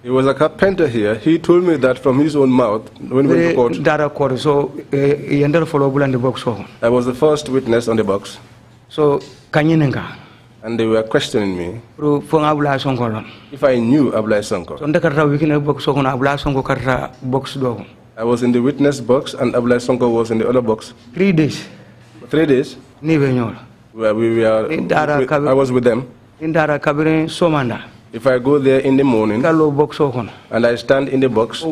he was a carpenter here. He told me that from his own mouth when we went to court. So he entered follow the box. I was the first witness on the box. So and they were questioning me if I knew Abulai Sonko. I was in the witness box and Abulai Sonko was in the other box. 3 days. 3 days? Where I was with them. If I go there in the morning and I stand in the box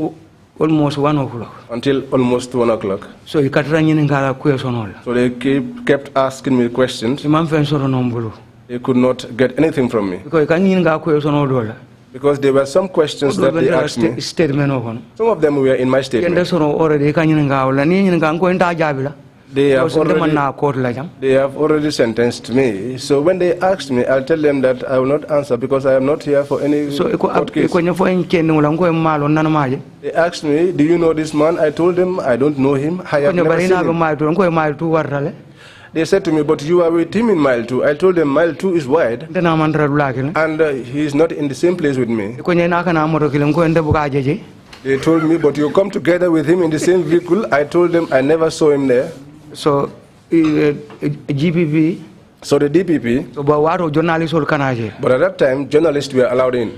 almost 1 o'clock until almost 1 o'clock. So they kept asking me questions. They could not get anything from me. Because there were some questions that they asked me. Some of them were in my statement. They have already sentenced me. So when they asked me, I'll tell them that I will not answer because I am not here for any court case. They asked me, do you know this man? I told them I don't know him. I have never seen him. They said to me, but you are with him in mile 2. I told them mile 2 is wide and he is not in the same place with me. They told me, but you come together with him in the same vehicle. I told them I never saw him there. So GPP. So the DPP. But at that time, journalists were allowed in.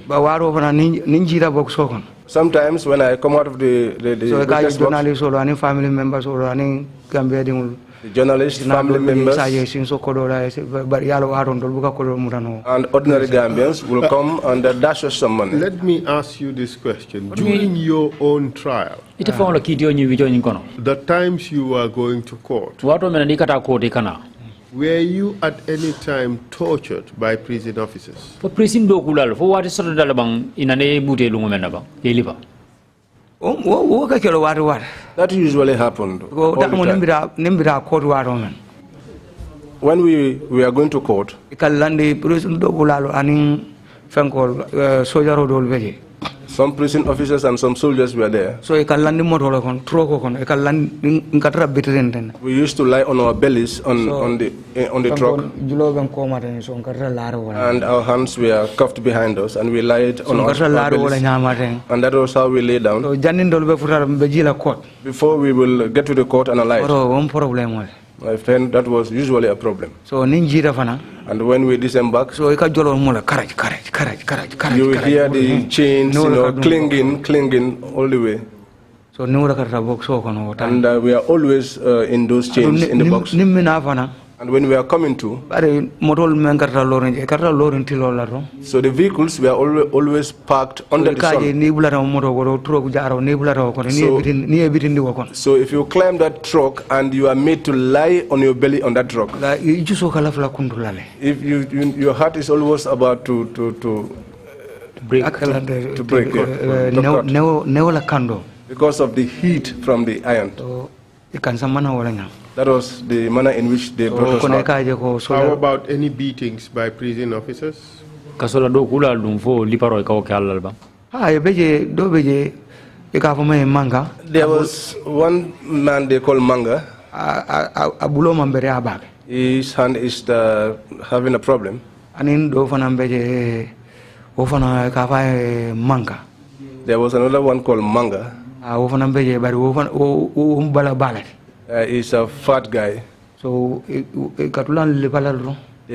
Sometimes when I come out of the witness box, family members or any Gambian. The journalists, family members, and ordinary Gambians will come and dash us some money. Let me ask you this question. During your own trial, the times you were going to court, were you at any time tortured by prison officers? That usually happened all the time. When we are going to court, some prison officers and some soldiers were there. So we used to lie on our bellies on the truck, and our hands were cuffed behind us, and we lied on our bellies, and that was how we lay down before we will get to the court and alive. My friend, that was usually a problem. So and when we disembark, you will hear the chains, clinging all the way. So and we are always in those chains in the box. And when we are coming to, so the vehicles were always parked under the sun. So if you climb that truck and you are made to lie on your belly on that truck, if your heart is always about to break, because of the heat from the iron. That was the manner in which they brought us out. How about any beatings by prison officers? There was one man they call Manga. His hand is having a problem. There was another one called Manga. He's a fat guy. So they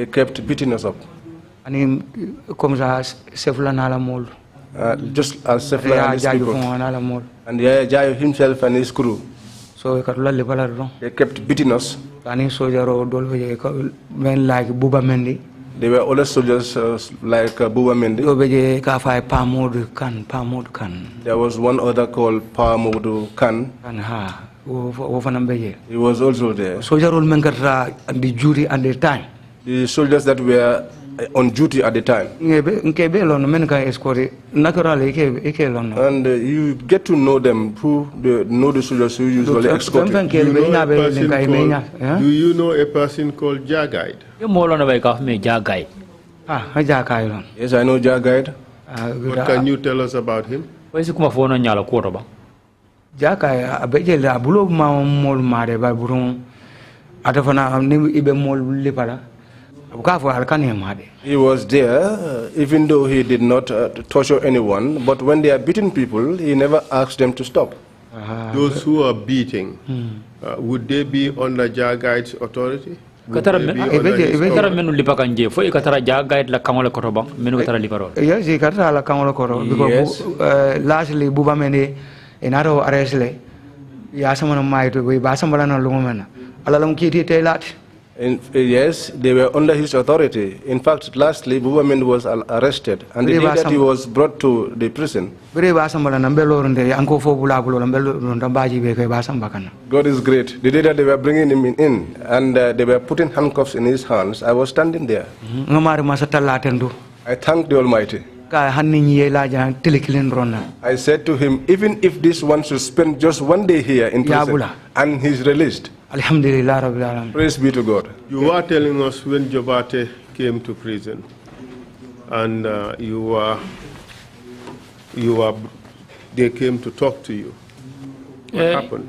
kept beating us up. Just as Sefla and his people. And Jayo himself and his crew. So they kept beating us. Men like Buba Mendi. They were other soldiers like Buba Mendi. There was one other called Pamodu Khan. He was also there. The duty at the time. The soldiers that were on duty at the time. And you get to know them, know the soldiers who usually escort you. Do you know a person called Jagaid? Yes, I know Jagaid. What can you tell us about him? He was there, even though he did not torture anyone, but when they are beating people, he never asked them to stop. Those who are beating, would they be under Jagaid's authority? Yes, lastly, Buba Mende, another arrest. Yes, they were under his authority. In fact, lastly, Bubamin was arrested, and the day that he was brought to the prison. God is great. The day that they were bringing him in, and they were putting handcuffs in his hands, I was standing there. I thanked the Almighty. I said to him, even if this one should spend just one day here in prison, and he's released, Alhamdulillah. Praise be to God. You are telling us when Jobate came to prison, and they came to talk to you. What happened?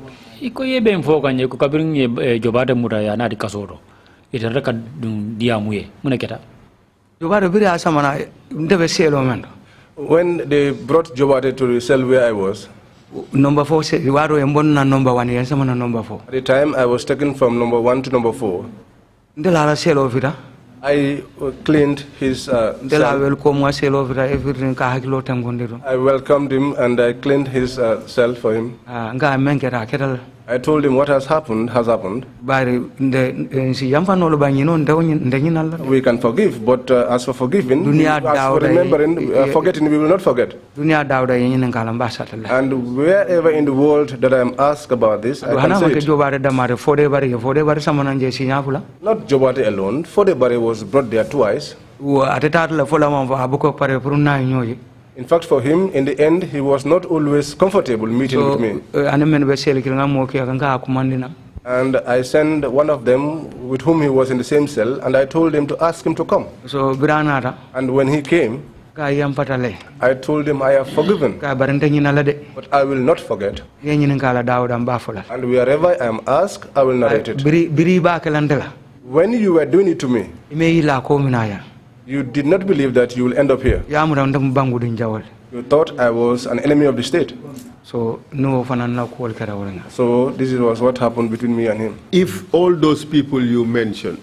When they brought Jobate to the cell where I was, number 4, number 1, number 4. At the time, I was taken from number 1 to number 4. I cleaned his cell. I welcomed him and I cleaned his cell for him. I told him what has happened has happened. We can forgive, but as for forgiving, as for remembering, forgetting, we will not forget. And wherever in the world that I am asked about this, I can say it. Not Jobate alone. Fodebare was brought there twice. In fact, for him, in the end, he was not always comfortable meeting with me. And I sent one of them with whom he was in the same cell, and I told him to ask him to come. And when he came, I told him I have forgiven, but I will not forget. And wherever I am asked, I will narrate it. When you were doing it to me, you did not believe that you will end up here. You thought I was an enemy of the state. So this was what happened between me and him. If all those people you mentioned,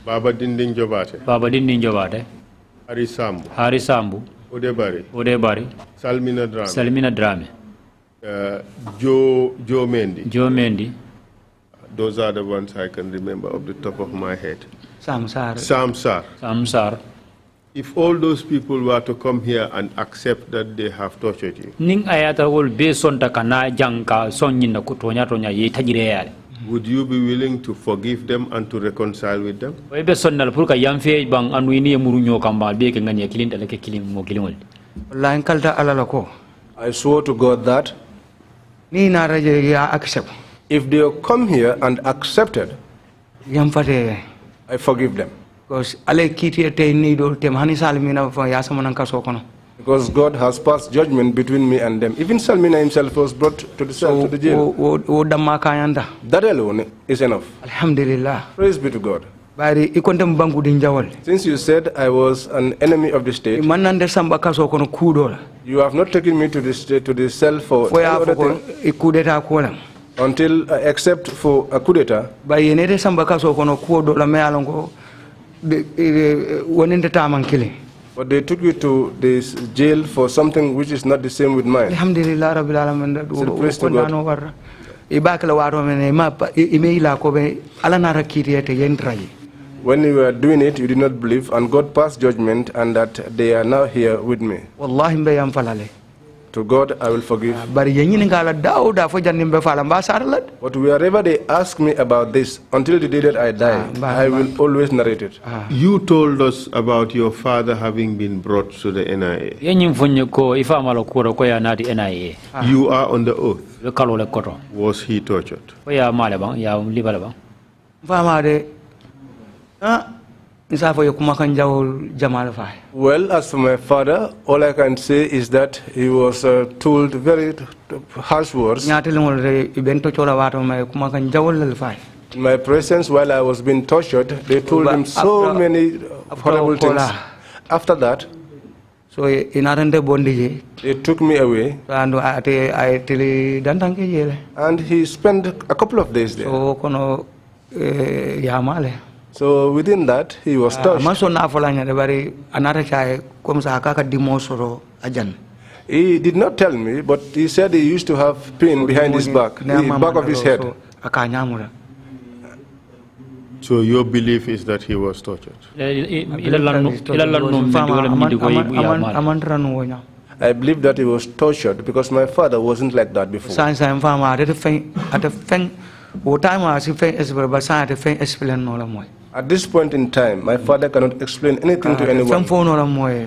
Baba Dindin Jobate, Hari Sambu, Odebari, Salmina Drame, Joe Mendy, Those are the ones I can remember off the top of my head. Samsar. Samsar. If all those people were to come here and accept that they have tortured you, Ning ayata wol be sonta kana janka sonyin na kutonya tonya ye tajire yale. would you be willing to forgive them and to reconcile with them? Way be sonnal pour ka yamfe bang anu ini muru nyo kamba be ke ngani kilin dala ke kilin mo kilimol. Wallahi kalta alala ko. I swore to God that Ni na raje ya accept. if they come here and accepted, Yam fate. I forgive them. Because ale kiti te ni do tem hani salmina fa ya sama nan kaso kono. Because God has passed judgment between me and them. Even Salmina himself was brought to the cell, to the jail. O damma kayanda. That alone is enough. Alhamdulillah. Praise be to God. Bari ikontem banku din jawol. Since you said I was an enemy of the state, Man nande samba kaso kono kudo. you have not taken me to the state, to the cell for any Foya other foko thing ikudeta kola. until except for a coup d'etat. Bari yenede samba kaso kono kudo la me alongo woninde taman kili. But they took you to this jail for something which is not the same with mine. Alhamdulillah rabbil alamin. So praise to God. Warra. Ibakala waro mene ma emaila ko be ala na rakiriyete yentrayi. When you were doing it, you did not believe, and God passed judgment, and that they are now here with me. Wallahi mbe yam falale. To God, I will forgive. Bari yenyi ngala dauda fo jannim be fala ba sarlat. But wherever they ask me about this, until the day that I die, I will always narrate it. You told us about your father having been brought to the NIA. Yenyim fonyo ko ifa malo ko ko ya nati NIA. You are on the oath. Le kalo le koto. Was he tortured? Ko ya male bang ya libala bang. Fama de Isafo yokuma kan jawol jamal fa. Well, as for my father, all I can say is that he was told very harsh words. Nyatelingol re ibento chola wato ma kuma kan jawol le fa. In my presence, while I was being tortured, they told him so many horrible things. After that, so inarande bondije. They took me away. Ando ate ay tele dantanke jele. And he spent a couple of days there. So kono yamale. So within that, he was touched. He did not tell me, but he said he used to have pain behind his back, the back of his head. So your belief is that he was tortured? I believe that he was tortured because my father wasn't like that before. At this point in time, my father cannot explain anything to anyone.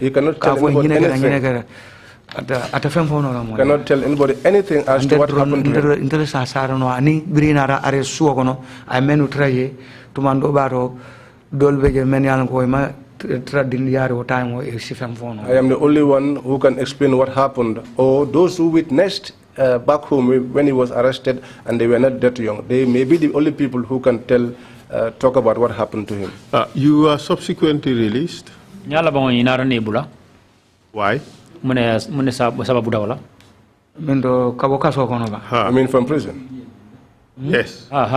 He cannot tell anybody anything. Cannot tell anybody anything as to what happened to him. I am the only one who can explain what happened, or those who witnessed back home when he was arrested and they were not that young. They may be the only people who can talk about what happened to him. You were subsequently released. Why? I mean from prison. Yes. Yes,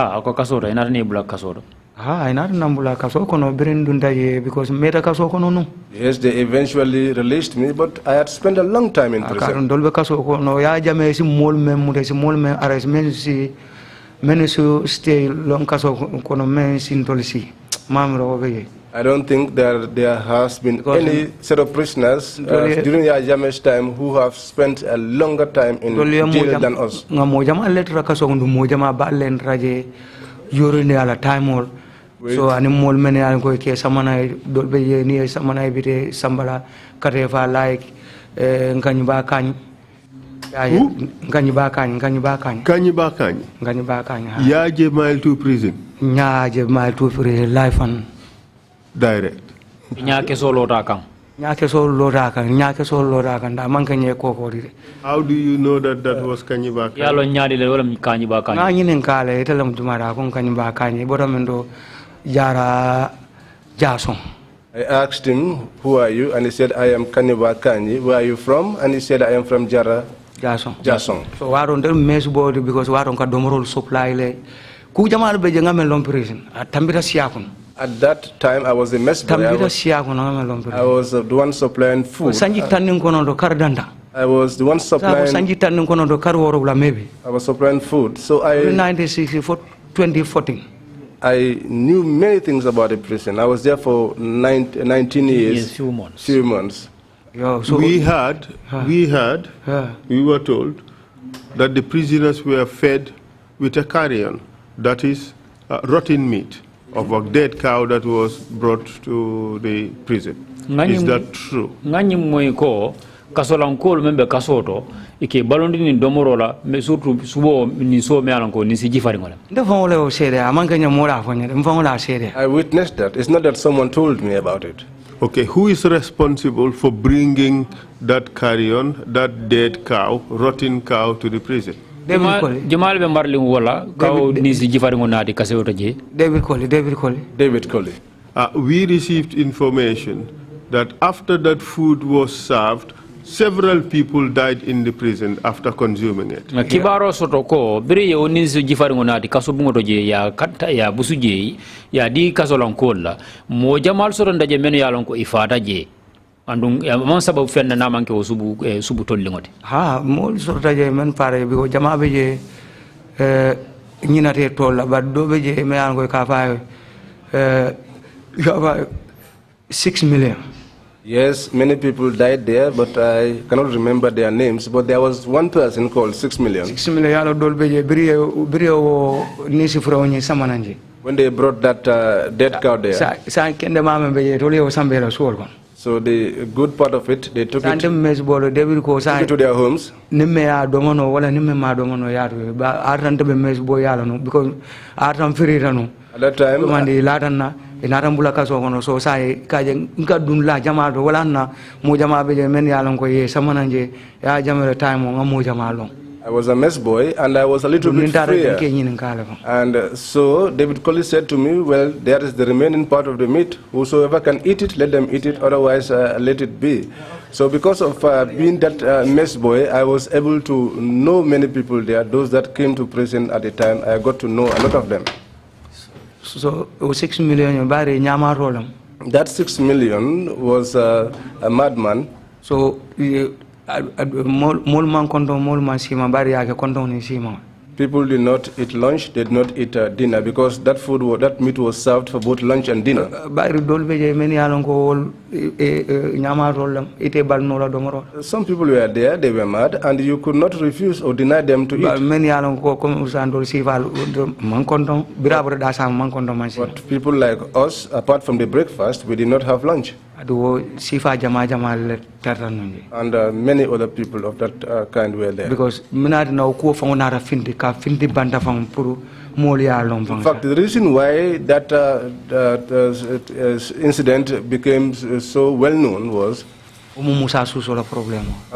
they eventually released me, but I had spent a long time in prison. I don't think that there has been any set of prisoners during Yajame's time who have spent a longer time in jail than us. So animal many are going to samana dolbe ni samana bite sambala karefa like nganyiba kan Ya je mile to prison. Nya je mile to prison life and direct. Nyake solo rakam. Nyake solo rakan, nyake solo rakan da man kanye kokori. How do you know that that was Kanyiba? Yalo nyadi le wala Kanyiba kan. Na nyinen kale itelam jumara kon kanyiba kan boramendo Jara Jason. I asked him, who are you? And he said, I am Kanyiba Kanyi. Where are you from? And he said, I am from Jara Jason. So I don't mess body because I don't domorol supply le. Kujamal be jangame long prison. Tambira siakun. At that time, I was a mess boy. I was the one supplying food. I was the one supplying. I was supplying food. So I. 2014. I knew many things about the prison. I was there for 19 years. Yes, few months. Few months. Yo, so we were told that the prisoners were fed with a carrion, that is rotten meat of a dead cow that was brought to the prison. Is that true? Ngani moy ko kasolankol membe kasoto ike balondi ni domorola me surtout subo ni so me alanko ni si jifari ngola. I witnessed that. It's not that someone told me about it. Okay, who is responsible for bringing that carrion, that dead cow, rotten cow to the prison? Jamal be marli wala kaw ni si jifari ngona di kasewoto je. David Colley. We received information that after that food was served, several people died in the prison after consuming it. Kibaro soto ko biri yo ni si jifari ngona di kaso bungoto je ya kata ya busuje ya di kasolankola mo Jamal soto ndaje men ya lonko ifata je. Andung man sababu fenna na manke subu subu tollingote mol sorta je men pare bi ko jama be je nyinate tolla baddo be je me an ko ka fa 6 million. Yes, many people died there, but I cannot remember their names. But there was one person called 6 million. 6 million yalo dol be je brio nisi frawni samananje. When they brought that dead cow there. Sa kende mama be je tole o sambela sol kon. So the good part of it, they took it to their homes. At that time, I was a mess boy and I was a little bit freer. And so David Colley said to me, well, there is the remaining part of the meat. Whosoever can eat it, let them eat it, otherwise let it be. So because of being that mess boy, I was able to know many people there. Those that came to prison at the time, I got to know a lot of them. So 6 million, that 6 million was a madman. So people did not eat lunch, they did not eat dinner because that meat was served for both lunch and dinner. Some people were there, they were mad, and you could not refuse or deny them to eat. But people like us, apart from the breakfast, we did not have lunch. And many other people of that kind were there. Because in fact, the reason why that incident became so well known was as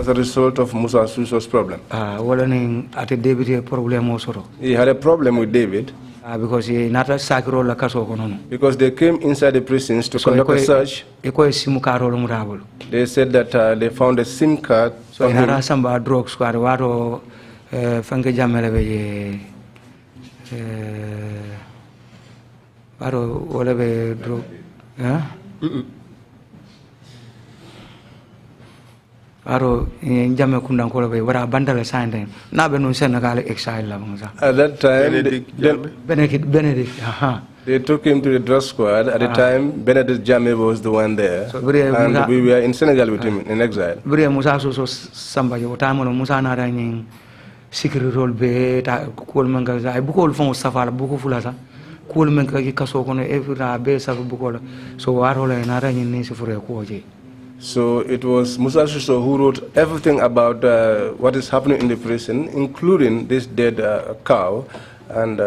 a result of Musa Suso's problem. He had a problem with David. Because they came inside the prisons to conduct a search. They said that they found a SIM card. So drugs aro jame kundan ko be wara bandala sande na be non Senegal exile la bangsa. At that time Benedict they took him to the drug squad. At the time Benedict Jammeh was the one there, so and we were in Senegal with him in exile. Bre Musa so samba yo time no Musa na rani secret role be ta ko manga ay bu ko fon safala bu ko fulata ko manga ki kaso ko no evra be sa bu ko so waro la na rani ni se fure ko je. So it was Musa Suso who wrote everything about what is happening in the prison, including this dead cow. And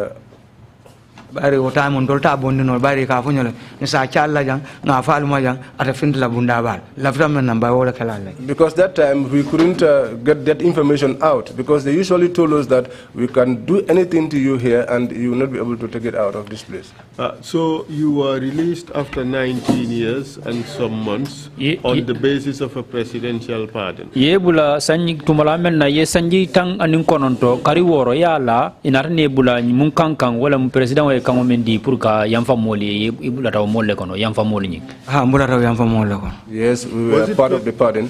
bari o time on dolta bondi no bari ka funyole ni sa challa jang na falu ma jang ata findla bunda bal lafta men namba wala kalale. Because that time we couldn't get that information out, because they usually told us that we can do anything to you here and you will not be able to take it out of this place. So you were released after 19 years and some months on the basis of a presidential pardon. Yebula sanyi tumala men na ye sanji tang anin kononto kari woro yala inarne bula mun kankan wala mu president wa kango mendi pour ka yamfa moli ibula taw molle kono yamfa moli ni mbula taw yamfa molle kono. Yes, we were part of the pardon.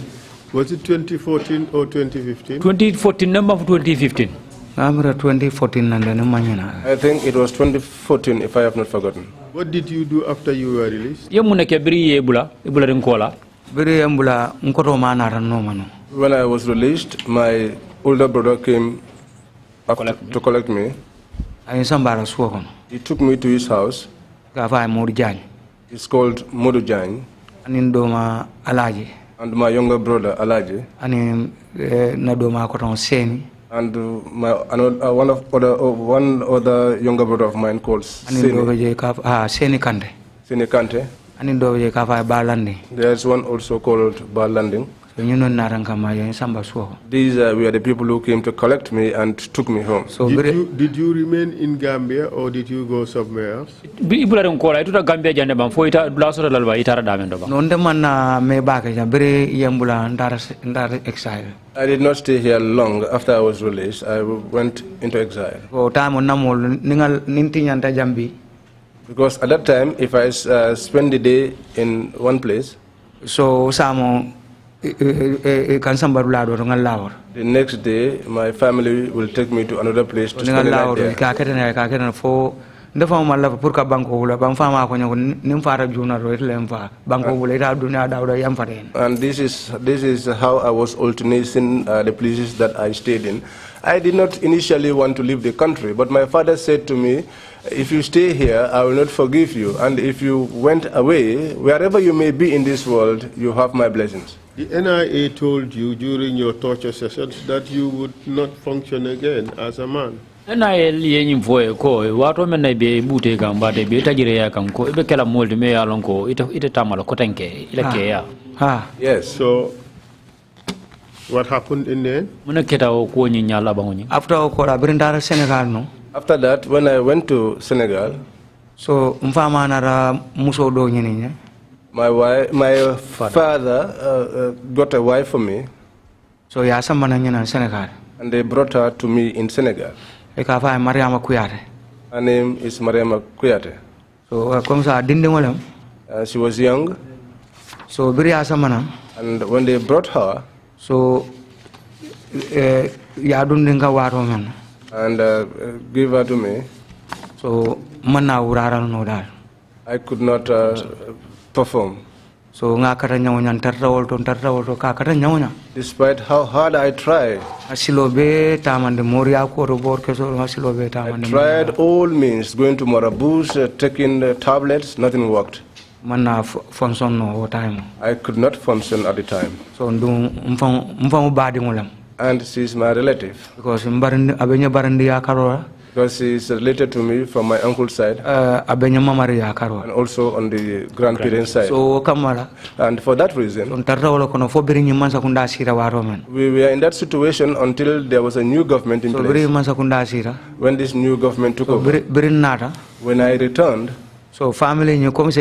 Was it 2014 or 2015? 2014, number of 2015. Amra 2014 nanda ne manyana. I think it was 2014, if I have not forgotten. What did you do after you were released? Yemune ke biri ebula rinkola. Biri embula nkoto mana ranno mano. When I was released, my older brother came to collect me. Ayin sambara suwa. He took me to his house. Kafa Modu Jany. It's called Modu Jany. Anin doma Alaji. And my younger brother Alaji. Anin na doma koton Seni. And one other younger brother of mine called Seni. Seni Kante. Seni Kante. Anin doje kafa Balandi. There's one also called Balanding. These were the people who came to collect me and took me home. So did you remain in Gambia or did you go somewhere else? I did not stay here long. After I was released, I went into exile. Because at that time, if I spend the day in one place, the next day, my family will take me to another place to spend the night there. And this is how I was alternating the places that I stayed in. I did not initially want to leave the country, but my father said to me, if you stay here, I will not forgive you. And if you went away, wherever you may be in this world, you have my blessings. The NIA told you during your torture sessions that you would not function again as a man. NIA yenyi mvoe ko watu mena be bute gamba de be tajire ya kanko ibe kala molde me ya lonko ite tamalo ko tanke ile ke ya. Yes. So what happened in the end? Muna keta ko nyi nyala bangonyi. After ko la brindara Senegal no. After that, when I went to Senegal, so mfama nara muso do nyini. My father got a wife for me. So ya samana nyina Senegal. And they brought her to me in Senegal. Her name is Mariama Kuyate. So she was young. So and when they brought her, so and gave her to me, so I could not perform. So despite how hard I tried, I tried all means, going to Marabou's, taking tablets, nothing worked. I could not function at the time. And she's my relative. Because she is related to me from my uncle's side and also on the grandparents' side. So, and for that reason, we were in that situation until there was a new government in place. When this new government took over, when I returned, so family because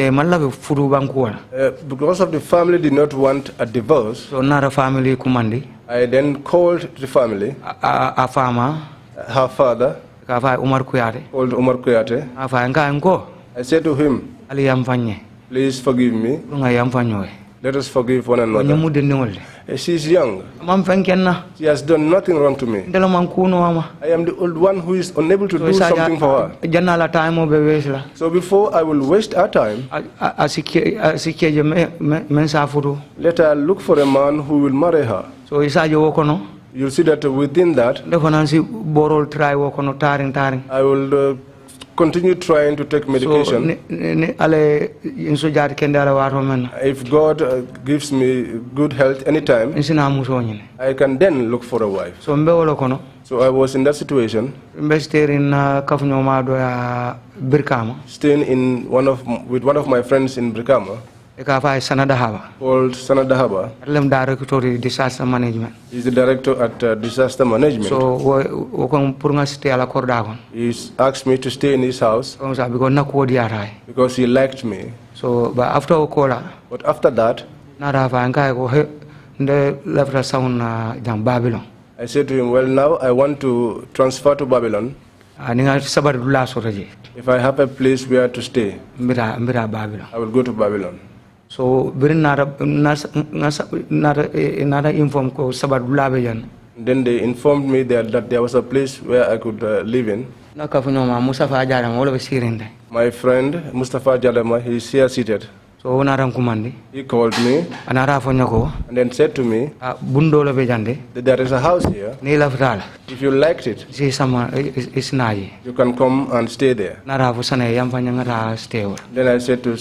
of the family did not want a divorce, so not a family kumandi. I then called the family, a farmer, her father, called Umar Kuyate. I said to him, please forgive me. Let us forgive one another. She's young. She has done nothing wrong to me. I am the old one who is unable to do something for her. So before I will waste our time, let her look for a man who will marry her. So you'll see that within that, I will continue trying to take medication. If God gives me good health anytime, I can then look for a wife. So I was in that situation, staying in with one of my friends in Brikama, called Sanadahaba. Disaster management. He's the director at disaster management. So he asked me to stay in his house because he liked me. So, but after that, Babylon. I said to him, well, now I want to transfer to Babylon. If I have a place where to stay, I will go to Babylon. So, nada inform ko sabat bulabe yan. Then they informed me that there was a place where I could live in. My friend Mustafa Jalama, he is here seated. So He called me and then said to me that there is a house here. If you liked it, you can come and stay there. Then I said to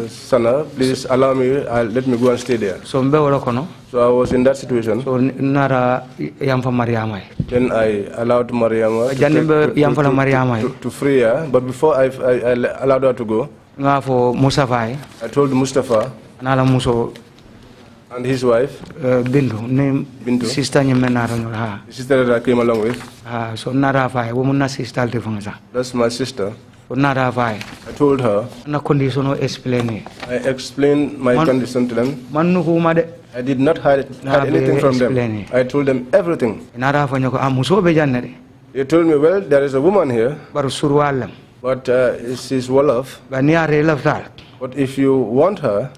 Sana, please allow me, let me go and stay there. So I was in that situation. Then I allowed Mariama to free her, but before I allowed her to go, I told Mustafa and his wife, Bintu, sister the sister that I came along with. so sister That's my sister. I told her, I explained my condition to them. I did not hide anything from them. I told them everything. They told me, well, there is a woman here, but she's Wolof. But if you want her,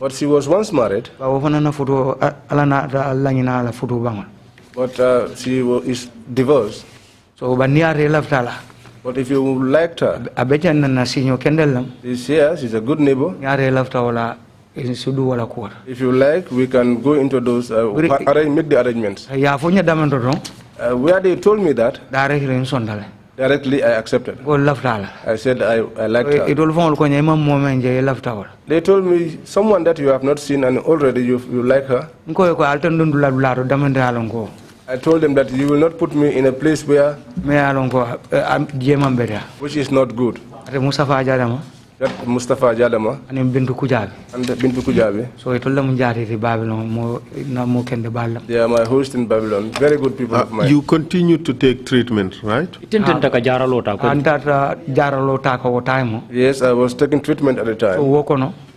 but she was once married, but she is divorced. So, but if you liked her, she's here, she's a good neighbor. If you like, we can go into those, make the arrangements. Where they told me that, directly I accepted. I said I liked her. They told me, someone that you have not seen and already you like her. I told them that you will not put me in a place where which is not good. That Mustafa Jadama and Bintu Kujabi. So I told them they are my host in Babylon. Very good people of mine. You continue to take treatment, right? Yes, I was taking treatment at the time.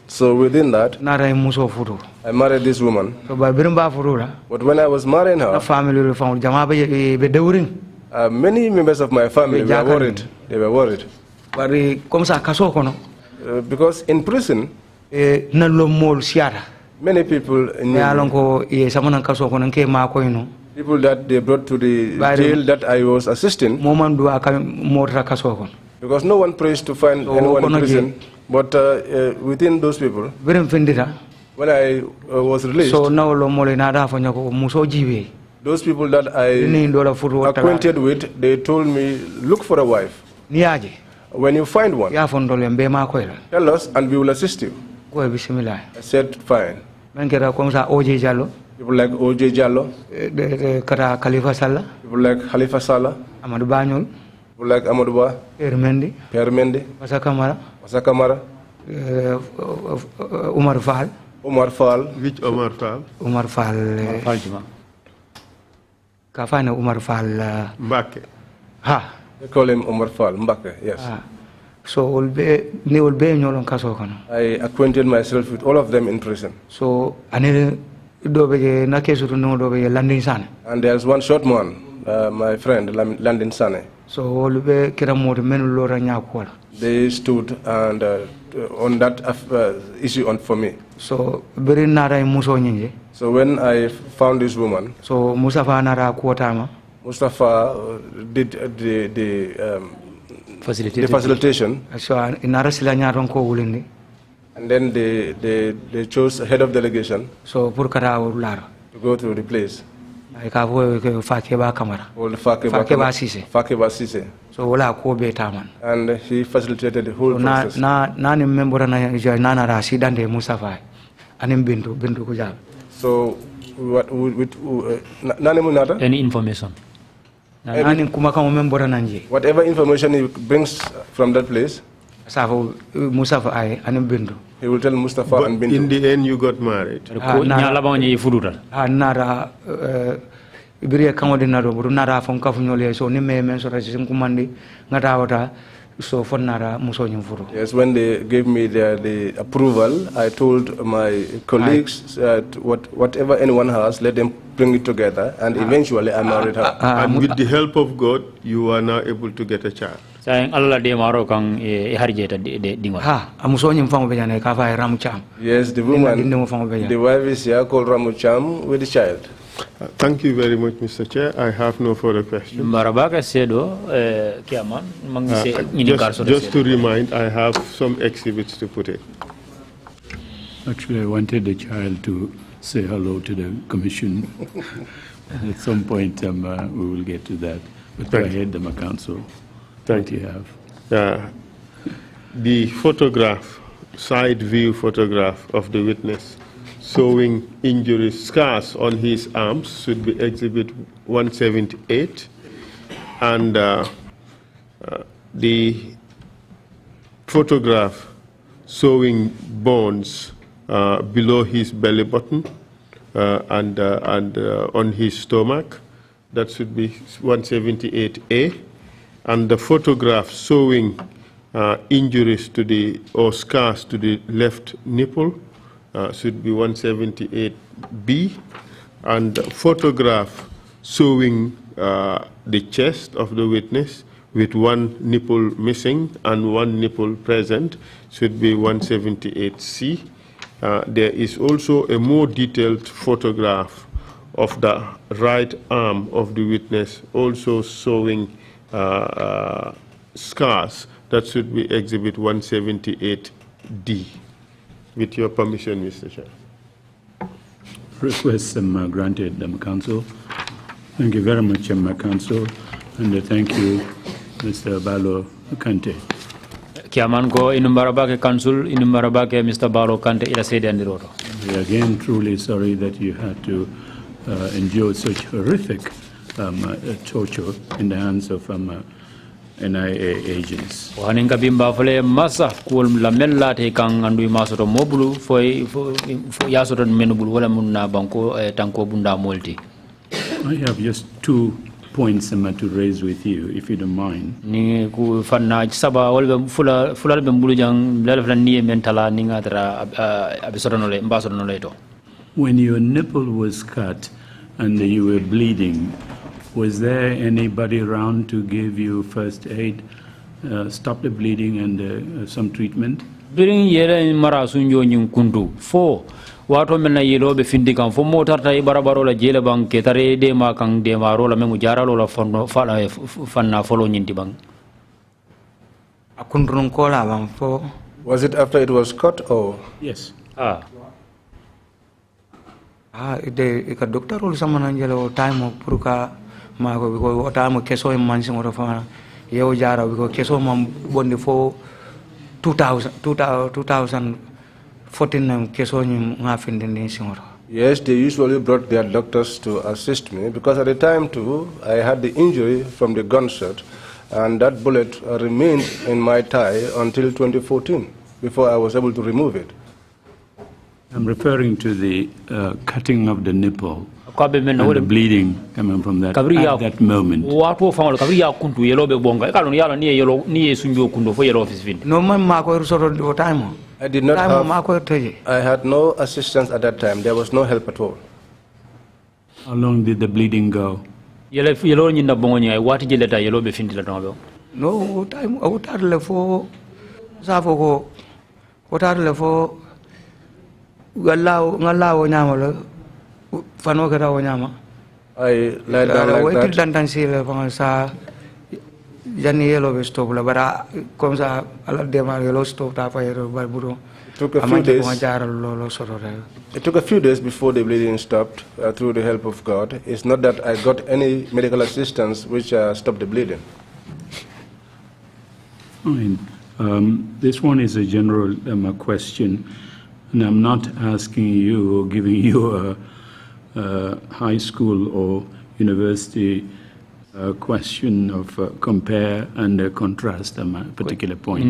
So within that, I married this woman. But when I was marrying her, many members of my family were worried. They were worried. Because in prison, many people people that they brought to the jail that I was assisting, because no one prays to find anyone in prison. But within those people, when I was released, those people that I acquainted with, they told me, look for a wife. When you find one, tell us and we will assist you. I said, fine. People like O.J. Jallo, people like Khalifa Sallah, people like Amadou Ba, Pierre Mendy, Masa Kamara, Umar Fall. Which Omar Fall? Umar Fall. Kafana Umar Fall. Mbake. Ha. They call him Umar Fall, Mbake, yes. So I acquainted myself with all of them in prison. So and there's one short man, my friend, Landin Sane. So they stood and on that issue for me. So when I found this woman, so Mustafa did the facilitation. And then they chose a head of delegation to go to the place. Fakeba Sise. So and he facilitated the whole process. So what any information? Whatever information he brings from that place, he will tell Mustafa and Bintu. In the end, you got married. Yes, when they gave me the approval, I told my colleagues whatever anyone has, let them bring it together, and eventually I married her. And with the help of God, you are now able to get a child. Sayang Allah dia maro kang harjeta dingwa. Yes, the woman, the wife is here called Ramucham with the child. Thank you very much, Mr. Chair. I have no further questions. Just to remind, I have some exhibits to put in. Actually, I wanted the child to say hello to the commission. At some point, we will get to that. But go ahead, the counsel. Thank you. Have. The photograph, side view photograph of the witness showing injury scars on his arms should be exhibit 178, and the photograph showing bones below his belly button and on his stomach, that should be 178A, and the photograph showing injuries to the or scars to the left nipple should be 178B, and the photograph showing the chest of the witness with one nipple missing and one nipple present should be 178C. There is also a more detailed photograph of the right arm of the witness, also showing scars. That should be exhibit 178D. With your permission, Mr. Chair. Request granted, Council. Thank you very much, Council, and thank you, Mr. Balo Kante. Kiaman go inumbarabake Council, inumbarabake Mr. Balo Kante ila sede andiroto. We are again truly sorry that you had to endure such horrific torture in the hands of NIA agents. Waninga bimba fole masa kul la mellate kang andu masoto mobulu fo yasoto menubul wala munna banko tanko bunda molti. I have just 2 points to raise with you, if you don't mind. Ni ku fanna saba wala fula be mbulu jang la fa ni mentala ni ngatra abisoto no le mbasoto no leto. When your nipple was cut and you were bleeding, was there anybody around to give you first aid, stop the bleeding, and some treatment? Biring yere mara sunjo nyum kundu fo wato men na yelo be findi kan fo motarta e barabaro la jele bang ketare de ma kan de maro la memu jaralo la fondo fala fanna folo nyinti bang. Akundrun kola bang fo. Was it after it was cut or? Yes. De ka doctor ul samana jelo time puruka ma ko ko time keso e mansi ngoro fa yew jara ko keso mam bondi fo 2014 keso ni ngafinde ni singoro. Yes, they usually brought their doctors to assist me because at the time too I had the injury from the gunshot and that bullet remained in my thigh until 2014 before I was able to remove it. I'm referring to the cutting of the nipple and the bleeding coming from that at that moment. No time. I did not have, I had no assistance at that time. There was no help at all. How long did the bleeding go? No time. I lied down like that. It took a few days before the bleeding stopped through the help of God. It's not that I got any medical assistance which stopped the bleeding. Fine. This one is a general question, and I'm not asking you or giving you a high school or university question of compare and contrast a particular point. High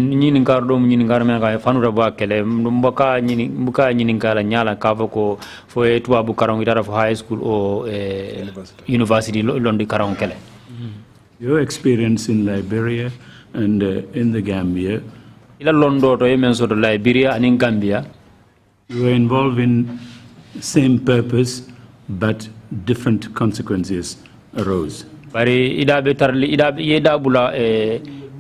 school or university. Your experience in Liberia and in the Gambia, Liberia and in Gambia, you were involved in same purpose, but different consequences arose. Bari ida betarli ida bula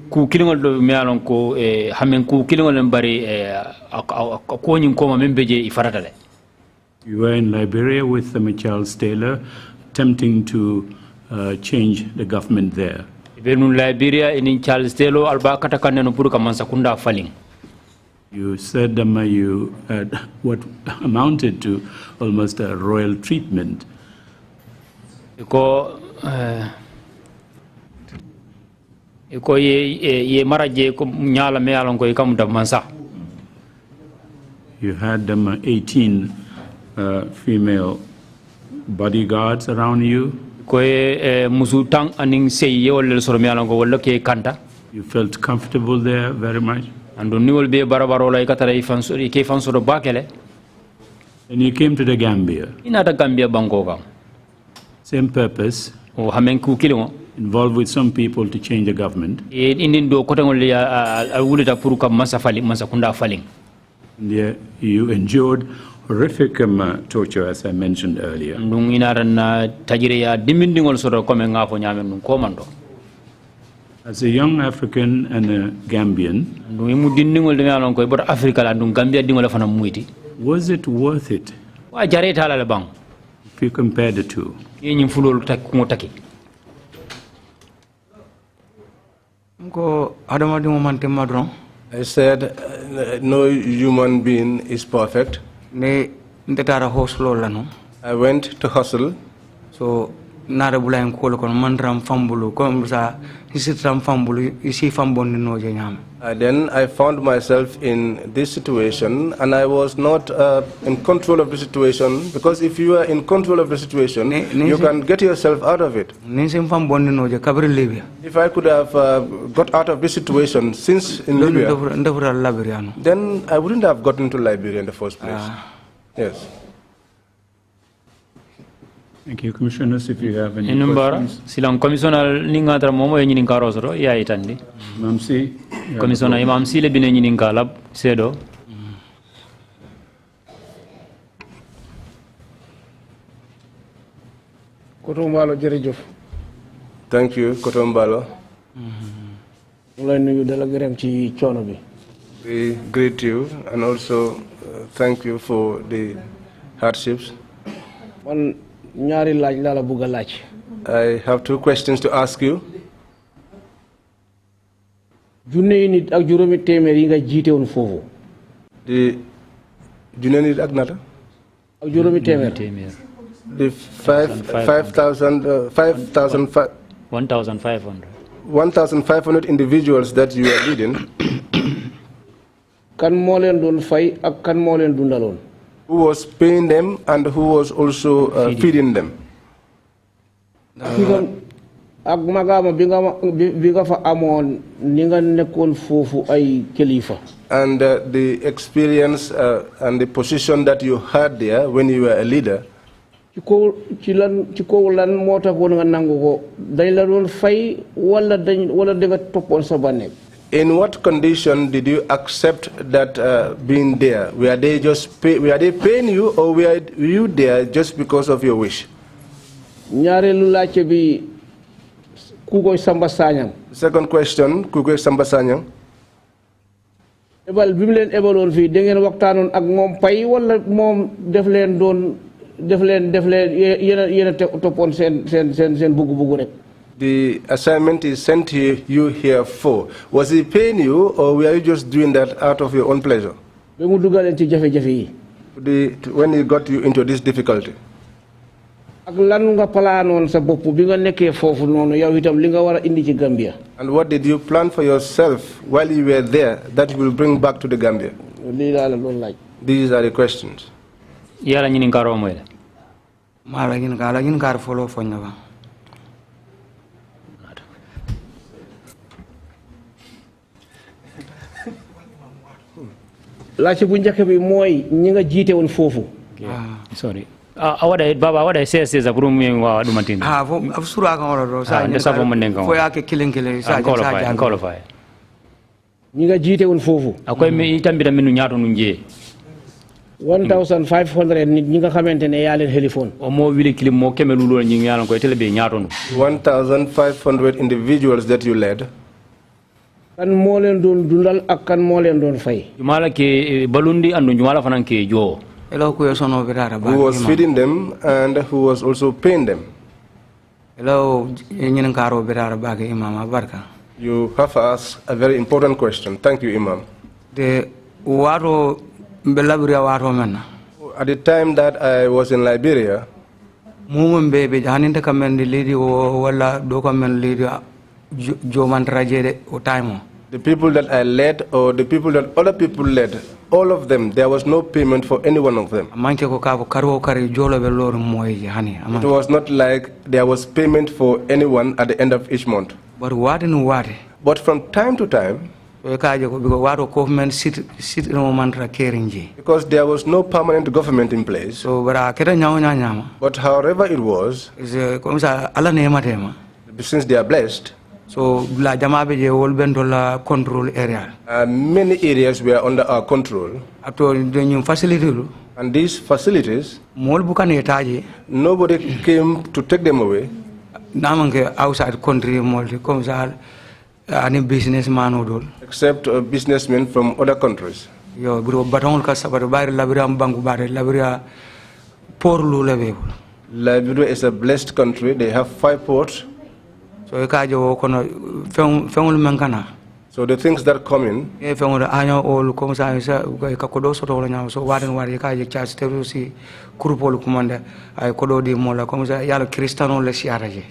ku kilingol do mealon ko hamen ku kilingol en bari ko nyin ko membe je ifaratale. You were in Liberia with Charles Taylor, attempting to change the government there. Liberia in Charles Taylor alba katakane no puru kamansa kunda faling. You said you had what amounted to almost a royal treatment. Ye maraje ko nyala me alon ko ikamuda mansa. You had 18 female bodyguards around you. Musutang aning sey wala soro me alon ko wala ke kanta. You felt comfortable there very much. And ni wol be barabaro la ikatara ifansori ke fansoro bakele. And you came to the Gambia. Ina da Gambia bangoga. Same purpose. O hamen ku kilimo. Involved with some people to change the government. Indindo kotangol ya wulita puruka masa faling masa kunda faling. Yeah, you endured horrific torture, as I mentioned earlier. As a young African and a Gambian, was it worth it if you compare the two? I said, no human being is perfect. I went to hustle. So, nara bula ko kon mandram fambulu comme ça isitam fambulu isi fambon no je nyam. Then I found myself in this situation, and I was not in control of the situation, because if you are in control of the situation, you can get yourself out of it. If I could have got out of this situation since in Libya, then I wouldn't have gotten to Liberia in the first place. Yes. Thank you, Commissioners. If you have any questions. Silang Commissioner ninga tra momo yenyi ninkarosoro ya itandi. Mamsi. Commissioner Mamsi le bine yenyi ninkalab sedo. Kotombalo jerejef. Thank you, Kotombalo. We greet you and also thank you for the hardships. I have two questions to ask you. The Junenid Agnata? The 1,500 individuals that you are leading. Who was paying them and who was also feeding them? And the experience and the position that you had there when you were a leader. In what condition did you accept that being there? Were they paying you, or were you there just because of your wish? Second question, Kugoy Sambasanyang. The assignment is sent you here for. Was he paying you, or were you just doing that out of your own pleasure? When he got you into this difficulty? And what did you plan for yourself while you were there that you will bring back to the Gambia? These are the questions. Sorry. Awada says a room in Dumatin. Of Suraga, qualify. Niga jite un fofu. Akoy me itambira minu nyaato nunje. 1,500 ñi nga xamantene ya leen téléphone. O mo wili kilim mo kemelu lo ñi yalan koy tele be ñaato nu. 1,500 individuals that you led. Kan mo leen doon dundal ak kan mo leen doon fay. Jumala ke balundi andu jumala fanan ke jo. who was feeding them and who was also paying them. You have asked a very important question. Thank you, Imam. At the time that I was in Liberia, the people that I led or the people that other people led, all of them, there was no payment for any one of them. It was not like there was payment for anyone at the end of each month. But from time to time, because there was no permanent government in place, but however it was, since they are blessed, so control area. Many areas were under our control. And these facilities, nobody came to take them away. Outside country, any businessman except businessmen from other countries. Liberia is a blessed country. They have 5 ports. So the things that come in,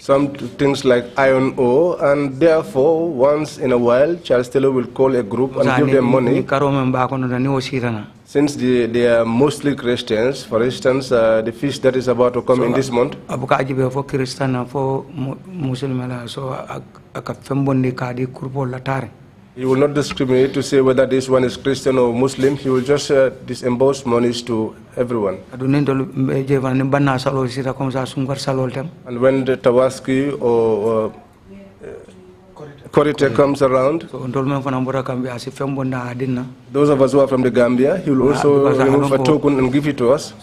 some things like iron ore, and therefore once in a while Charles Taylor will call a group and give them money. Since they are mostly Christians, for instance, the feast that is about to come in this month, he will not discriminate to say whether this one is Christian or Muslim. He will just disburse monies to everyone. And when the Tawaski or Korite comes around, those of us who are from the Gambia, he will also remove a token and give it to us,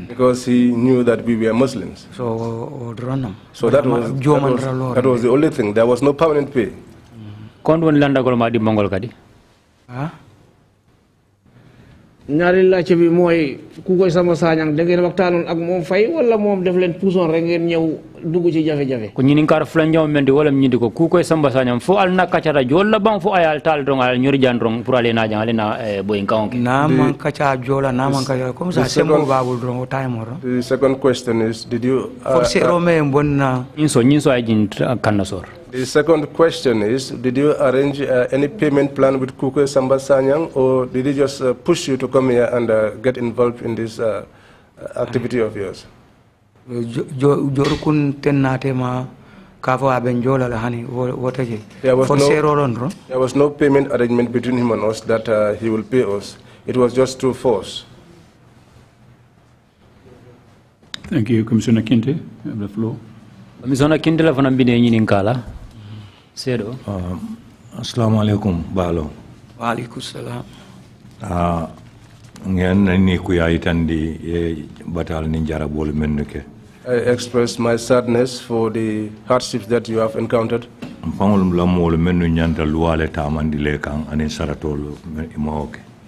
because he knew that we were Muslims. So that was the only thing. There was no permanent pay. ñaari laajte bi mooy ku koy Samba Sagnang da ngeen waxtaanoon ak moom fay wala moom def leen puusoon rek ngeen ñëw dugg ci jafe-jafe ko ñini kar flan ñaw mendi wala ñindi ko ku koy Samba Sagnang fo al nakata jolla bang fo ayal tal dong al ñori jandrong pour aller na jangale na boy kaon ki na man kacha jola na man kacha comme ça sembo babul dong time oro. The second question is, did you forse rome bonna ñinso ay jin kanna sor. The second question is, did you arrange any payment plan with Kuko Samba Sagnang, or did he just push you to come here and get involved in this activity of yours? There was no payment arrangement between him and us that he will pay us. It was just through force. Thank you. Commissioner Kinte, you have the floor. Commissioner Kinte la fana mbine ñini kala. Sedo. Assalamu alaikum, Balo. Wa alaikum salam. I express my sadness for the hardships that you have encountered.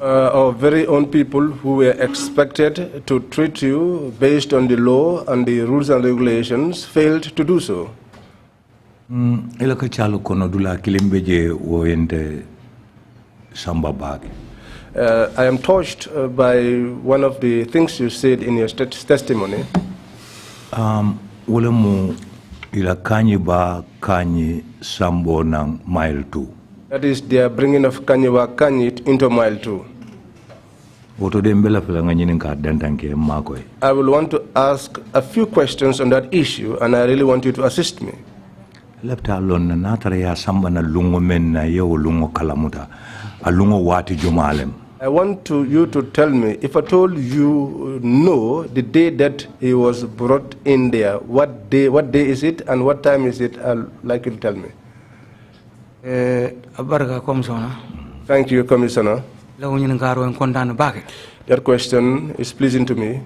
Our very own people who were expected to treat you based on the law and the rules and regulations failed to do so. I am touched by one of the things you said in your testimony. That is, they are bringing of Kanyiwa Kanyit into mile 2. I will want to ask a few questions on that issue, and I really want you to assist me. I want you to tell me, if I told you no, the day that he was brought in there, what day is it and what time is it? I'd like you to tell me. Thank you, Commissioner. That question is pleasing to me.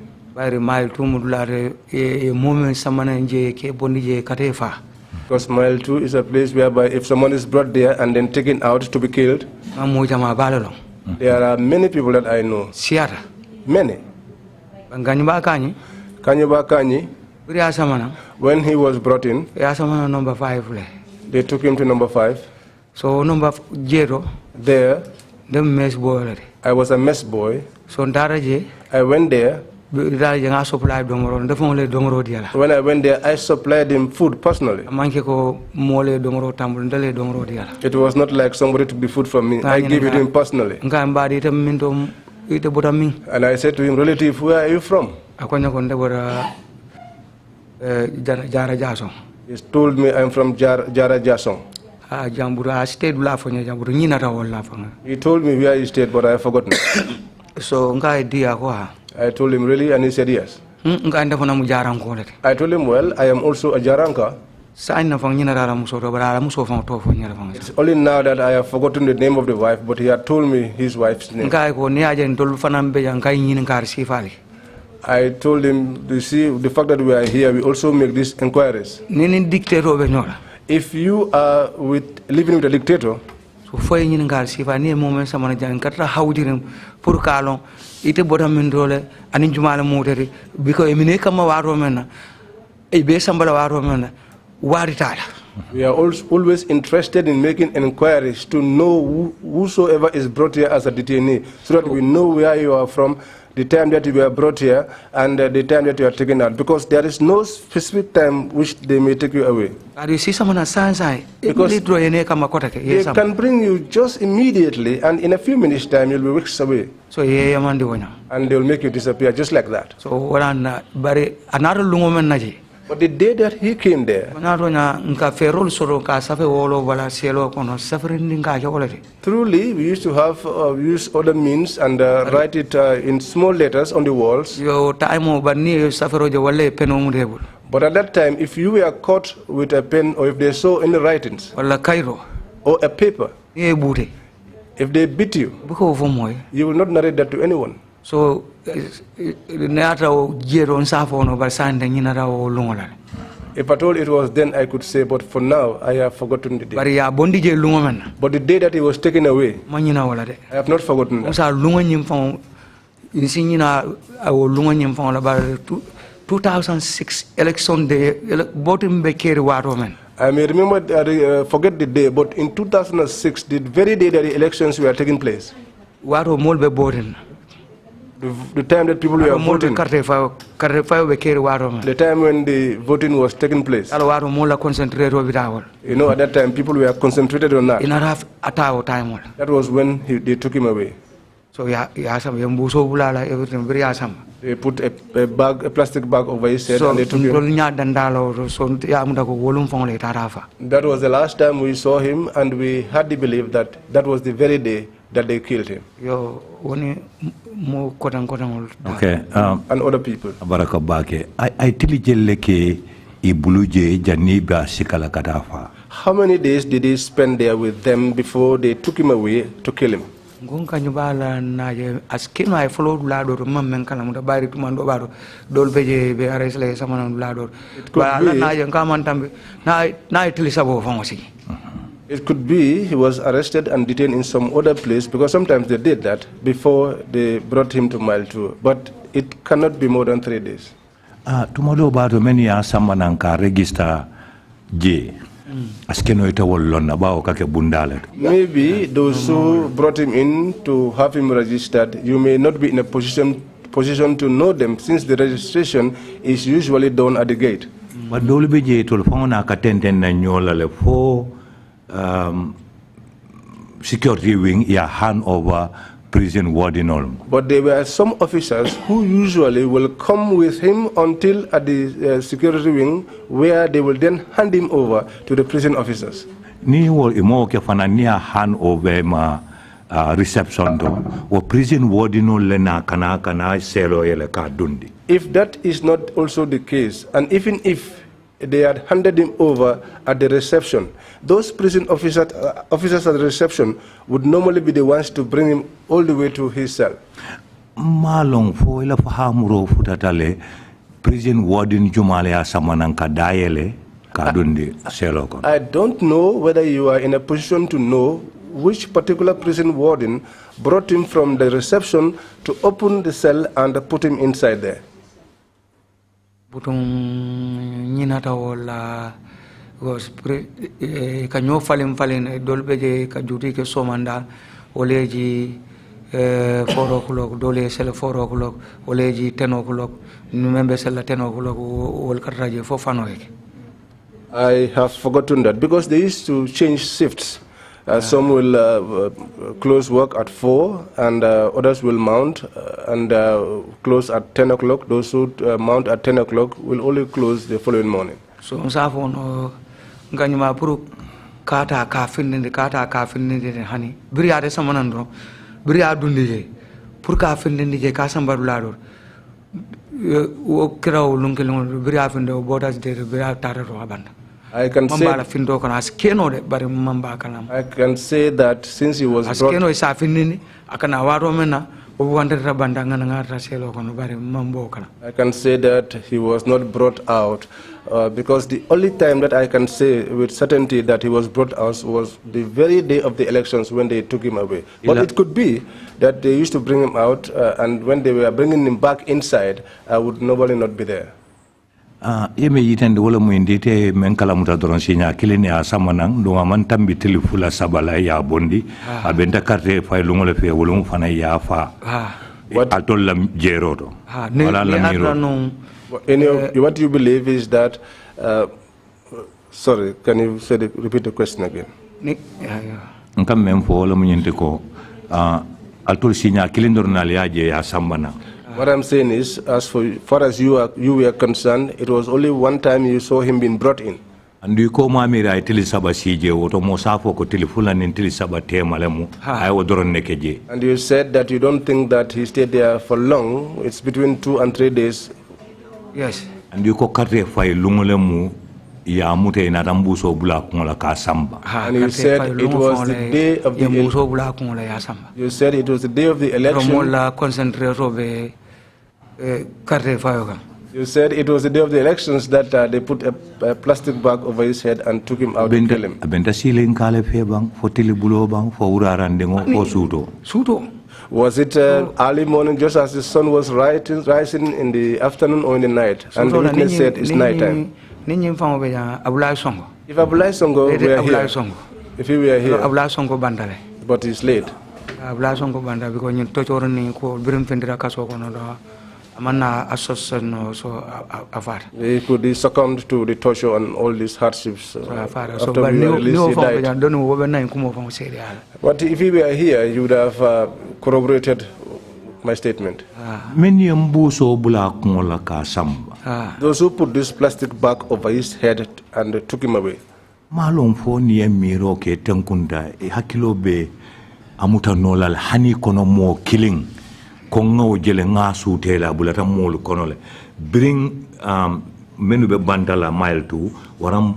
Because mile 2 is a place whereby if someone is brought there and then taken out to be killed, there are many people that I know Many. Ganyiba Kanyi. Kanyaba Kanyi, when he was brought in, number 5. They took him to number 5. So number 0. There, the mess boy. I was a mess boy. So Daraje, I went there. When I went there, I supplied him food personally. It was not like somebody took the food from me. I gave it to him personally. And I said to him, relative, where are you from? He told me I'm from Jara Jasong. He told me where he stayed, but I have forgotten. So I told him, really? And he said, yes. I told him, well, I am also a Jaranka. It's only now that I have forgotten the name of the wife, but he had told me his wife's name. I told him, you see, the fact that we are here, we also make these inquiries. If you are living with a dictator, we are always interested in making inquiries to know whosoever is brought here as a detainee, so that we know where you are from, the time that you were brought here, and the time that you are taken out, because there is no specific time which they may take you away. Because they can bring you just immediately, and in a few minutes' time you'll be weeks away. So and they'll make you disappear just like that. So but the day that he came there, truly we used to have use other means and write it in small letters on the walls. But at that time, if you were caught with a pen, or if they saw any writings or a paper, if they beat you, you will not narrate that to anyone. So, if at all it was then, I could say, but for now, I have forgotten the day. But the day that he was taken away, I have not forgotten that. 2006 election day, I may remember, forget the day, but in 2006, the very day that the elections were taking place, the time that people were voting, the time when the voting was taking place, at that time people were concentrated on that. That was when they took him away. So they put a plastic bag over his head, and they took him. That was the last time we saw him, and we had the belief that that was the very day that they killed him. Okay. And other people. How many days did he spend there with them before they took him away to kill him? It could be he was arrested and detained in some other place, because sometimes they did that before they brought him to Mile 2. But it cannot be more than 3 days. Tomorrow about many are someone anka register J. Maybe those who brought him in to have him registered, you may not be in a position to know them, since the registration is usually done at the gate. But security wing hand over prison warden. But there were some officers who usually will come with him until at the security wing, where they will then hand him over to the prison officers. Ni wo imo ke fana ni hand over ma reception do wo prison warden lena kana selo ele ka dundi. If that is not also the case, and even if they had handed him over at the reception, those prison officers at the reception would normally be the ones to bring him all the way to his cell. Malong fo ila fahamuro futatale prison warden jumale asamananka dayele kadundi selo. I don't know whether you are in a position to know which particular prison warden brought him from the reception to open the cell and put him inside there. Butong nyinata wala was kanyo falin dolbeje ka juti ke somanda oleji 4 o'clock dole sel 4 o'clock oleji 10 o'clock numembe sel 10 o'clock wol karaje fo fanoyke. I have forgotten that because they used to change shifts. Some will close work at 4 and others will mount and close at 10 o'clock. Those who mount at 10 o'clock will only close the following morning. So msafo nganyuma puru kata kafin ni hani biriade samanandro biriya dundije pour kafin ni je kasambaru lado o kraw lunkel biriya finde bodas de biriya tarato abanda. I can say that since he was I can say that he was not brought out because the only time that I can say with certainty that he was brought out was the very day of the elections when they took him away. But it could be that they used to bring him out and when they were bringing him back inside, I would normally not be there. Yeme yitende wala mu indite men kala muta doron sinya kilini a samanang do man tambi telefula sabala ya bondi abenda carte fay lungole fe wolum fana ya fa atol lam jeroto wala la miro. What you believe is that sorry, can you repeat the question again? Nkam men fo wala mu nyinte ko atol sinya kilindor na liaje ya sambana. What I'm saying is, as far as you were concerned, it was only one time you saw him being brought in. And you come amira itili saba sije oto mosafo ko telefula nintili saba tema lemu ay odoron nekeje. And you said that you don't think that he stayed there for long. It's between 2 and 3 days. Yes. And you ko karte fay lungolemu ya mute na rambuso bula kungola ka samba. And you said it was the day of the You said it was the day of the election. You said it was the day of the elections that they put a plastic bag over his head and took him out to kill him. Was it early morning, just as the sun was rising in the afternoon or in the night? And the witness said it's night time. If Abulai Songo were here, if he were here, but he's late. He could be succumbed to the torture and all these hardships after we were released, he died. But if he were here, you would have corroborated my statement. Those who put this plastic bag over his head and took him away. Hani kono mo killing kongo jele nga sutela bulata mol konole bring menu be bandala mile 2 waram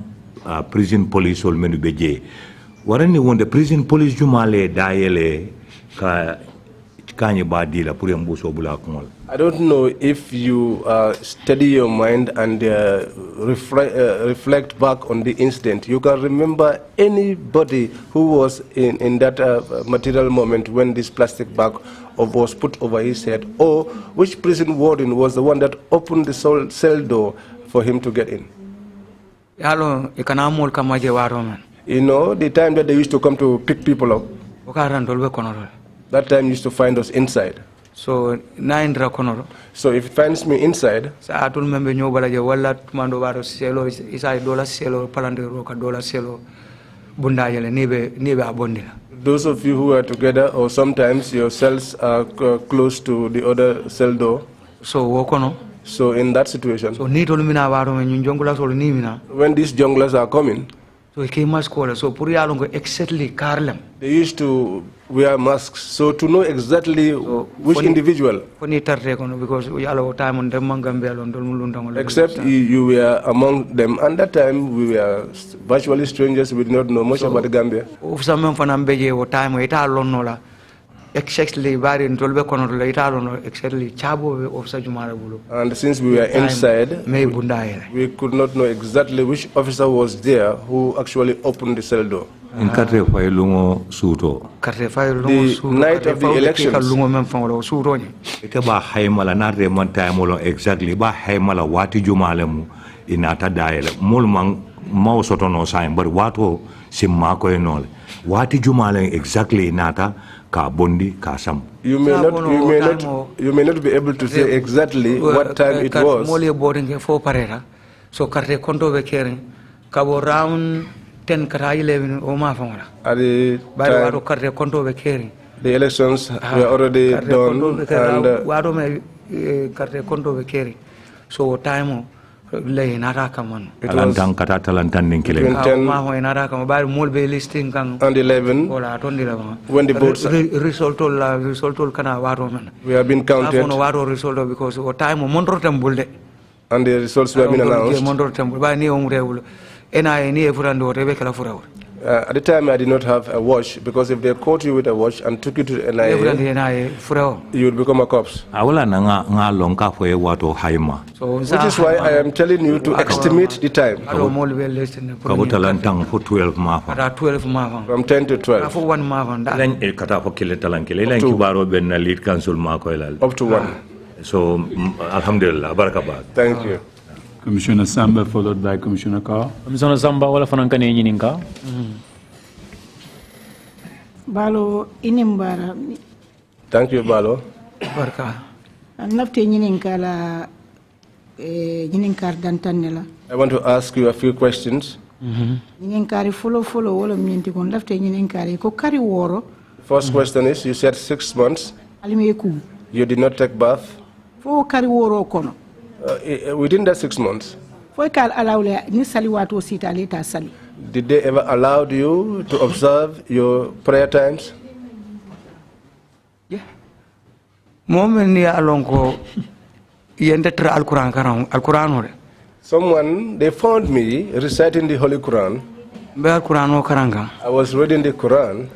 prison police ol menu be je warani wonde prison police jumale dayele ka kanye badila pour mbuso bula konol. I don't know if you steady your mind and reflect back on the incident. You can remember anybody who was in that material moment when this plastic bag was put over his head, or which prison warden was the one that opened the cell door for him to get in. You know, the time that they used to come to pick people up, that time used to find us inside. So if it finds me inside, those of you who are together, or sometimes your cells are close to the other cell door. So in that situation, when these junglers are coming, they used to wear masks, so to know exactly which individual. Except you were among them, and that time we were virtually strangers, we did not know much about the Gambia. Exactly, and since we were inside, we could not know exactly which officer was there who actually opened the cell door. In katre fay lungo suto. Karte fay lungo suto. The night of the elections. Lungo mem fangolo suto ni. Ite ba haymala na remon time lo exactly ba haymala wati jumalemu inata daele. Mol mang mau soto no sign but wato simma ko enole. Wati jumale exactly inata ka bondi ka sam. You may not be able to say exactly what time it was. Mole boarding for parera. So karte konto be kering kabo round 10 kata 11 o ma fangala. At the time karte konto be kering. The elections were already done and wado me karte konto be kering. So time lay nara kaman. It was kata talantan ninkile. Ma ho nara kam ba mol be listing kan. On the 11 when the votes result kana wado man. We have been counted. Afono wado result because o time monro tambulde. And the results were being announced. At the time, I did not have a watch because if they caught you with a watch and took you to the NIA, you would become a corpse. Which is why I am telling you to estimate the time. From 10 to 12. Up to 1. So, alhamdulillah, barakabad. Thank you. Commissioner Samba, followed by Commissioner Carr. Commissioner Samba, wala fananka ne nyininka. Balo inimbara. Thank you, Balo. Barka. Nafte nyininka la nyininkar dantanela. I want to ask you a few questions. Nyininkari follow wala myenti kon nafte nyininkari ko kari woro. First question is, you said 6 months. Alimeku. You did not take bath. Fo kari woro kono. Within that 6 months. Fo kal alawle ni sali wato sita leta sali. Did they ever allow you to observe your prayer times? Yeah. Moment ni alonko yende tra al-Quran karam al-Quran ore. Someone they found me reciting the Holy Quran. Be al-Quran o karanga. I was reading the Quran.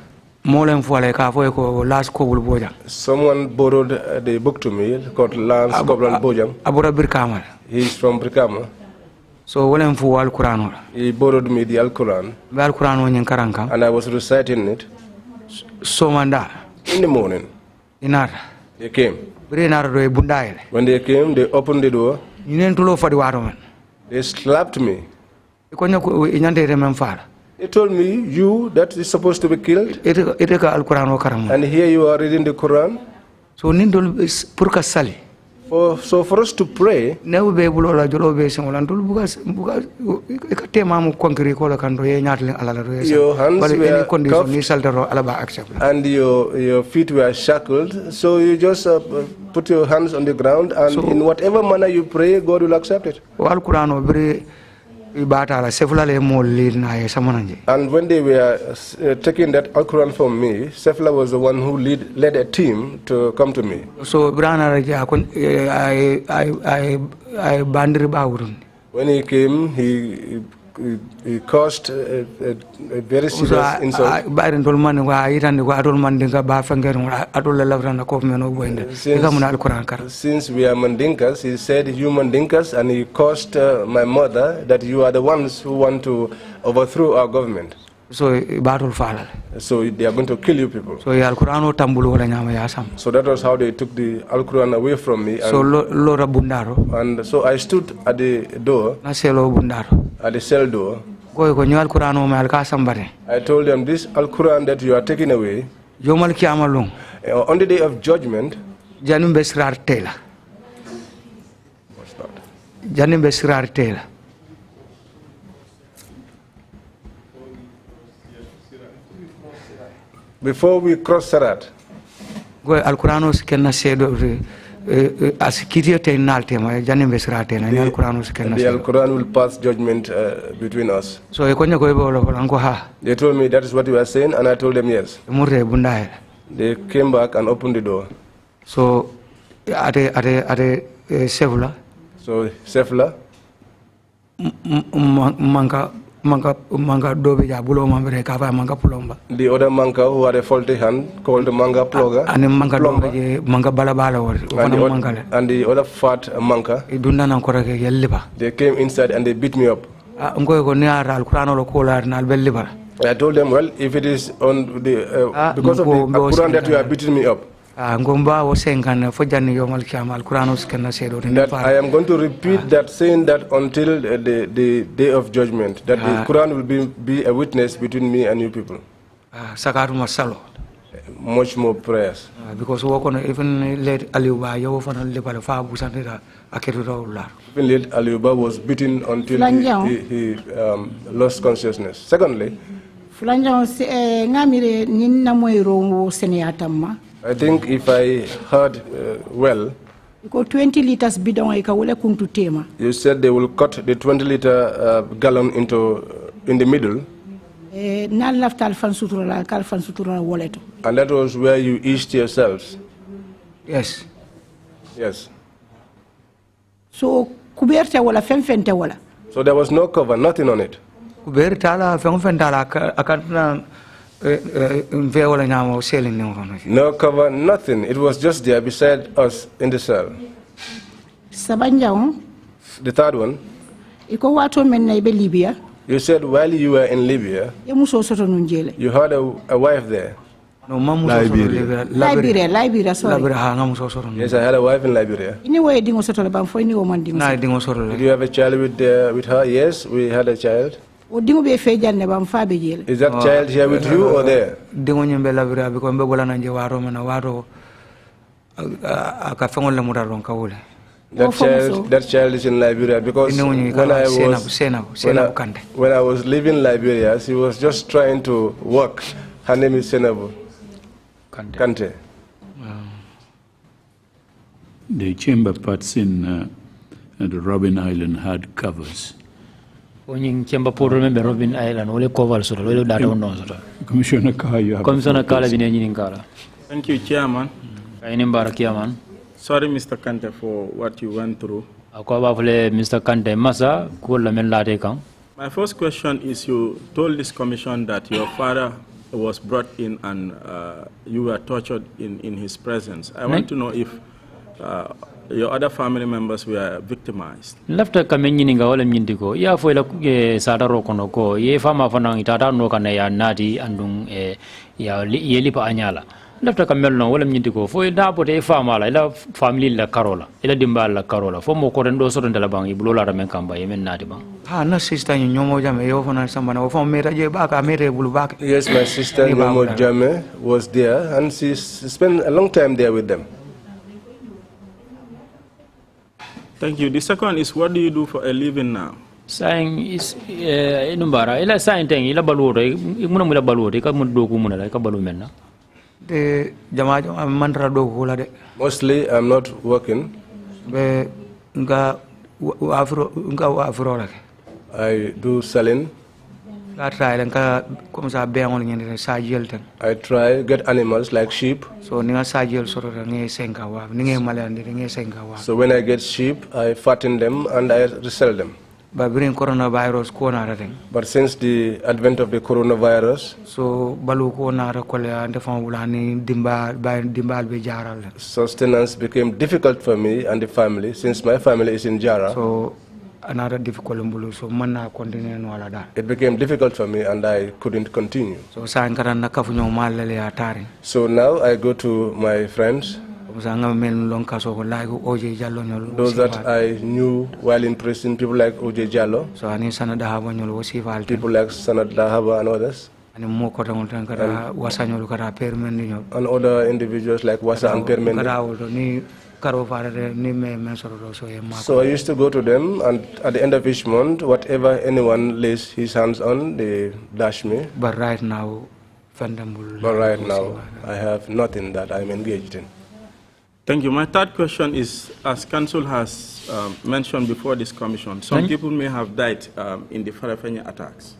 Someone borrowed the book to me called Lance Koblan Bojang. He is from Brikama. So he borrowed me the Al-Quran. And I was reciting it. In the morning. They came. When they came, they opened the door. They slapped me. They told me, you that is supposed to be killed. And here you are reading the Quran. So for us to pray, your hands were cuffed and your feet were shackled. So you just put your hands on the ground and in whatever manner you pray, God will accept it. And when they were taking that Al-Quran from me, Sefla was the one who led a team to come to me. So when he came, he caused a very serious insult. Since we are Mandinkas, he said, you Mandinkas, and he caused my mother that you are the ones who want to overthrow our government. So they are going to kill you people. So that was how they took the Al-Quran away from me. And so I stood at the door, at the cell door. I told them, this Al-Quran that you are taking away, on the day of judgment, what's that? Before we cross Sarat, the Al-Quran will pass judgment between us. So they told me that is what you are saying, and I told them yes. They came back and opened the door. So Sefla, the other manka who had a faulty hand called the manga plugger, and the other fat manka, they came inside and they beat me up. I told them, well, if it is on the because of the Quran that you are beating me up, that I am going to repeat that, saying that until the day of judgment, that the Quran will be a witness between me and you people. Much more prayers. Because even late Aliuba, even late Aliuba was beaten until he lost consciousness. Secondly, I think if I heard well, 20 liters bidon you said they will cut the 20-liter gallon in the middle. And that was where you eased yourselves. Yes. Yes. So so there was no cover, nothing on it. No cover, nothing. It was just there beside us in the cell. The third one, you said while you were in Libya, you had a wife there. No, Liberia, sorry. Yes, I had a wife in Liberia. Did you have a child with her? Yes, we had a child. Is that child here with you or there? That child is in Liberia because when I was leaving Liberia, she was just trying to work. Her name is Senabu Kante. The chamber parts in the Robben Island had covers. Commissioner Carr, you have Thank you, Chairman. Sorry, Mr. Kante, for what you went through. My first question is, you told this commission that your father was brought in and you were tortured in his presence. I want to know if your other family members were victimized. Lafta kamenyininga wala mnyindiko ya fo ila sadaro kono ko ye fama fana itata no kana ya nati andung ya lipa anyala lafta kamelno wala mnyindiko fo ida bote fama la family la karola ila dimbal la karola fo mo ko rendo so ndala bang ibulola ramen kamba yemen nati bang na sister nyomo jame yo fona sambana fo mera je baka mere bulu baka. Yes, my sister Nyomo Jame was there and she spent a long time there with them. Thank you. The second is, what do you do for a living now? Saying is inumbara ila saying thing ila baluto muna mula baluto ka mun doku muna ka balu menna de jama mantra doku la de mostly I'm not working. Be nga afro la I do selling. I try get animals like sheep. So when I get sheep, I fatten them and I resell them. But since the advent of the coronavirus, sustenance became difficult for me and the family, since my family is in Jara. So another difficult so it became difficult for me and I couldn't continue. So now I go to my friends, those that I knew while in prison, people like O.J. Jallo, people like Sanad Dahaba and others, and other individuals like Wasa and Permendi. So I used to go to them, and at the end of each month, whatever anyone lays his hands on, they dash me. But right now, I have nothing that I'm engaged in. Thank you. My third question is, as Council has mentioned before this commission, some people may have died in the Farafenya attacks.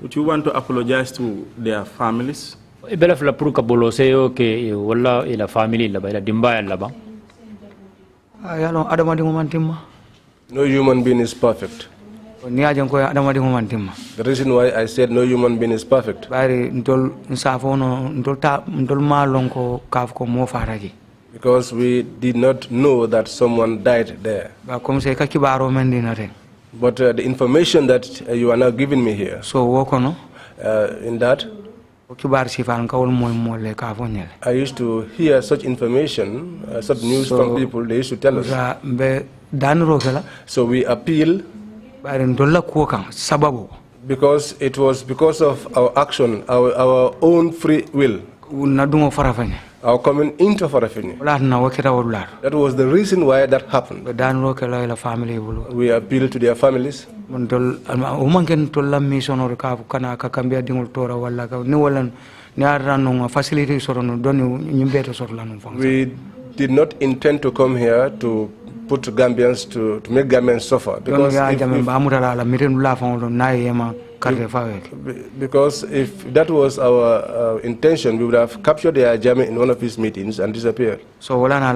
Would you want to apologize to their families? No human being is perfect. The reason why I said no human being is perfect. Because we did not know that someone died there. But the information that you are now giving me here, in that, I used to hear such information, such news from people. They used to tell us. So we appeal, because it was because of our action, our own free will, our coming into Farafenni. That was the reason why that happened. We appeal to their families. We did not intend to come here to put Gambians to make Gambians suffer, because if that was our intention, we would have captured the Ajami in one of his meetings and disappeared. So that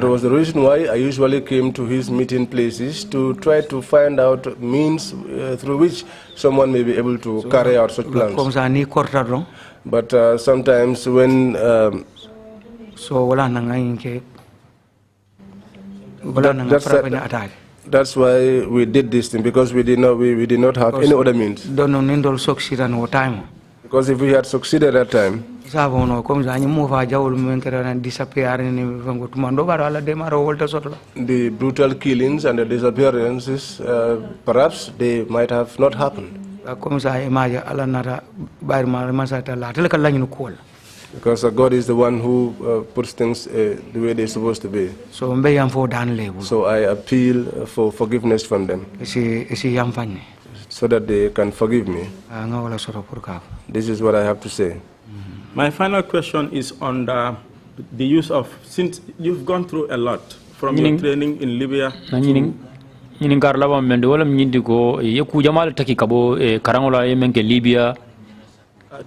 was the reason why I usually came to his meeting places, to try to find out means through which someone may be able to carry out such plans. But sometimes when that's why we did this thing, because we did not have any other means. Because if we had succeeded at that time, the brutal killings and the disappearances, perhaps they might have not happened. Because God is the one who puts things the way they're supposed to be. So I appeal for forgiveness from them, so that they can forgive me. This is what I have to say. My final question is on the use of, since you've gone through a lot from your training in Libya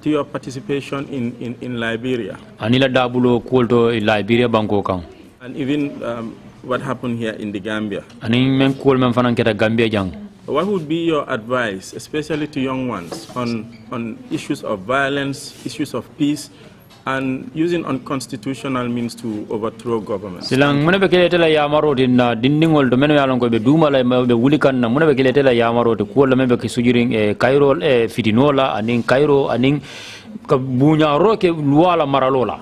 to your participation in Liberia, and even what happened here in the Gambia. What would be your advice, especially to young ones, on issues of violence, issues of peace, and using unconstitutional means to overthrow government? Silang muna bekele tela yamaro din na dindingol do meno yalon ko be duma la be wulikan na muna bekele tela yamaro to ko la mebe ke sujiring Cairo fitinola aning Cairo aning ka bunya roke luala maralola.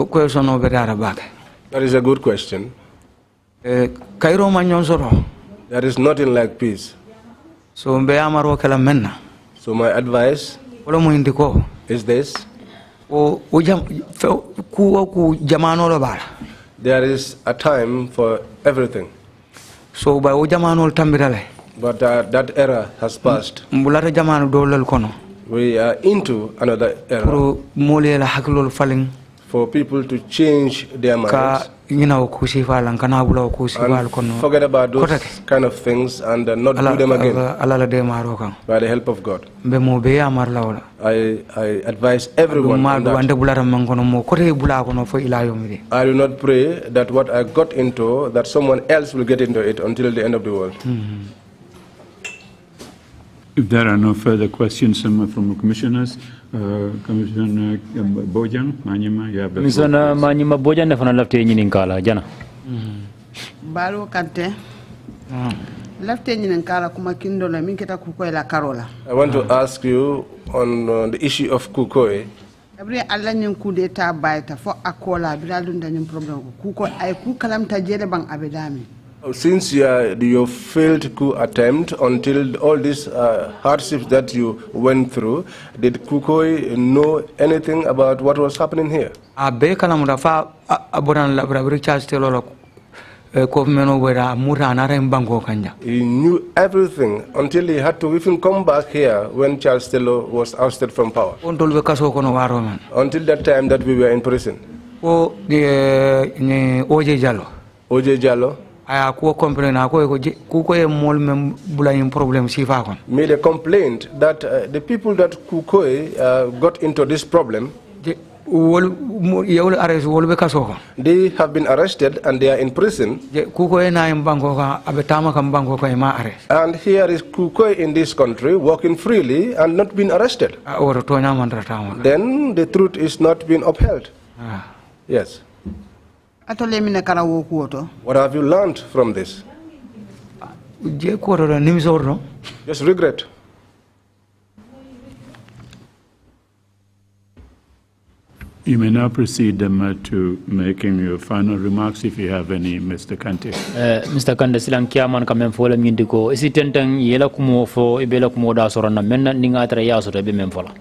Question over there back. That is a good question. Cairo manyon. There is nothing like peace. So mbe amaro kala menna. So my advice is this. There is a time for everything. So by but that era has passed. We are into another era. For people to change their minds and forget about those kind of things and not do them again. By the help of God, I advise everyone on that. I do not pray that what I got into, that someone else will get into it until the end of the world. If there are no further questions from the commissioners, Commissioner Bojan, Manyima, you have the floor. Commissioner Manyima Bojan, ne fana lafte nyini nkala jana. Balo kante. Lafte nyini nkala kuma kindo la minketa kukoe la karola. I want to ask you on the issue of Kukoe. Every alla nyim coup d'etat baita fo akola bilalunda nyim problem kuko ay ku kalam tajere bang abedami. Since your failed coup attempt, until all these hardships that you went through, did Kukoi know anything about what was happening here? He knew everything until he had to even come back here when Charles Taylor was ousted from power. Until that time that we were in prison. O.J. Jallo made a complaint that the people that Kukoi got into this problem, They have been arrested and they are in prison. And here is Kukoi in this country walking freely and not being arrested. Then the truth is not being upheld. Yes. What have you learned from this? Just regret. You may now proceed to making your final remarks if you have any, Mr. Kante. Mr. Kante, silang kiaman kami fola mindiko. Isi tentang yela kumo fo ibela kumo da sorana menna ninga tra ya sore be memfola.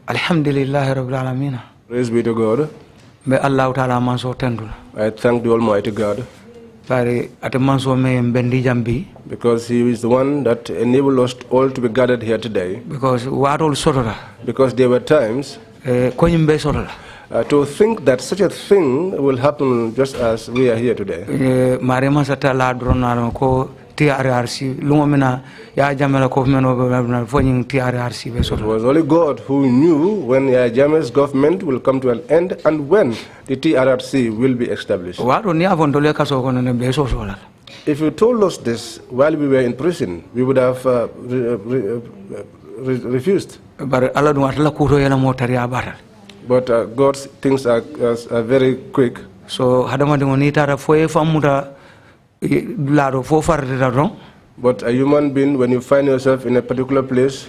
Alhamdulillah rabbil alamin. Praise be to God. Be Allah Taala manso tendul. I thank the Almighty God. Bari ate manso me bendi jambi. Because He is the one that enabled us all to be gathered here today. Because what all sorora. Because there were times. To think that such a thing will happen just as we are here today. It was only God who knew when Yahya Jammeh's government will come to an end and when the TRRC will be established. If you told us this while we were in prison, we would have refused. But God's things are very quick. So but a human being, when you find yourself in a particular place,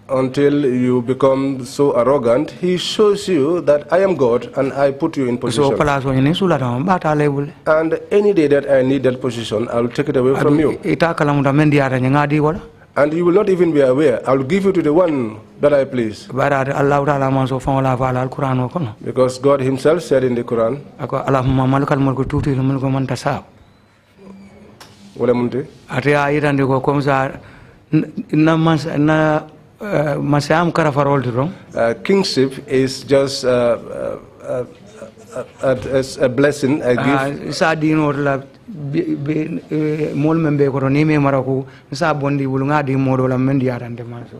until you become so arrogant, He shows you that I am God and I put you in position. And any day that I need that position, I will take it away from you. And you will not even be aware. I will give you to the one that I please. Because God Himself said in the Quran, kingship is just a blessing I give.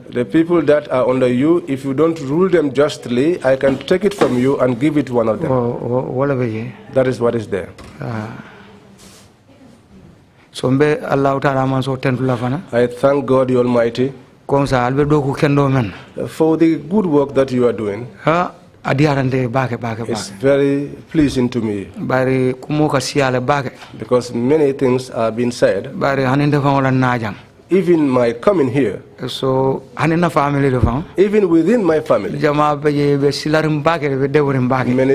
The people that are under you, if you don't rule them justly, I can take it from you and give it to one of them. That is what is there. I thank God the Almighty for the good work that you are doing. It's very pleasing to me because many things are being said. Even my coming here, so even within my family, many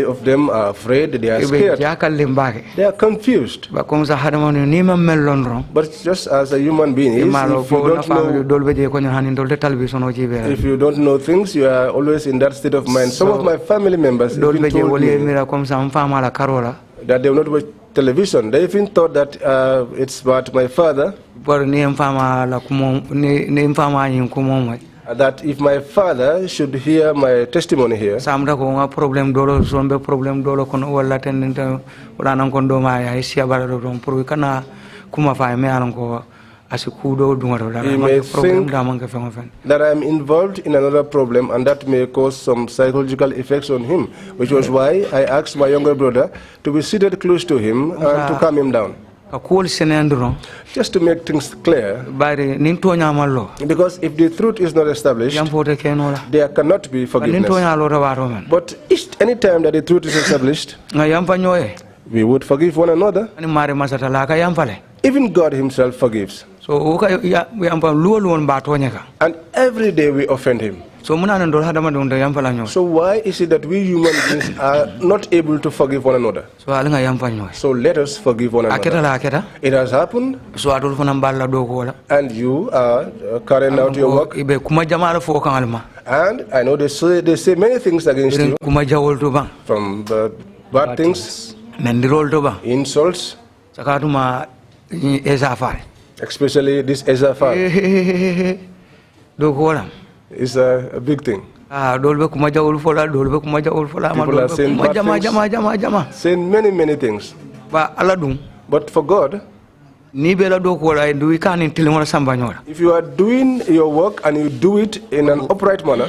of them are afraid, they are scared, they are confused. But just as a human being is, if you don't know things, you are always in that state of mind. Some of my family members even told me that they will not watch television. They even thought that it's about my father. That if my father should hear my testimony here, he may think that I am involved in another problem and that may cause some psychological effects on him, which was why I asked my younger brother to be seated close to him and to calm him down. Just to make things clear, because if the truth is not established, there cannot be forgiveness. But any time that the truth is established, we would forgive one another. Even God Himself forgives. And every day we offend Him. So why is it that we human beings are not able to forgive one another? So let us forgive one another. It has happened. And you are carrying out your work. And I know they say many things against you. From bad things, insults, especially this Ezafar. It's a big thing. People are saying bad things, saying many things. But for God, If you are doing your work and you do it in an upright manner,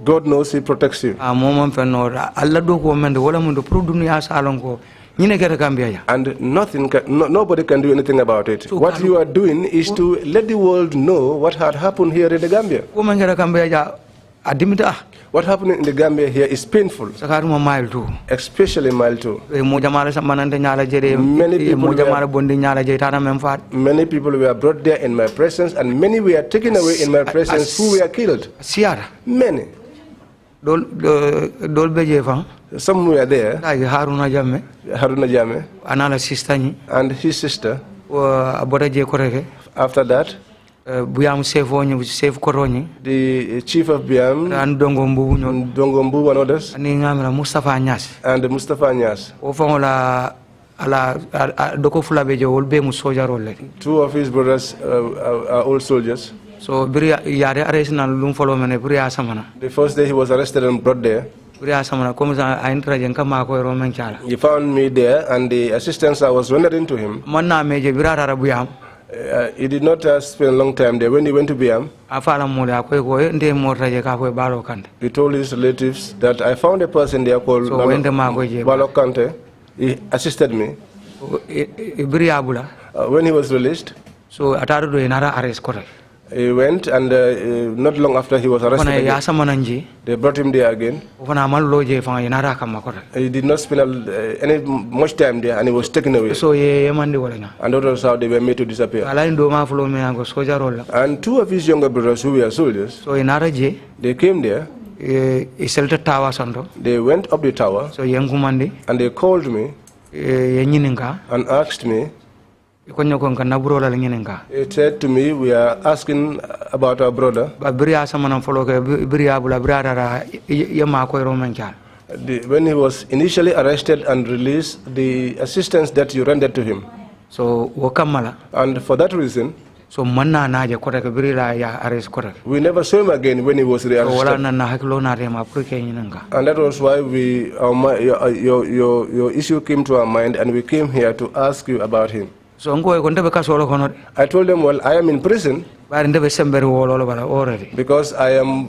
God knows He protects you. And nobody can do anything about it. What you are doing is to let the world know what had happened here in the Gambia. What happened in the Gambia here is painful, especially mile 2. Many people were brought there in my presence, and many were taken away in my presence who were killed. Many. Some were there. Haruna Jame and his sister. After that, the chief of Biam, Dongombu and others, and Mustafa Nyas. Two of his brothers are old soldiers. So the first day he was arrested and brought there. He found me there, and the assistance I was rendering to him. He did not spend a long time there. When he went to Biam, he told his relatives that I found a person there called Balo Kante. He assisted me. When he was released, he went, and not long after he was arrested again, they brought him there again. He did not spend much time there, and he was taken away. And that was how they were made to disappear. And two of his younger brothers who were soldiers, they came there. They went up the tower, and they called me and asked me. He said to me, we are asking about our brother. When he was initially arrested and released, the assistance that you rendered to him. And for that reason, we never saw him again when he was rearrested. And that was why your issue came to our mind, and we came here to ask you about him. I told them, well, I am in prison because I am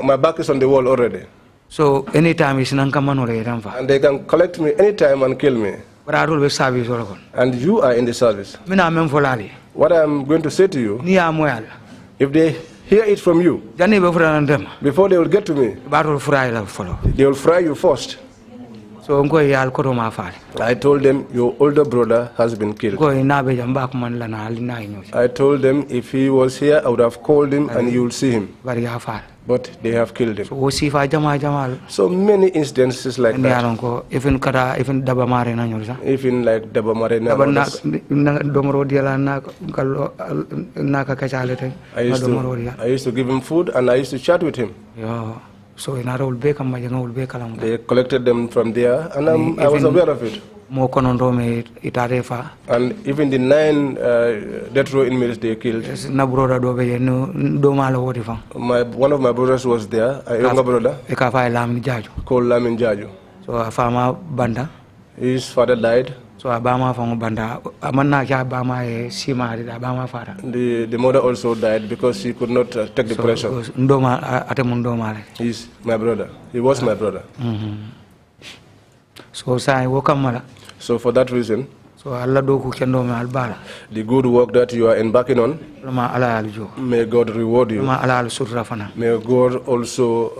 my back is on the wall already. So anytime and they can collect me anytime and kill me. And you are in the service. What I am going to say to you, if they hear it from you, before they will get to me, they will fry you first. So I told them, your older brother has been killed. I told them, if he was here, I would have called him and you will see him. But they have killed him. So many instances like that. Even like Dabamarena. I used to give him food, and I used to chat with him. So they collected them from there, and I was aware of it. And even the 9 death row inmates they killed. One of my brothers was there, a younger brother, called Lamin Jaju. So his father died. So the mother also died because she could not take the pressure. He's my brother. He was my brother. So for that reason, the good work that you are embarking on, may God reward you. May God also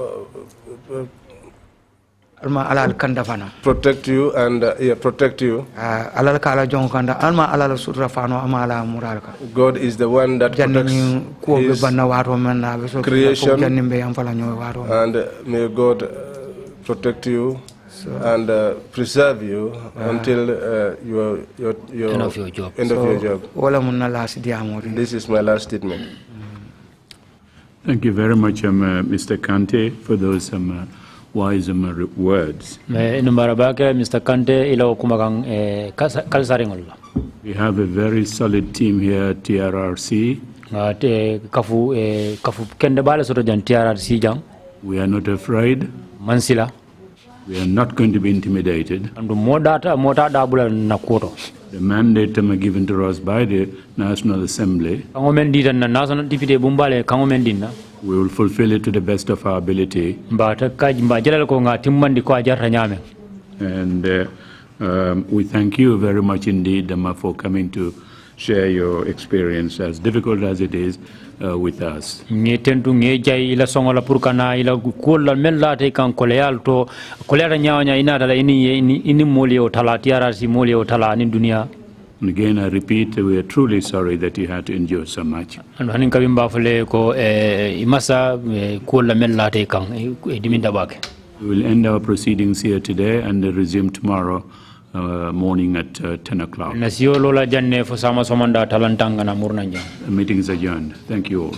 protect you and protect you. God is the one that protects His creation, and may God protect you and preserve you until your end of your job. This is my last statement. Thank you very much, Mr. Kante, for those wise words. Mr. Kante We have a very solid team here at TRRC. We are not afraid. We are not going to be intimidated. Andu mota dabula na koto. The mandate given to us by the National Assembly, Kango mendita na national deputy bumbale kango mendina. we will fulfill it to the best of our ability. And we thank you very much indeed, for coming to share your experience, as difficult as it is, with us. And again, I repeat, we are truly sorry that you had to endure so much. We will end our proceedings here today and resume tomorrow morning at 10 o'clock. The meeting is adjourned. Thank you all.